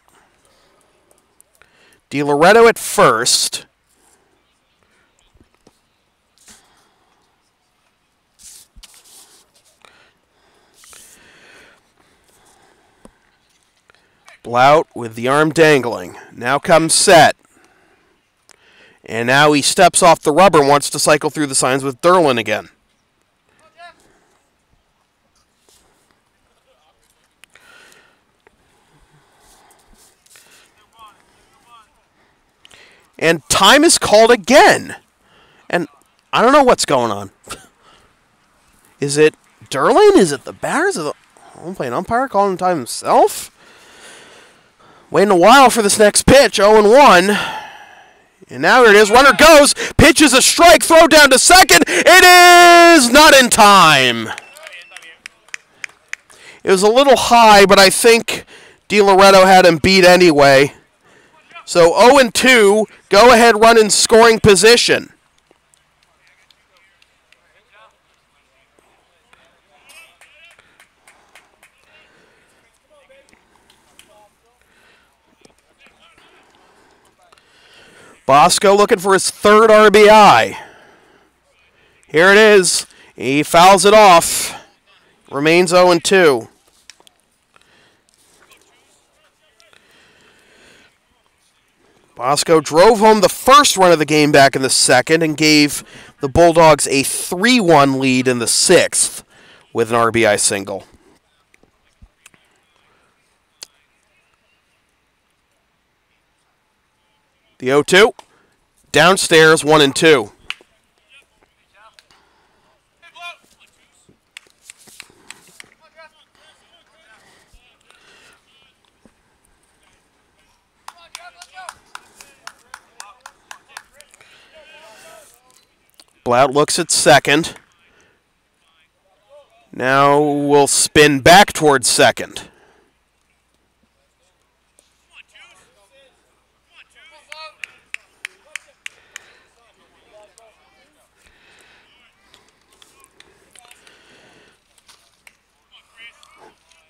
DiLoretto at first. Blout with the arm dangling. Now comes set. And now he steps off the rubber and wants to cycle through the signs with Derlin again. And time is called again. And I don't know what's going on. Is it Derlin? Is it the batters? Is the home plate umpire calling time himself? Waiting a while for this next pitch. 0-1. And now here it is. Runner goes. Pitch is a strike. Throw down to second. It is not in time. It was a little high, but I think DiLoretto had him beat anyway. So 0-2. Go ahead run in scoring position. Bosco looking for his third RBI. Here it is. He fouls it off. Remains 0-2. Bosco drove home the first run of the game back in the second and gave the Bulldogs a 3-1 lead in the sixth with an RBI single. The 0-2. Downstairs, 1-2. Blout looks at second. Now we'll spin back towards second.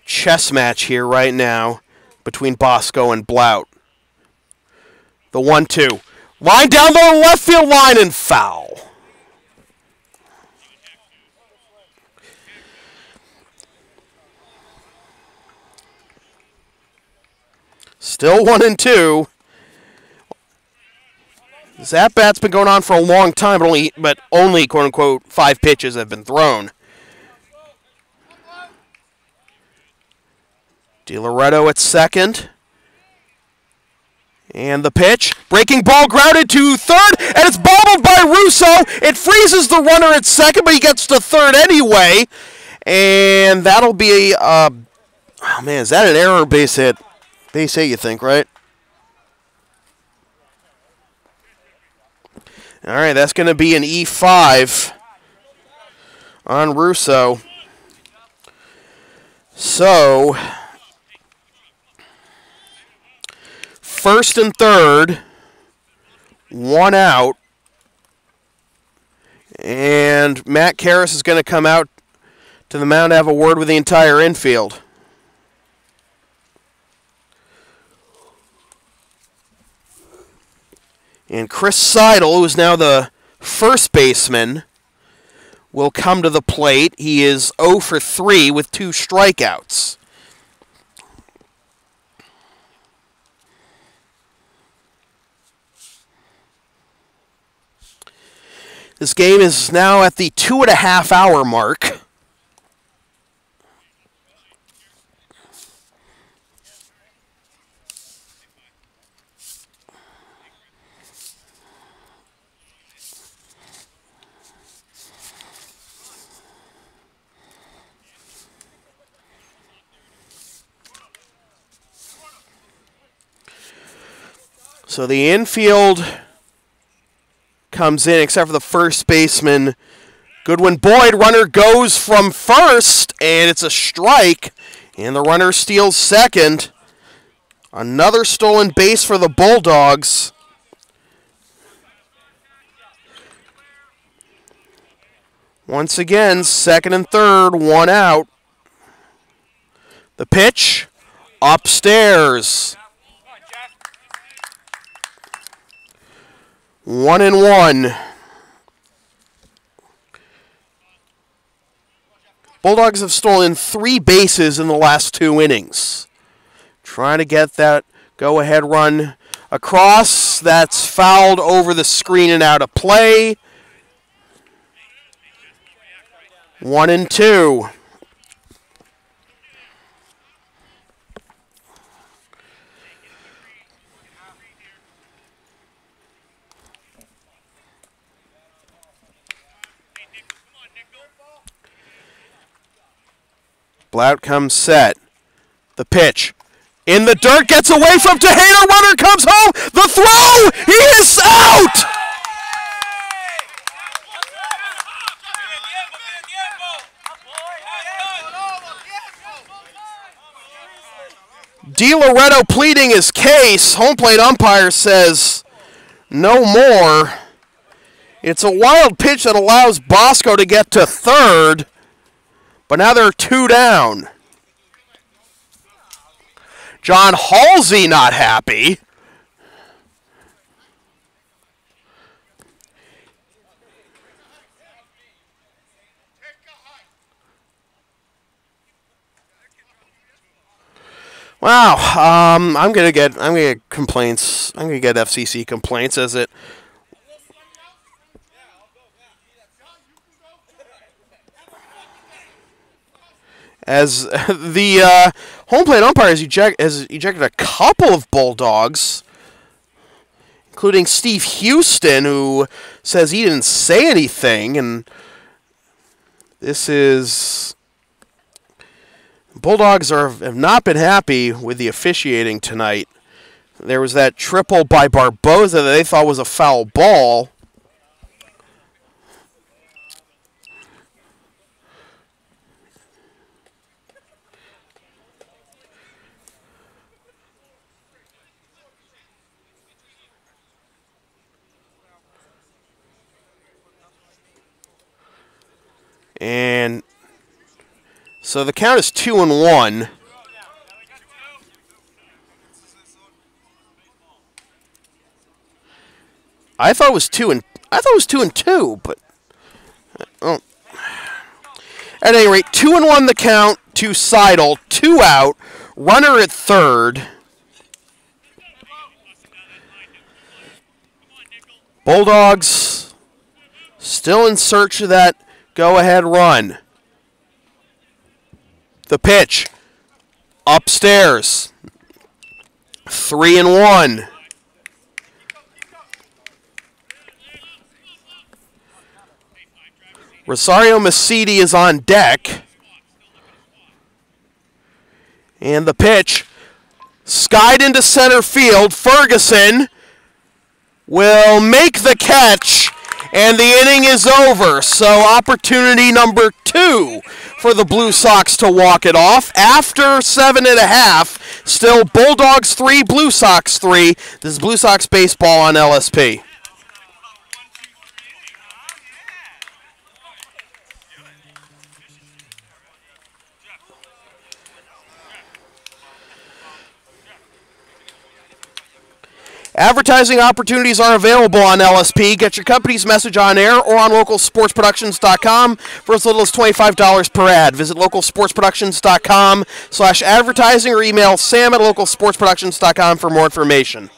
Chess match here right now between Bosco and Blout. The 1-2. Line down the left field line and foul. Still 1-2. This at-bat's been going on for a long time, but only quote-unquote 5 pitches have been thrown. DiLoretto at second. And the pitch. Breaking ball grounded to third, and it's bobbled by Russo. It freezes the runner at second, but he gets to third anyway. And that'll be oh man, is that an error base hit? Base hit, you think, right? All right, that's going to be an E5 on Russo. So, first and third, 1 out. And Matt Karras is going to come out to the mound to have a word with the entire infield. And Chris Seidel, who is now the first baseman, will come to the plate. He is 0 for 3 with 2 strikeouts. This game is now at the 2.5-hour mark. So the infield comes in, except for the first baseman, Goodwin Boyd. Runner goes from first, and it's a strike, and the runner steals second. Another stolen base for the Bulldogs. Once again, second and third, 1 out. The pitch, upstairs. 1-1. Bulldogs have stolen 3 bases in the last 2 innings. Trying to get that go-ahead run across. That's fouled over the screen and out of play. 1-2. Blout comes set. The pitch. In the dirt, gets away from Tejeda. Runner comes home. The throw! He is out! DiLoretto pleading his case. Home plate umpire says no more. It's a wild pitch that allows Bosco to get to third. But now they're 2 down. John Halsey not happy. Wow, I'm gonna get complaints. I'm gonna get FCC complaints as the home plate umpire has ejected a couple of Bulldogs, including Steve Houston, who says he didn't say anything, and this is Bulldogs have not been happy with the officiating tonight. There was that triple by Barbosa that they thought was a foul ball. And so the count is 2-1. I thought it was 2-2, but oh. At any rate, 2-1 the count to Seidel, 2 out, runner at third. Bulldogs still in search of that go-ahead run. The pitch upstairs, 3-1. Rosario Macidi is on deck. And the pitch skied into center field. Ferguson will make the catch, and the inning is over. So opportunity number 2 for the Blue Sox to walk it off. After 7.5, still Bulldogs 3, Blue Sox 3. This is Blue Sox baseball on LSP. Advertising opportunities are available on LSP. Get your company's message on air or on localsportsproductions.com for as little as $25 per ad. Visit localsportsproductions.com/advertising or email sam@localsportsproductions.com for more information.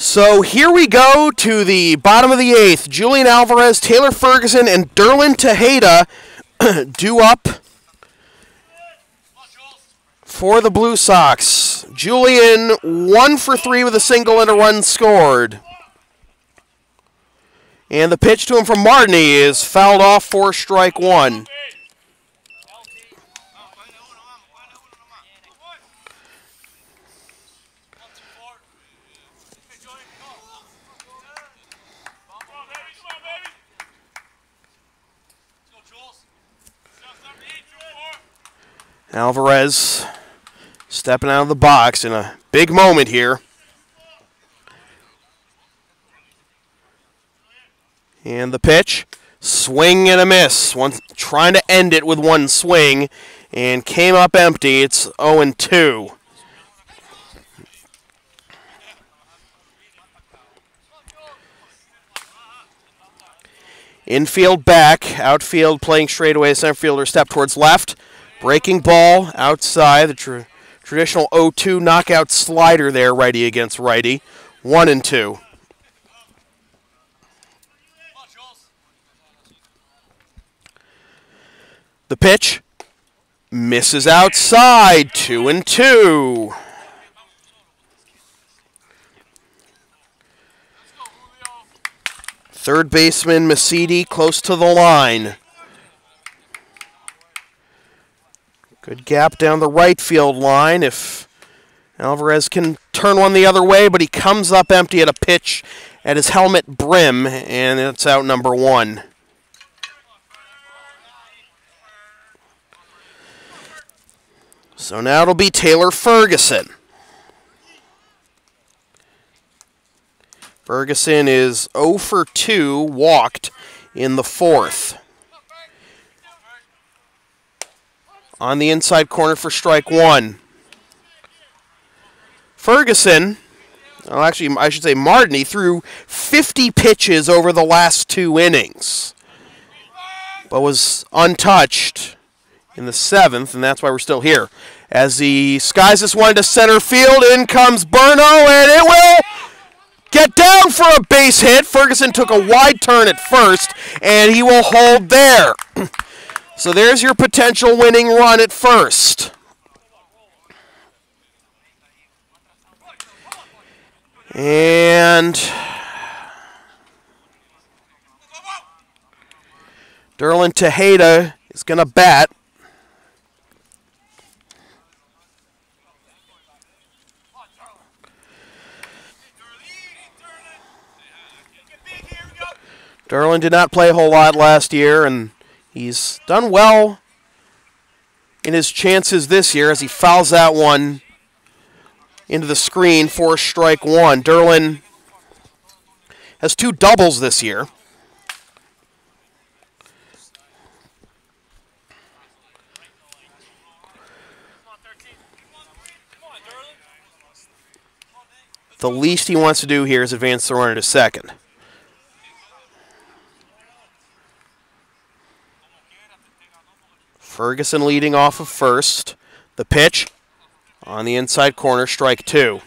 So here we go to the bottom of the 8th. Julian Alvarez, Taylor Ferguson, and Derlin Tejeda due up for the Blue Sox. Julian 1 for 3 with a single and a run scored. And the pitch to him from Martini is fouled off for strike 1. Alvarez stepping out of the box in a big moment here. And the pitch, swing and a miss. One trying to end it with one swing and came up empty. It's 0-2. Infield back, outfield playing straightaway. Center fielder step towards left. Breaking ball outside, the traditional 0-2 knockout slider there, righty against righty. 1-2. The pitch misses outside, 2-2. Third baseman Masidi close to the line. Good gap down the right field line if Alvarez can turn one the other way, but he comes up empty at a pitch at his helmet brim, and it's out number 1. So now it'll be Taylor Ferguson. Ferguson is 0 for 2, walked in the 4th. On the inside corner for strike 1. Ferguson, well, actually, I should say Martini, threw 50 pitches over the last 2 innings, but was untouched in the 7th, and that's why we're still here. As he skies this one to center field, in comes Brno, and it will get down for a base hit. Ferguson took a wide turn at first, and he will hold there. So there's your potential winning run at first. And Derlin Tejeda is going to bat. Derlin did not play a whole lot last year, and he's done well in his chances this year as he fouls that one into the screen for strike 1. Derlin has 2 doubles this year. The least he wants to do here is advance the runner to second. Ferguson leading off of first. The pitch on the inside corner, strike 2.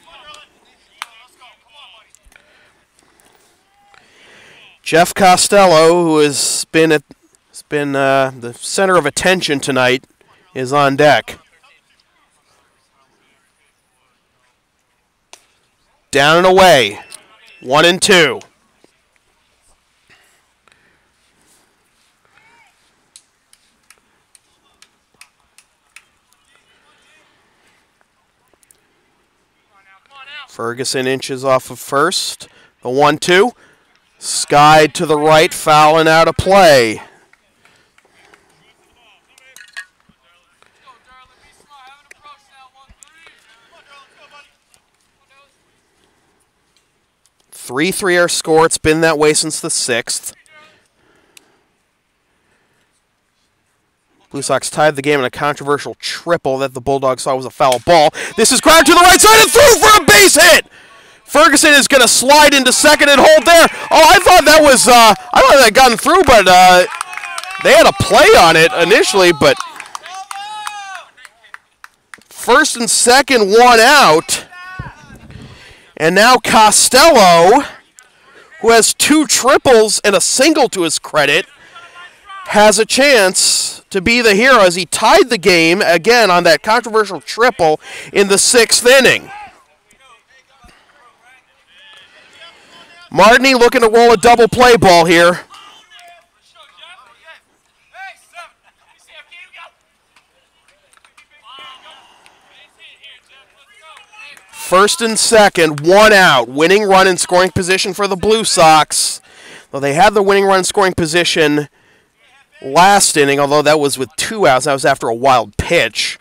Jeff Costello, who has been the center of attention tonight, is on deck. Down and away, 1-2. Ferguson inches off of first. The 1-2. Skied to the right, foul and out of play. Three our score. It's been that way since the 6th. Blue Sox tied the game in a controversial triple that the Bulldogs thought was a foul ball. This is grounded to the right side and through for a base hit. Ferguson is going to slide into second and hold there. Oh, I thought that was, I thought that had gotten through, but they had a play on it initially, but first and second, 1 out. And now Costello, who has 2 triples and a single to his credit, has a chance to be the hero as he tied the game again on that controversial triple in the 6th inning. Martini looking to roll a double play ball here. First and second, 1 out. Winning run in scoring position for the Blue Sox. Though they had the winning run in scoring position last inning, although that was with 2 outs. That was after a wild pitch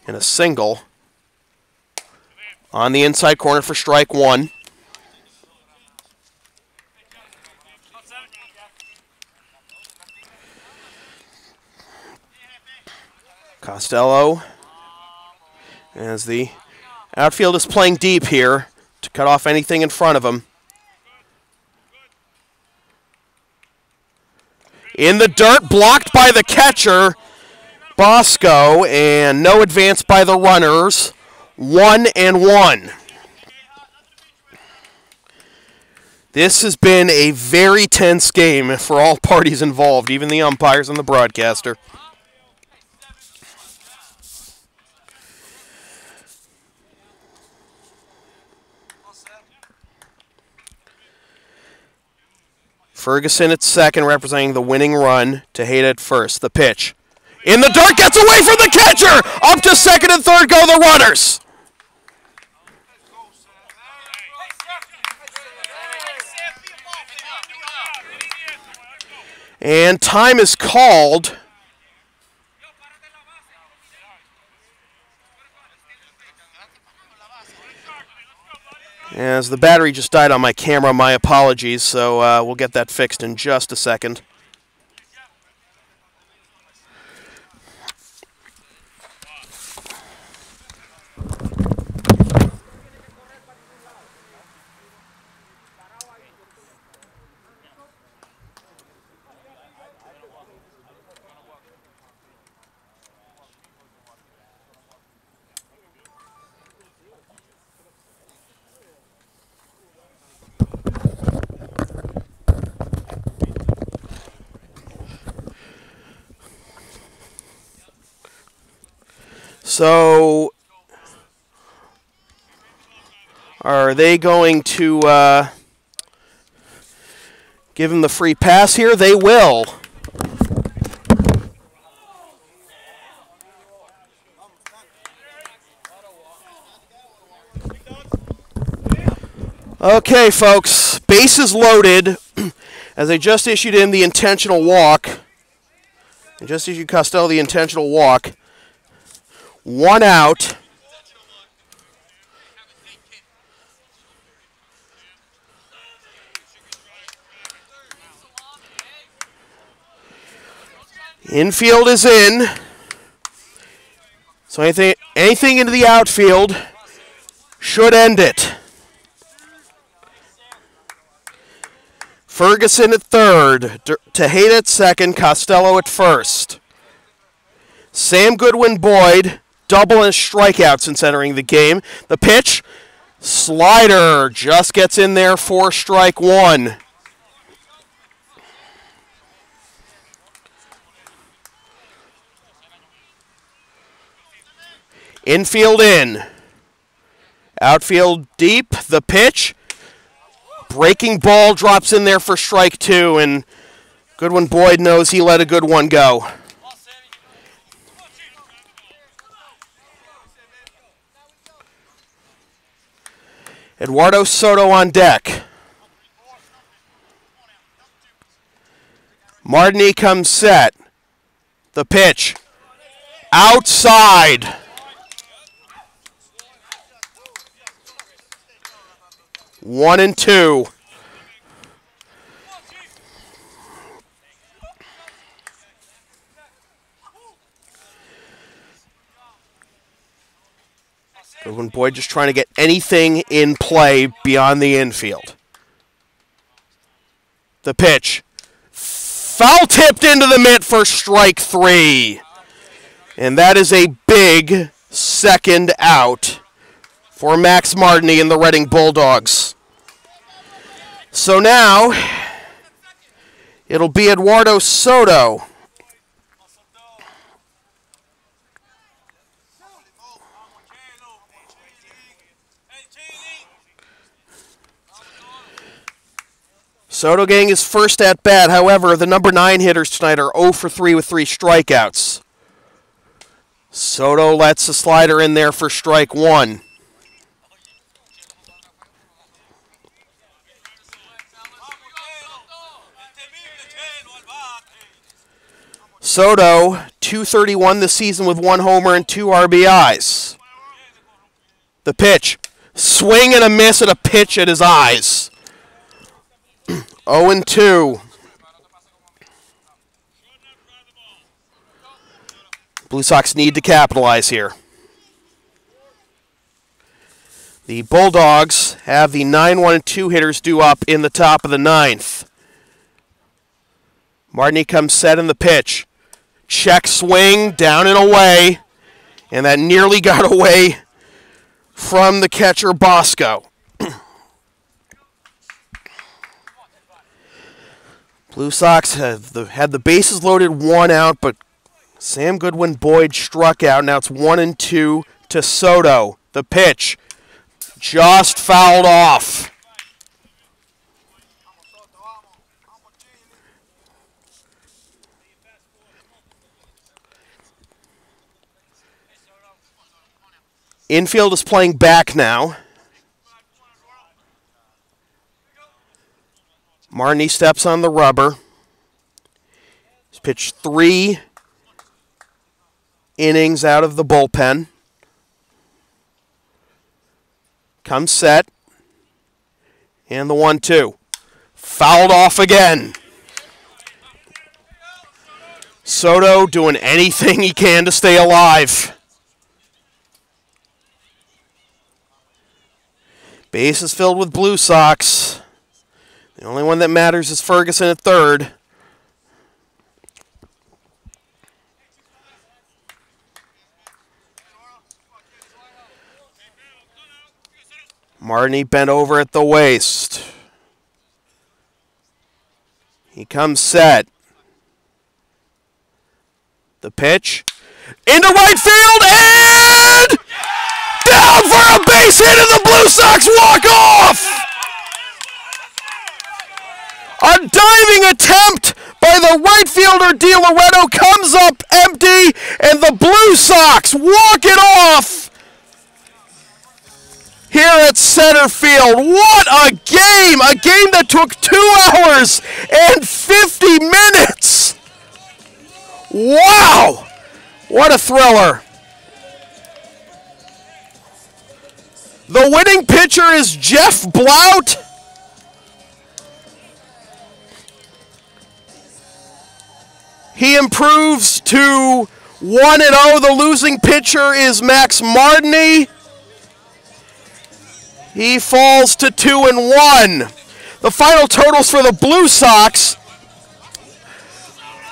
and a single. On the inside corner for strike 1. Costello, as the outfield is playing deep here to cut off anything in front of him. In the dirt, blocked by the catcher, Bosco, and no advance by the runners. 1-1. This has been a very tense game for all parties involved, even the umpires and the broadcaster. Ferguson at second, representing the winning run. Tejeda at first. The pitch. In the dirt, gets away from the catcher! Up to second and third go the runners! And time is called. As the battery just died on my camera, my apologies, so we'll get that fixed in just a second. So, are they going to give him the free pass here? They will. Okay, folks, bases loaded as they just issued in the intentional walk. They just issued Costello the intentional walk. 1 out. Infield is in. So anything into the outfield should end it. Ferguson at third. Tejeda at second. Costello at first. Sam Goodwin Boyd, double and strikeout since entering the game. The pitch, slider, just gets in there for strike 1. Infield in. Outfield deep. The pitch, breaking ball, drops in there for strike 2, and Goodwin Boyd knows he let a good one go. Eduardo Soto on deck. Martini comes set. The pitch. Outside. 1-2. Goodwin Boyd just trying to get anything in play beyond the infield. The pitch. Foul tipped into the mitt for strike 3. And that is a big second out for Max Martini and the Reading Bulldogs. So now, it'll be Eduardo Soto. Soto getting his first at bat. However, the number 9 hitters tonight are 0 for 3 with 3 strikeouts. Soto lets the slider in there for strike 1. Soto, .231 this season with 1 homer and 2 RBIs. The pitch. Swing and a miss at a pitch at his eyes. 0-2. Blue Sox need to capitalize here. The Bulldogs have the 9-1 and 2 hitters due up in the top of the 9th. Martini comes set in the pitch. Check swing, down and away. And that nearly got away from the catcher, Bosco. Blue Sox had the bases loaded, 1 out, but Sam Goodwin Boyd struck out. Now it's 1-2 to Soto. The pitch just fouled off. Infield is playing back now. Martini steps on the rubber. He's pitched 3 innings out of the bullpen. Comes set. And the 1-2. Fouled off again. Soto doing anything he can to stay alive. Base is filled with Blue Sox. The only one that matters is Ferguson at third. Martini bent over at the waist. He comes set. The pitch. Into right field and down for a base hit and the Blue Sox walk off! A diving attempt by the right fielder Di Loretto comes up empty, and the Blue Sox walk it off here at center field. What a game! A game that took 2 hours and 50 minutes! Wow! What a thriller. The winning pitcher is Jeff Blout. He improves to 1-0. The losing pitcher is Max Martini. He falls to 2-1. The final totals for the Blue Sox: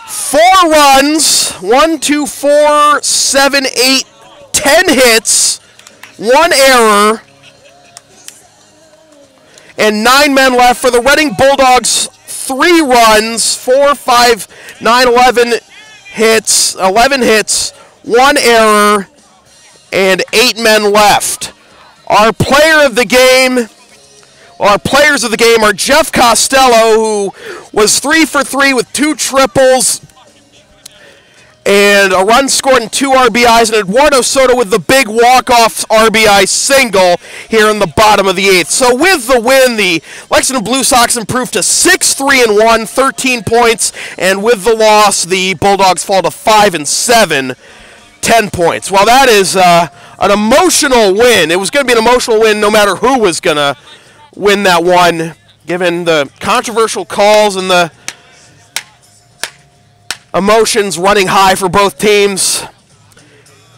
4 runs, 1, 2, 4, 7, 8, 10 hits, 1 error, and 9 men left. For the Reading Bulldogs, 3 runs, 4, 5, 9, 11 hits, 1 error, and 8 men left. Our player of the game, our players of the game are Jeff Costello, who was 3 for 3 with 2 triples and a run scored and 2 RBIs, and Eduardo Soto with the big walk-off RBI single here in the bottom of the 8th. So with the win, the Lexington Blue Sox improved to 6-3-1, 13 points, and with the loss, the Bulldogs fall to 5-7, 10 points. Well, that is an emotional win. It was going to be an emotional win no matter who was going to win that one, given the controversial calls and the emotions running high for both teams.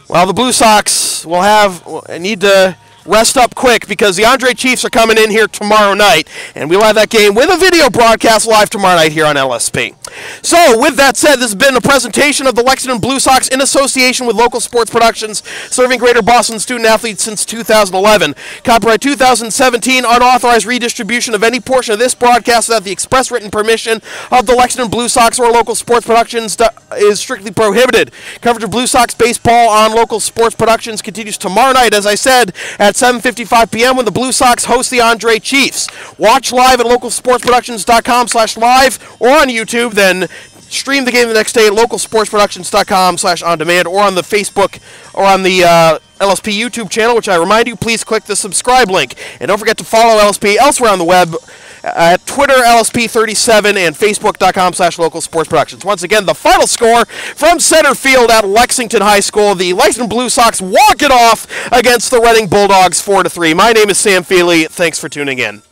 Well, the Blue Sox will need to rest up quick because the Andre Chiefs are coming in here tomorrow night, and we'll have that game with a video broadcast live tomorrow night here on LSP. So, with that said, this has been a presentation of the Lexington Blue Sox in association with Local Sports Productions, serving Greater Boston student-athletes since 2011. Copyright 2017, unauthorized redistribution of any portion of this broadcast without the express written permission of the Lexington Blue Sox or Local Sports Productions is strictly prohibited. Coverage of Blue Sox baseball on Local Sports Productions continues tomorrow night, as I said, at 7:55 p.m. when the Blue Sox host the Andre Chiefs. Watch live at localsportsproductions.com/live or on YouTube, then stream the game the next day at localsportsproductions.com/on-demand or on the Facebook or on the LSP YouTube channel, which I remind you, please click the subscribe link. And don't forget to follow LSP elsewhere on the web at Twitter, LSP37, and Facebook.com/localsportsproductions. Once again, the final score from center field at Lexington High School. The Lexington Blue Sox walk it off against the Reading Bulldogs 4-3. My name is Sam Feely. Thanks for tuning in.